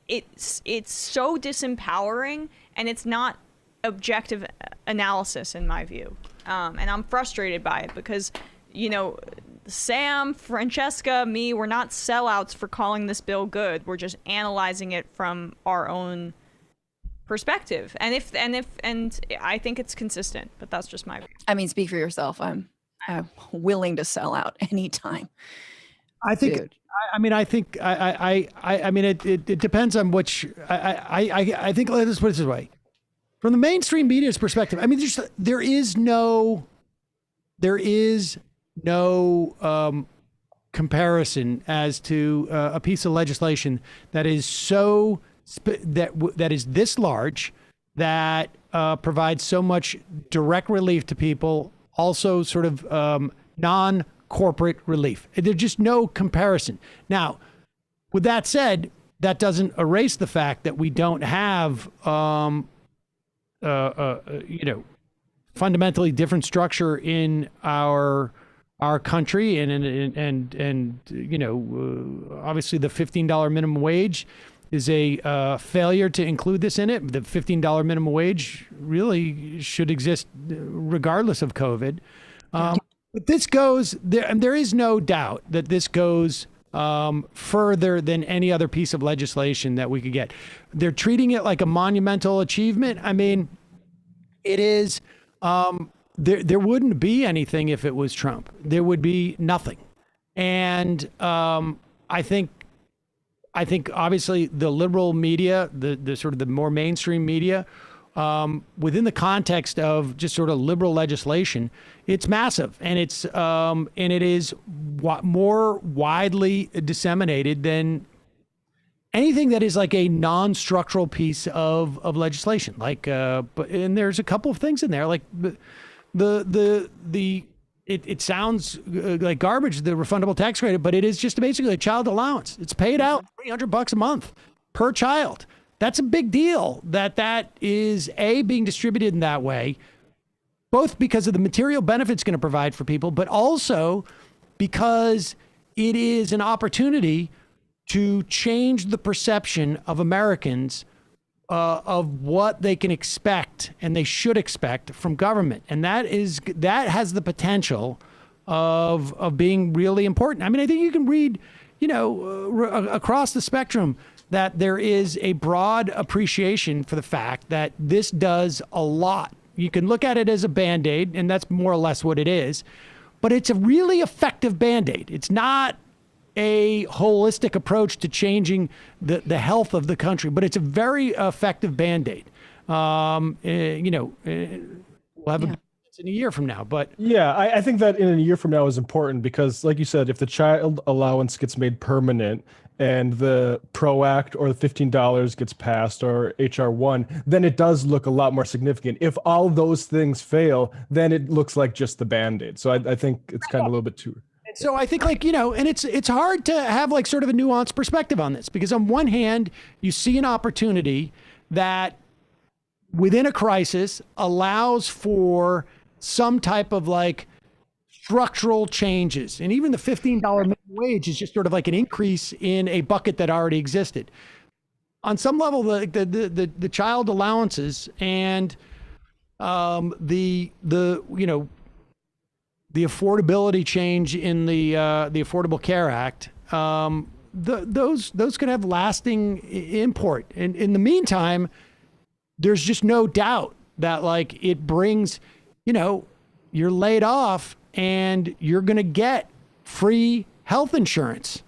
it's so disempowering, and it's not objective analysis in my view, and I'm frustrated by it because Sam, Francesca, me, we're not sellouts for calling this bill good. We're just analyzing it from our own perspective, and I think it's consistent, but that's just my view. I mean, speak for yourself. I'm willing to sell out anytime. I think. Dude. I mean, it depends on which. I think let's put it this way: from the mainstream media's perspective, I mean, there is no comparison as to a piece of legislation that is so that is this large, that provides so much direct relief to people. Also sort of non-corporate relief. There's just no comparison. Now, with that said, that doesn't erase the fact that we don't have, fundamentally different structure in our country, and obviously the $15 minimum wage is a failure to include this in it. The $15 minimum wage really should exist regardless of COVID. But this goes there, and there is no doubt that this goes further than any other piece of legislation that we could get. They're treating it like a monumental achievement. I mean, it is. There wouldn't be anything if it was Trump. There would be nothing. And I think obviously the liberal media, the sort of the more mainstream media, within the context of just sort of liberal legislation, it's massive, and it is more widely disseminated than anything that is like a non-structural piece of legislation. And there's a couple of things in there, like It sounds like garbage, the refundable tax credit, but it is just basically a child allowance. It's paid out $300 a month per child. That's a big deal that is being distributed in that way, both because of the material benefits going to provide for people, but also because it is an opportunity to change the perception of Americans of what they can expect and they should expect from government. And that has the potential of being really important. I mean, I think you can read, across the spectrum that there is a broad appreciation for the fact that this does a lot you can look at it as a Band-Aid, and that's more or less what it is, but it's a really effective Band-Aid. It's not a holistic approach to changing the health of the country, but it's a very effective Band-Aid. We'll have in a year from now, but I think that in a year from now is important because, like you said, if the child allowance gets made permanent and the PRO Act or the $15 gets passed or HR1, then it does look a lot more significant. If all those things fail, then it looks like just the Band-Aid. So I think it's kind of a little bit too. So I think and it's hard to have like sort of a nuanced perspective on this because on one hand, you see an opportunity that within a crisis allows for some type of like structural changes. And even the $15 minimum wage is just sort of like an increase in a bucket that already existed. On some level, the child allowances and the affordability change in the Affordable Care Act, those could have lasting import. And in the meantime, there's just no doubt that like it brings, you're laid off and you're going to get free health insurance.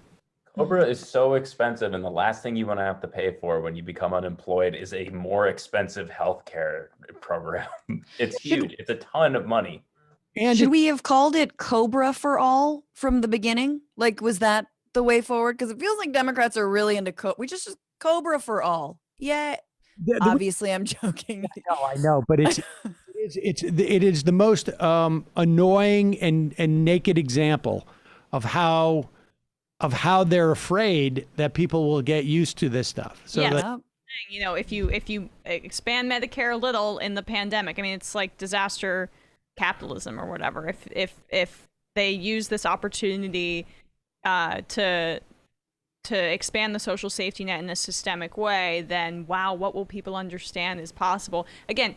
Cobra is so expensive, and the last thing you want to have to pay for when you become unemployed is a more expensive healthcare program. It's huge. It's a ton of money. And should we have called it Cobra for All from the beginning? Like, was that the way forward? Because it feels like Democrats are really into we just Cobra for All. Yeah. Obviously, I'm joking. I know, but it is the most annoying and naked example of how they're afraid that people will get used to this stuff. So if you expand Medicare a little in the pandemic, I mean, it's like disaster capitalism or whatever. If they use this opportunity to expand the social safety net in a systemic way, then wow, what will people understand is possible? Again,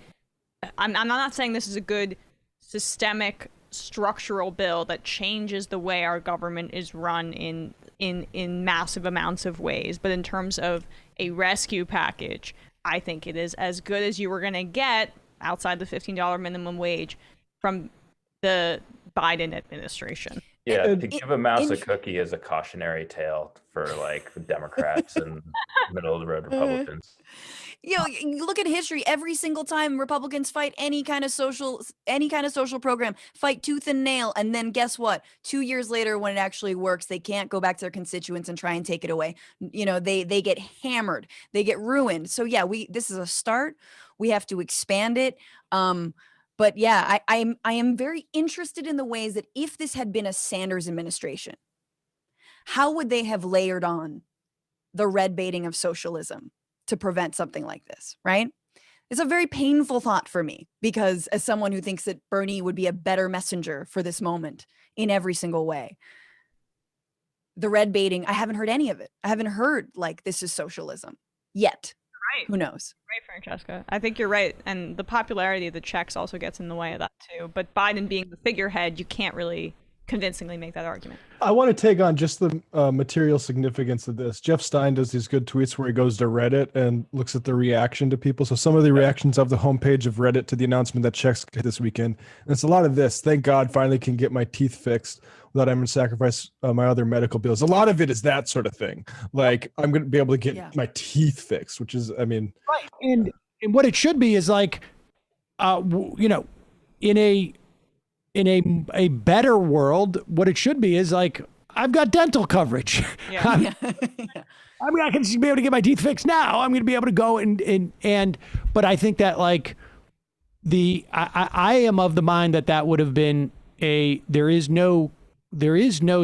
I'm not saying this is a good systemic structural bill that changes the way our government is run in massive amounts of ways, but in terms of a rescue package, I think it is as good as you were going to get outside the $15 minimum wage from the Biden administration. Yeah, to give a mouse a cookie is a cautionary tale for like the Democrats and middle of the road Republicans. You look at history. Every single time Republicans fight any kind of social program, fight tooth and nail, and then guess what? 2 years later, when it actually works, they can't go back to their constituents and try and take it away. They get hammered, they get ruined. So yeah, this is a start. We have to expand it. But yeah, I am very interested in the ways that if this had been a Sanders administration, how would they have layered on the red baiting of socialism to prevent something like this, right? It's a very painful thought for me because as someone who thinks that Bernie would be a better messenger for this moment in every single way, the red baiting, I haven't heard any of it. I haven't heard like this is socialism yet. Right. Who knows? Right, Francesca. I think you're right. And the popularity of the checks also gets in the way of that too. But Biden being the figurehead, you can't really convincingly make that argument. I want to take on just the material significance of this. Jeff Stein does these good tweets where he goes to Reddit and looks at the reaction to people. So some of the reactions of the homepage of Reddit to the announcement that checks this weekend. And it's a lot of this. Thank God finally can get my teeth fixed without having to sacrifice my other medical bills. A lot of it is that sort of thing. Like I'm going to be able to get my teeth fixed, which is, I mean. Right. And what it should be is like, in a better world, what it should be is like, I've got dental coverage. Yeah. I mean, I can be able to get my teeth fixed now. I'm going to be able to go but I think that like I am of the mind that would have been there is no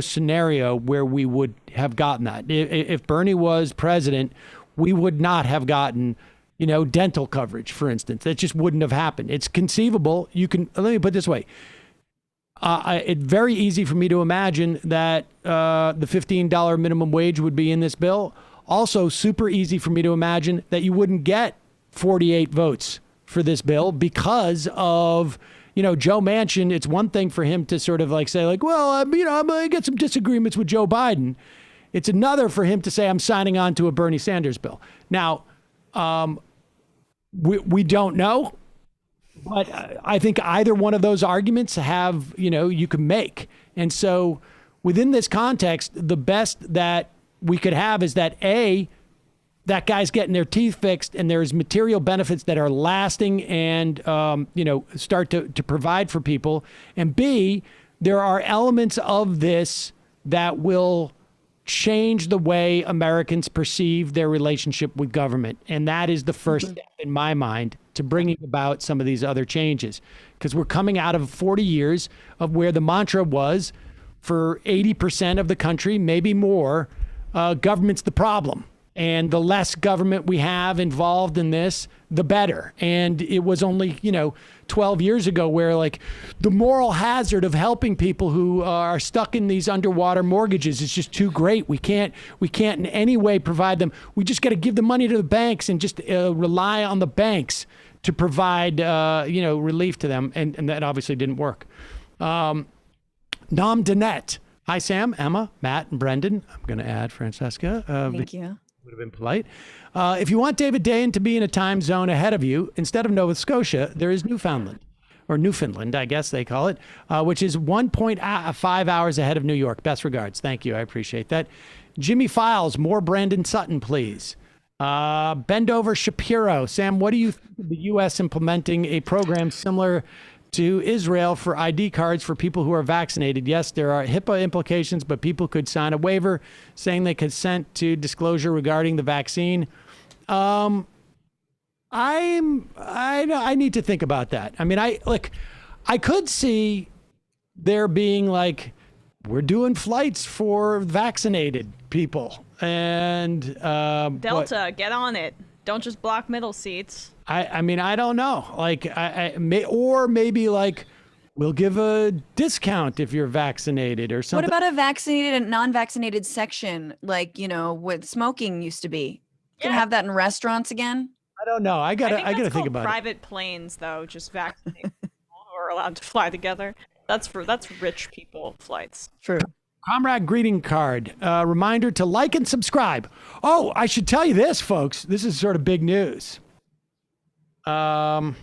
scenario where we would have gotten that. If Bernie was president, we would not have gotten, dental coverage, for instance. That just wouldn't have happened. It's conceivable. Let me put it this way. It's very easy for me to imagine that the $15 minimum wage would be in this bill. Also, super easy for me to imagine that you wouldn't get 48 votes for this bill because of, Joe Manchin. It's one thing for him to sort of like say like, well, I'm going to get some disagreements with Joe Biden. It's another for him to say I'm signing on to a Bernie Sanders bill. Now, we don't know. But I think either one of those arguments you can make. And so within this context, the best that we could have is that that guy's getting their teeth fixed and there's material benefits that are lasting and, start to provide for people. And B, there are elements of this that will change the way Americans perceive their relationship with government. And that is the first step in my mind to bringing about some of these other changes. Because we're coming out of 40 years of where the mantra was for 80% of the country, maybe more, government's the problem. And the less government we have involved in this, the better. And it was only, 12 years ago where like the moral hazard of helping people who are stuck in these underwater mortgages is just too great. We can't in any way provide them. We just got to give the money to the banks and just rely on the banks to provide, relief to them. And that obviously didn't work. Nom Danette. Hi, Sam, Emma, Matt, and Brendan. I'm going to add Francesca. Thank you. Would have been polite. If you want David Dayen to be in a time zone ahead of you, instead of Nova Scotia, there is Newfoundland, or Newfoundland, I guess they call it, which is 1.5 hours ahead of New York. Best regards. Thank you. I appreciate that. Jimmy Files, more Brandon Sutton, please. Bendover Shapiro. Sam, what do you think of the U.S. implementing a program similar to Israel for ID cards for people who are vaccinated? Yes, there are HIPAA implications, but people could sign a waiver saying they consent to disclosure regarding the vaccine. I need to think about that. I mean, I could see there being like, we're doing flights for vaccinated people and Delta, get on it. Don't just block middle seats. I mean, I don't know. Like, maybe like we'll give a discount if you're vaccinated or something. What about a vaccinated and non-vaccinated section, like what smoking used to be? Can have that in restaurants again? I don't know. I gotta think about it. Private planes, though, just vaccinated are allowed to fly together. That's rich people flights. True. Comrade greeting card. Reminder to like and subscribe. Oh, I should tell you this, folks. This is sort of big news. I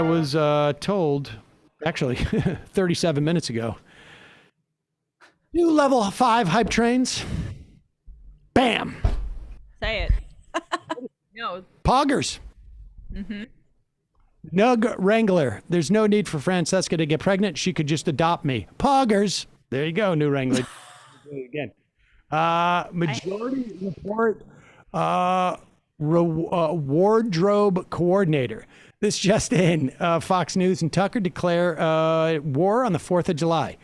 was told, actually, 37 minutes ago, new level 5 hype trains. Bam. Say it. No. Poggers. Mm-hmm. Nug Wrangler. There's no need for Francesca to get pregnant. She could just adopt me. Poggers. There you go, New Wrangler. Again. Majority report wardrobe coordinator. This just in. Fox News and Tucker declare war on the 4th of July.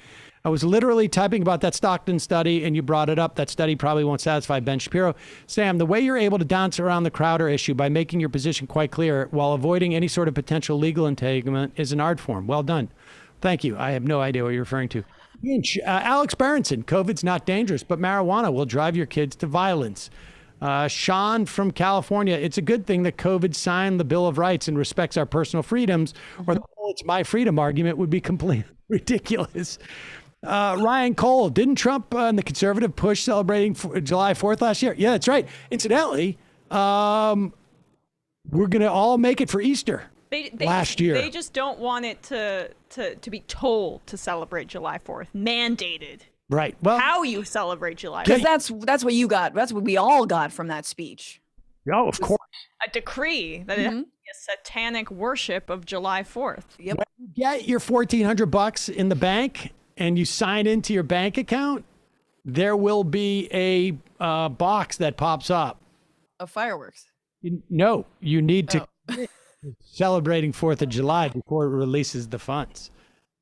I was literally typing about that Stockton study, and you brought it up. That study probably won't satisfy Ben Shapiro. Sam, the way you're able to dance around the Crowder issue by making your position quite clear while avoiding any sort of potential legal entanglement is an art form. Well done. Thank you. I have no idea what you're referring to. Alex Berenson, COVID's not dangerous, but marijuana will drive your kids to violence. Sean from California, it's a good thing that COVID signed the Bill of Rights and respects our personal freedoms, or the whole it's my freedom argument would be completely ridiculous. Ryan Cole, didn't Trump and the conservative push celebrating July 4th last year? Yeah, that's right. Incidentally, we're going to all make it for Easter last year. They just don't want it to be told to celebrate July 4th, mandated. Right. Well, how you celebrate July 4th. Because that's what you got. That's what we all got from that speech. Oh, of course. A decree that it has to be a satanic worship of July 4th. Yep. When you get your $1,400 in the bank and you sign into your bank account, there will be a box that pops up. Of fireworks. No, you need to celebrating 4th of July before it releases the funds.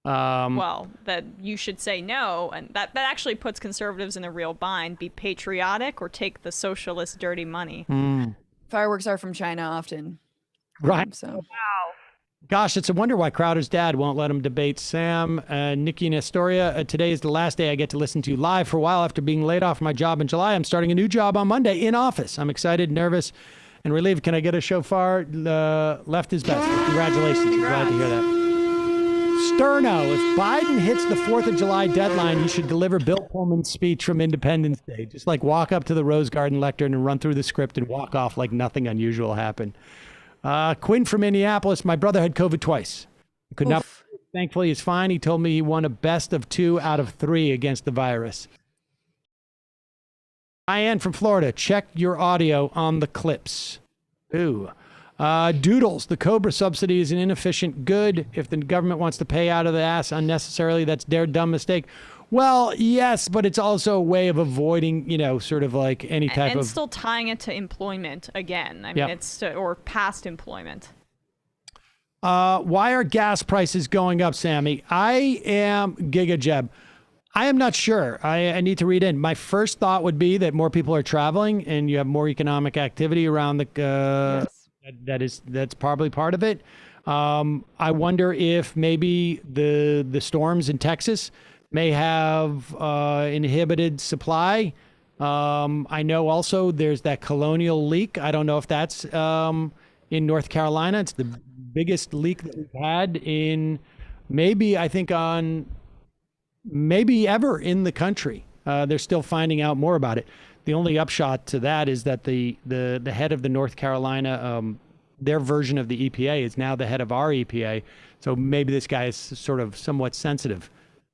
Well, that you should say no, and that actually puts conservatives in a real bind. Be patriotic or take the socialist dirty money. Fireworks are from China often. Right. So. Wow. Gosh, it's a wonder why Crowder's dad won't let him debate Sam. Nikki and Astoria, today is the last day I get to listen to you live. For a while after being laid off from my job in July, I'm starting a new job on Monday in office. I'm excited, nervous, and relieved. Can I get a shofar? Left is best. Congratulations. I'm glad to hear that. Sterno, if Biden hits the 4th of July deadline, he should deliver Bill Pullman's speech from Independence Day. Just like walk up to the Rose Garden lectern and run through the script and walk off like nothing unusual happened. Quinn from Indianapolis, my brother had COVID twice. Could not. Thankfully, he's fine. He told me he won a best of 2 out of 3 against the virus. Diane from Florida, check your audio on the clips. Ooh. Doodles, the Cobra subsidy is an inefficient good. If the government wants to pay out of the ass unnecessarily, that's their dumb mistake. Well, yes, but it's also a way of avoiding, sort of like any type and of... still tying it to employment again. I mean, it's or past employment. Why are gas prices going up, Sammy? I am GigaJeb. I am not sure. I need to read in. My first thought would be that more people are traveling and you have more economic activity around the... That's probably part of it. I wonder if maybe the storms in Texas may have inhibited supply. I know also there's that Colonial leak. I don't know if that's in North Carolina. It's the biggest leak that we've had in maybe ever in the country. They're still finding out more about it. The only upshot to that is that the head of the North Carolina, their version of the EPA is now the head of our EPA. So maybe this guy is sort of somewhat sensitive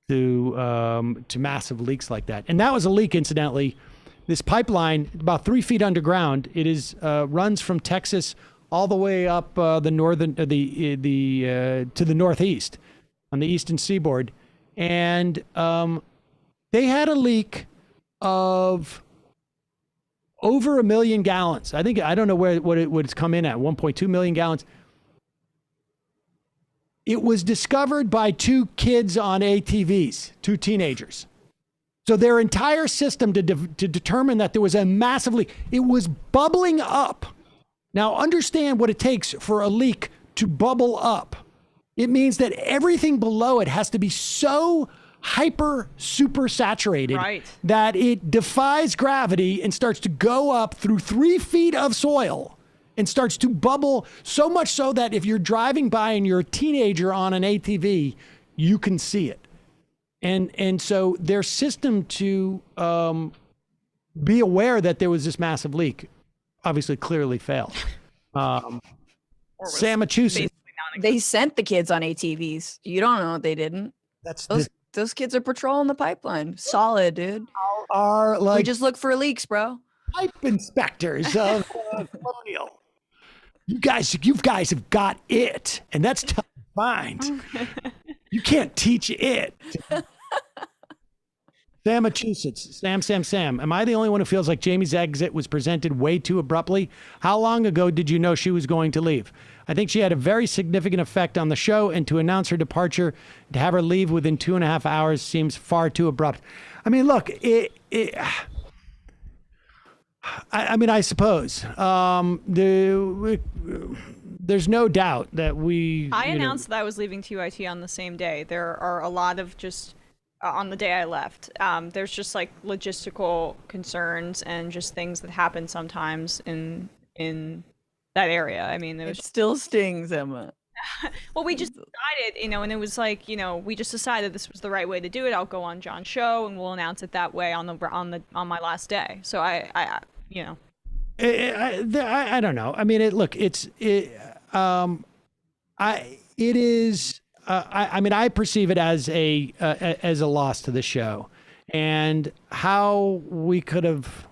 to massive leaks like that. And that was a leak, incidentally. This pipeline, about 3 feet underground, it is runs from Texas all the way up the northern to the northeast on the eastern seaboard, and they had a leak of over 1 million gallons. I don't know what it's come in at, 1.2 million gallons. It was discovered by 2 kids on ATVs, 2 teenagers. So their entire system to determine that there was a massive leak, it was bubbling up. Now understand what it takes for a leak to bubble up. It means that everything below it has to be so super saturated that it defies gravity and starts to go up through 3 feet of soil and starts to bubble, so much so that if you're driving by and you're a teenager on an ATV, you can see it. And so their system to be aware that there was this massive leak obviously clearly failed. Massachusetts. They sent the kids on ATVs. You don't know they didn't. Those kids are patrolling the pipeline. Solid, dude. Are like we just look for leaks, bro. Pipe inspectors of Colonial. You guys have got it, and that's tough to find. You can't teach it. Massachusetts. Sam. Am I the only one who feels like Jamie's exit was presented way too abruptly? How long ago did you know she was going to leave? I think she had a very significant effect on the show, and to announce her departure, to have her leave within 2.5 hours seems far too abrupt. I mean, look, I suppose there's no doubt that I announced that I was leaving TYT on the same day. There are a lot of just on the day I left. There's just like logistical concerns and just things that happen sometimes in that area. I mean, it still stings, Emma. Well, we just decided, and it was like, we just decided this was the right way to do it. I'll go on John's show and we'll announce it that way on my last day. So I don't know. I mean, I perceive it as a loss to the show, and how we could have,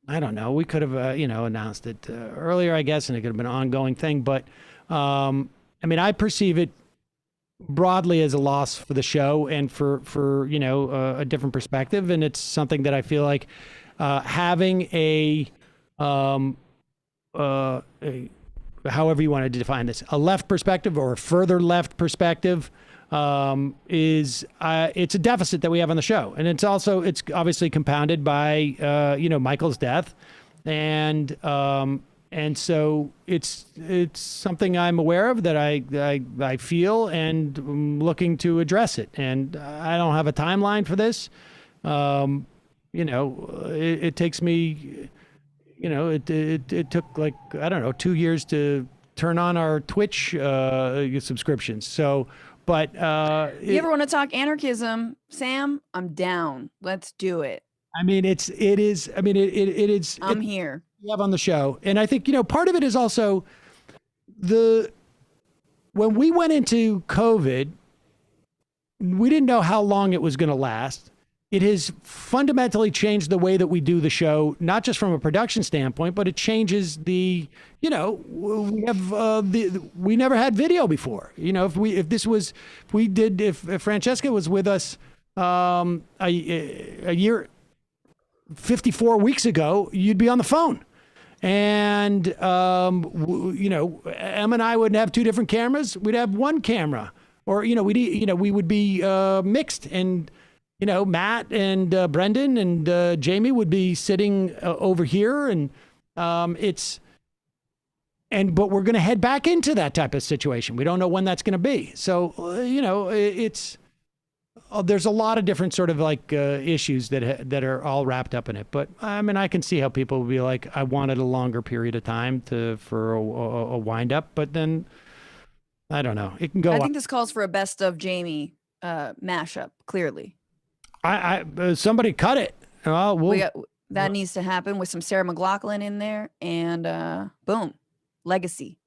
announced it earlier, I guess, and it could have been an ongoing thing. But I perceive it broadly as a loss for the show and for a different perspective, and it's something that I feel like having however you want to define this, a left perspective or a further left perspective, it's a deficit that we have on the show. And it's obviously compounded by, Michael's death. And so it's something I'm aware of, that I feel, and I'm looking to address it. And I don't have a timeline for this. It takes me, it took 2 years to turn on our Twitch subscriptions. So, But you ever want to talk anarchism, Sam? I'm down. Let's do it. I mean, it is. I'm here. We have on the show, and I think part of it is also when we went into COVID, we didn't know how long it was going to last. It has fundamentally changed the way that we do the show, not just from a production standpoint, but it changes we have we never had video before. If Francesca was with us a year, 54 weeks ago, you'd be on the phone. And, Em and I wouldn't have two different cameras. We'd have one camera, or, we would be mixed, and, Matt and Brendan and Jamie would be sitting over here, and but we're going to head back into that type of situation. We don't know when that's going to be. So, there's a lot of different sort of issues that are all wrapped up in it. But I mean, I can see how people would be like, I wanted a longer period of time for a wind up, but then I don't know. It can go. I think this calls for a best of Jamie mashup. Clearly, somebody cut it. That needs to happen with some Sarah McLachlan in there, and boom, legacy.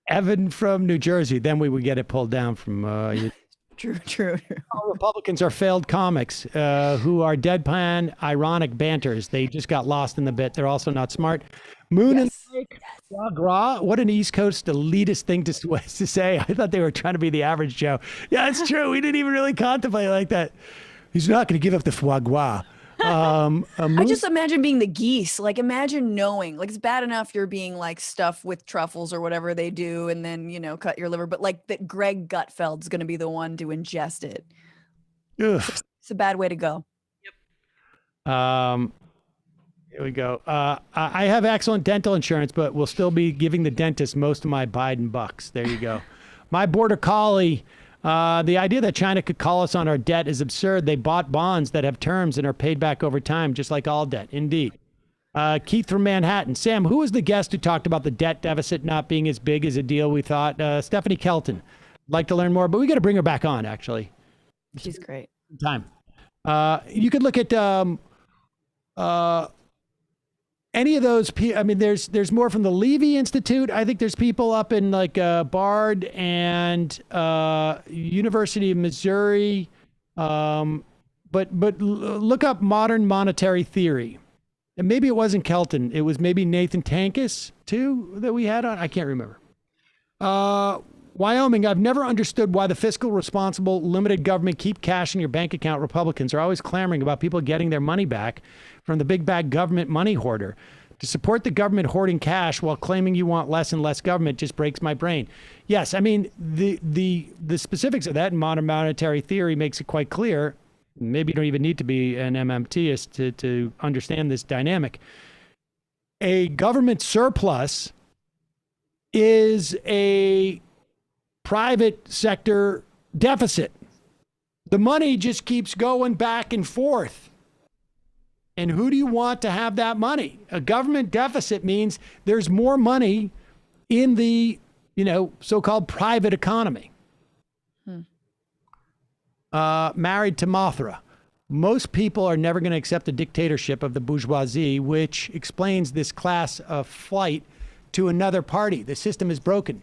Evan from New Jersey. Then we would get it pulled down from. True. All Republicans are failed comics who are deadpan, ironic banters. They just got lost in the bit. They're also not smart. Moon and Lake, foie gras. What an East Coast elitist thing to say. I thought they were trying to be the average Joe. Yeah, it's true. We didn't even really contemplate like that. He's not going to give up the foie gras. I just imagine being the geese. Imagine knowing, it's bad enough you're being stuffed with truffles or whatever they do, and then cut your liver, but that Greg Gutfeld's going to be the one to ingest it. Ugh. It's a bad way to go. Here we go. I have excellent dental insurance, but will still be giving the dentist most of my Biden bucks. There you go. My border collie. The idea that China could call us on our debt is absurd. They bought bonds that have terms and are paid back over time, just like all debt. Indeed. Keith from Manhattan. Sam, who was the guest who talked about the debt deficit not being as big as a deal we thought? Stephanie Kelton. I'd like to learn more, but we got to bring her back on, actually. She's great. Time. You could look at any of those. I mean, there's more from the Levy Institute. I think there's people up in Bard and University of Missouri. But look up modern monetary theory. And maybe it wasn't Kelton. It was maybe Nathan Tankus too that we had on. I can't remember. Wyoming, I've never understood why the fiscal responsible limited government keep cash in your bank account. Republicans are always clamoring about people getting their money back from the big bag government money hoarder. To support the government hoarding cash while claiming you want less and less government just breaks my brain. Yes, I mean, the specifics of that in modern monetary theory makes it quite clear. Maybe you don't even need to be an MMTist to understand this dynamic. A government surplus is a private sector deficit. The money just keeps going back and forth. And who do you want to have that money? A government deficit means there's more money in the, so-called private economy. Married to Mothra. Most people are never going to accept the dictatorship of the bourgeoisie, which explains this class of flight to another party. The system is broken.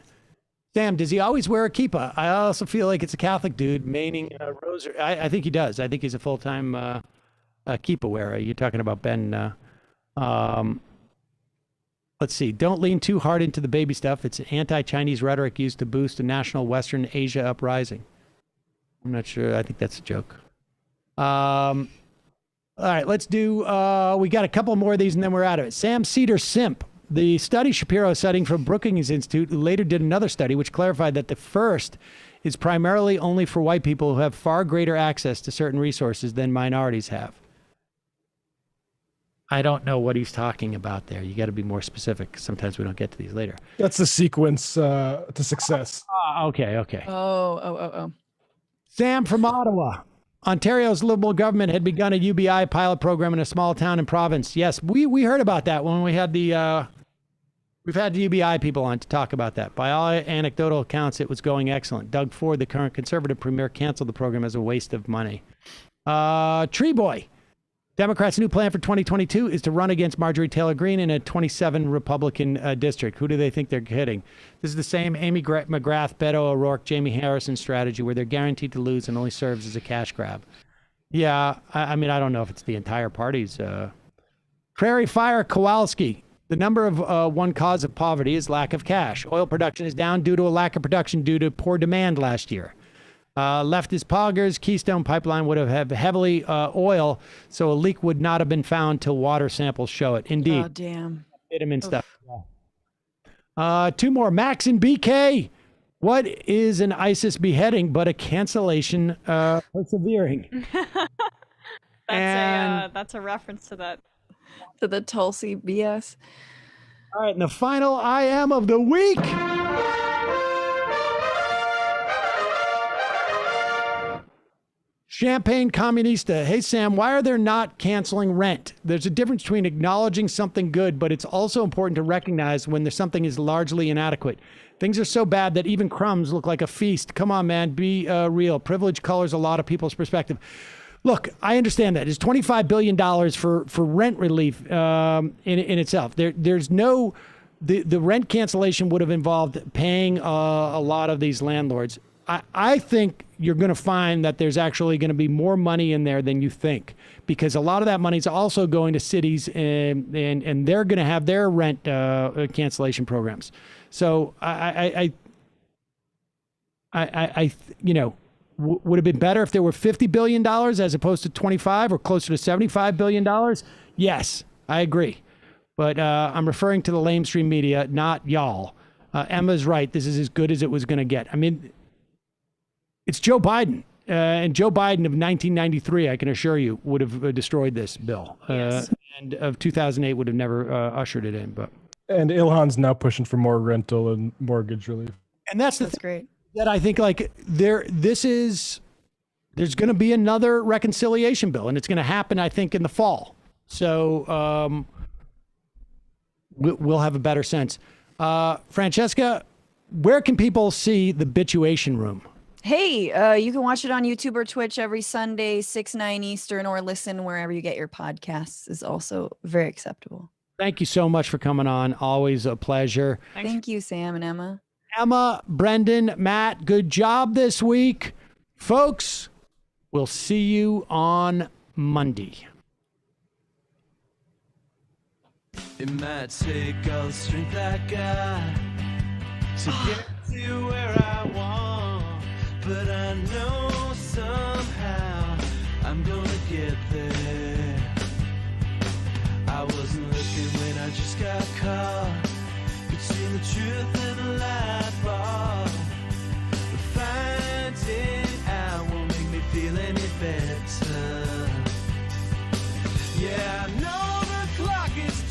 Sam, does he always wear a kippah? I also feel like it's a Catholic dude maining a rosary. I think he does. I think he's a full-time kippah wearer. You're talking about Ben. Let's see. Don't lean too hard into the baby stuff. It's anti-Chinese rhetoric used to boost a national Western Asia uprising. I'm not sure. I think that's a joke. All right, let's do, we got a couple more of these and then we're out of it. Sam Seder Simp. The study Shapiro citing from Brookings Institute, who later did another study which clarified that the first is primarily only for white people who have far greater access to certain resources than minorities have. I don't know what he's talking about there. You got to be more specific. Sometimes we don't get to these later. That's the sequence to success. Okay. Oh. Sam from Ottawa. Ontario's Liberal government had begun a UBI pilot program in a small town and province. Yes, we heard about that when we had the We've had the UBI people on to talk about that. By all anecdotal accounts, it was going excellent. Doug Ford, the current conservative premier, canceled the program as a waste of money. Tree Boy. Democrats' new plan for 2022 is to run against Marjorie Taylor Greene in a 27 Republican district. Who do they think they're hitting? This is the same Amy McGrath, Beto O'Rourke, Jamie Harrison strategy where they're guaranteed to lose and only serves as a cash grab. Yeah, I mean, I don't know if it's the entire party's. Prairie Fire Kowalski. The number of one cause of poverty is lack of cash. Oil production is down due to a lack of production due to poor demand last year. Leftist poggers, Keystone Pipeline would have heavily oil, so a leak would not have been found till water samples show it. Indeed. Oh, damn. Vitamin stuff. Two more. Max and BK. What is an ISIS beheading but a cancellation persevering? That's a reference to that. To the Tulsi BS. All right, and the final I am of the week. Champagne Communista. Hey, Sam, why are they not canceling rent? There's a difference between acknowledging something good, but it's also important to recognize when there's something is largely inadequate. Things are so bad that even crumbs look like a feast. Come on, man, be real. Privilege colors a lot of people's perspective. Look, I understand that. It's $25 billion for rent relief in itself. There's no... The rent cancellation would have involved paying a lot of these landlords. I think you're going to find that there's actually going to be more money in there than you think, because a lot of that money is also going to cities and they're going to have their rent cancellation programs. So would have been better if there were $50 billion as opposed to 25 or closer to $75 billion? Yes, I agree. But I'm referring to the lamestream media, not y'all. Emma's right. This is as good as it was going to get. I mean, it's Joe Biden. And Joe Biden of 1993, I can assure you, would have destroyed this bill. Yes. And of 2008 would have never ushered it in. But And Ilhan's now pushing for more rental and mortgage relief. And that's great. That I think there's going to be another reconciliation bill, and it's going to happen, I think, in the fall. So we'll have a better sense. Francesca, where can people see the Bitchuation Room? Hey, you can watch it on YouTube or Twitch every Sunday, 6/9 Eastern, or listen wherever you get your podcasts is also very acceptable. Thank you so much for coming on. Always a pleasure. Thank you, Sam and Emma. Emma, Brendan, Matt, good job this week. Folks, we'll see you on Monday. It might take all the strength I got to get to where I want, but I know somehow I'm gonna get there. I wasn't looking when I just got caught between the truth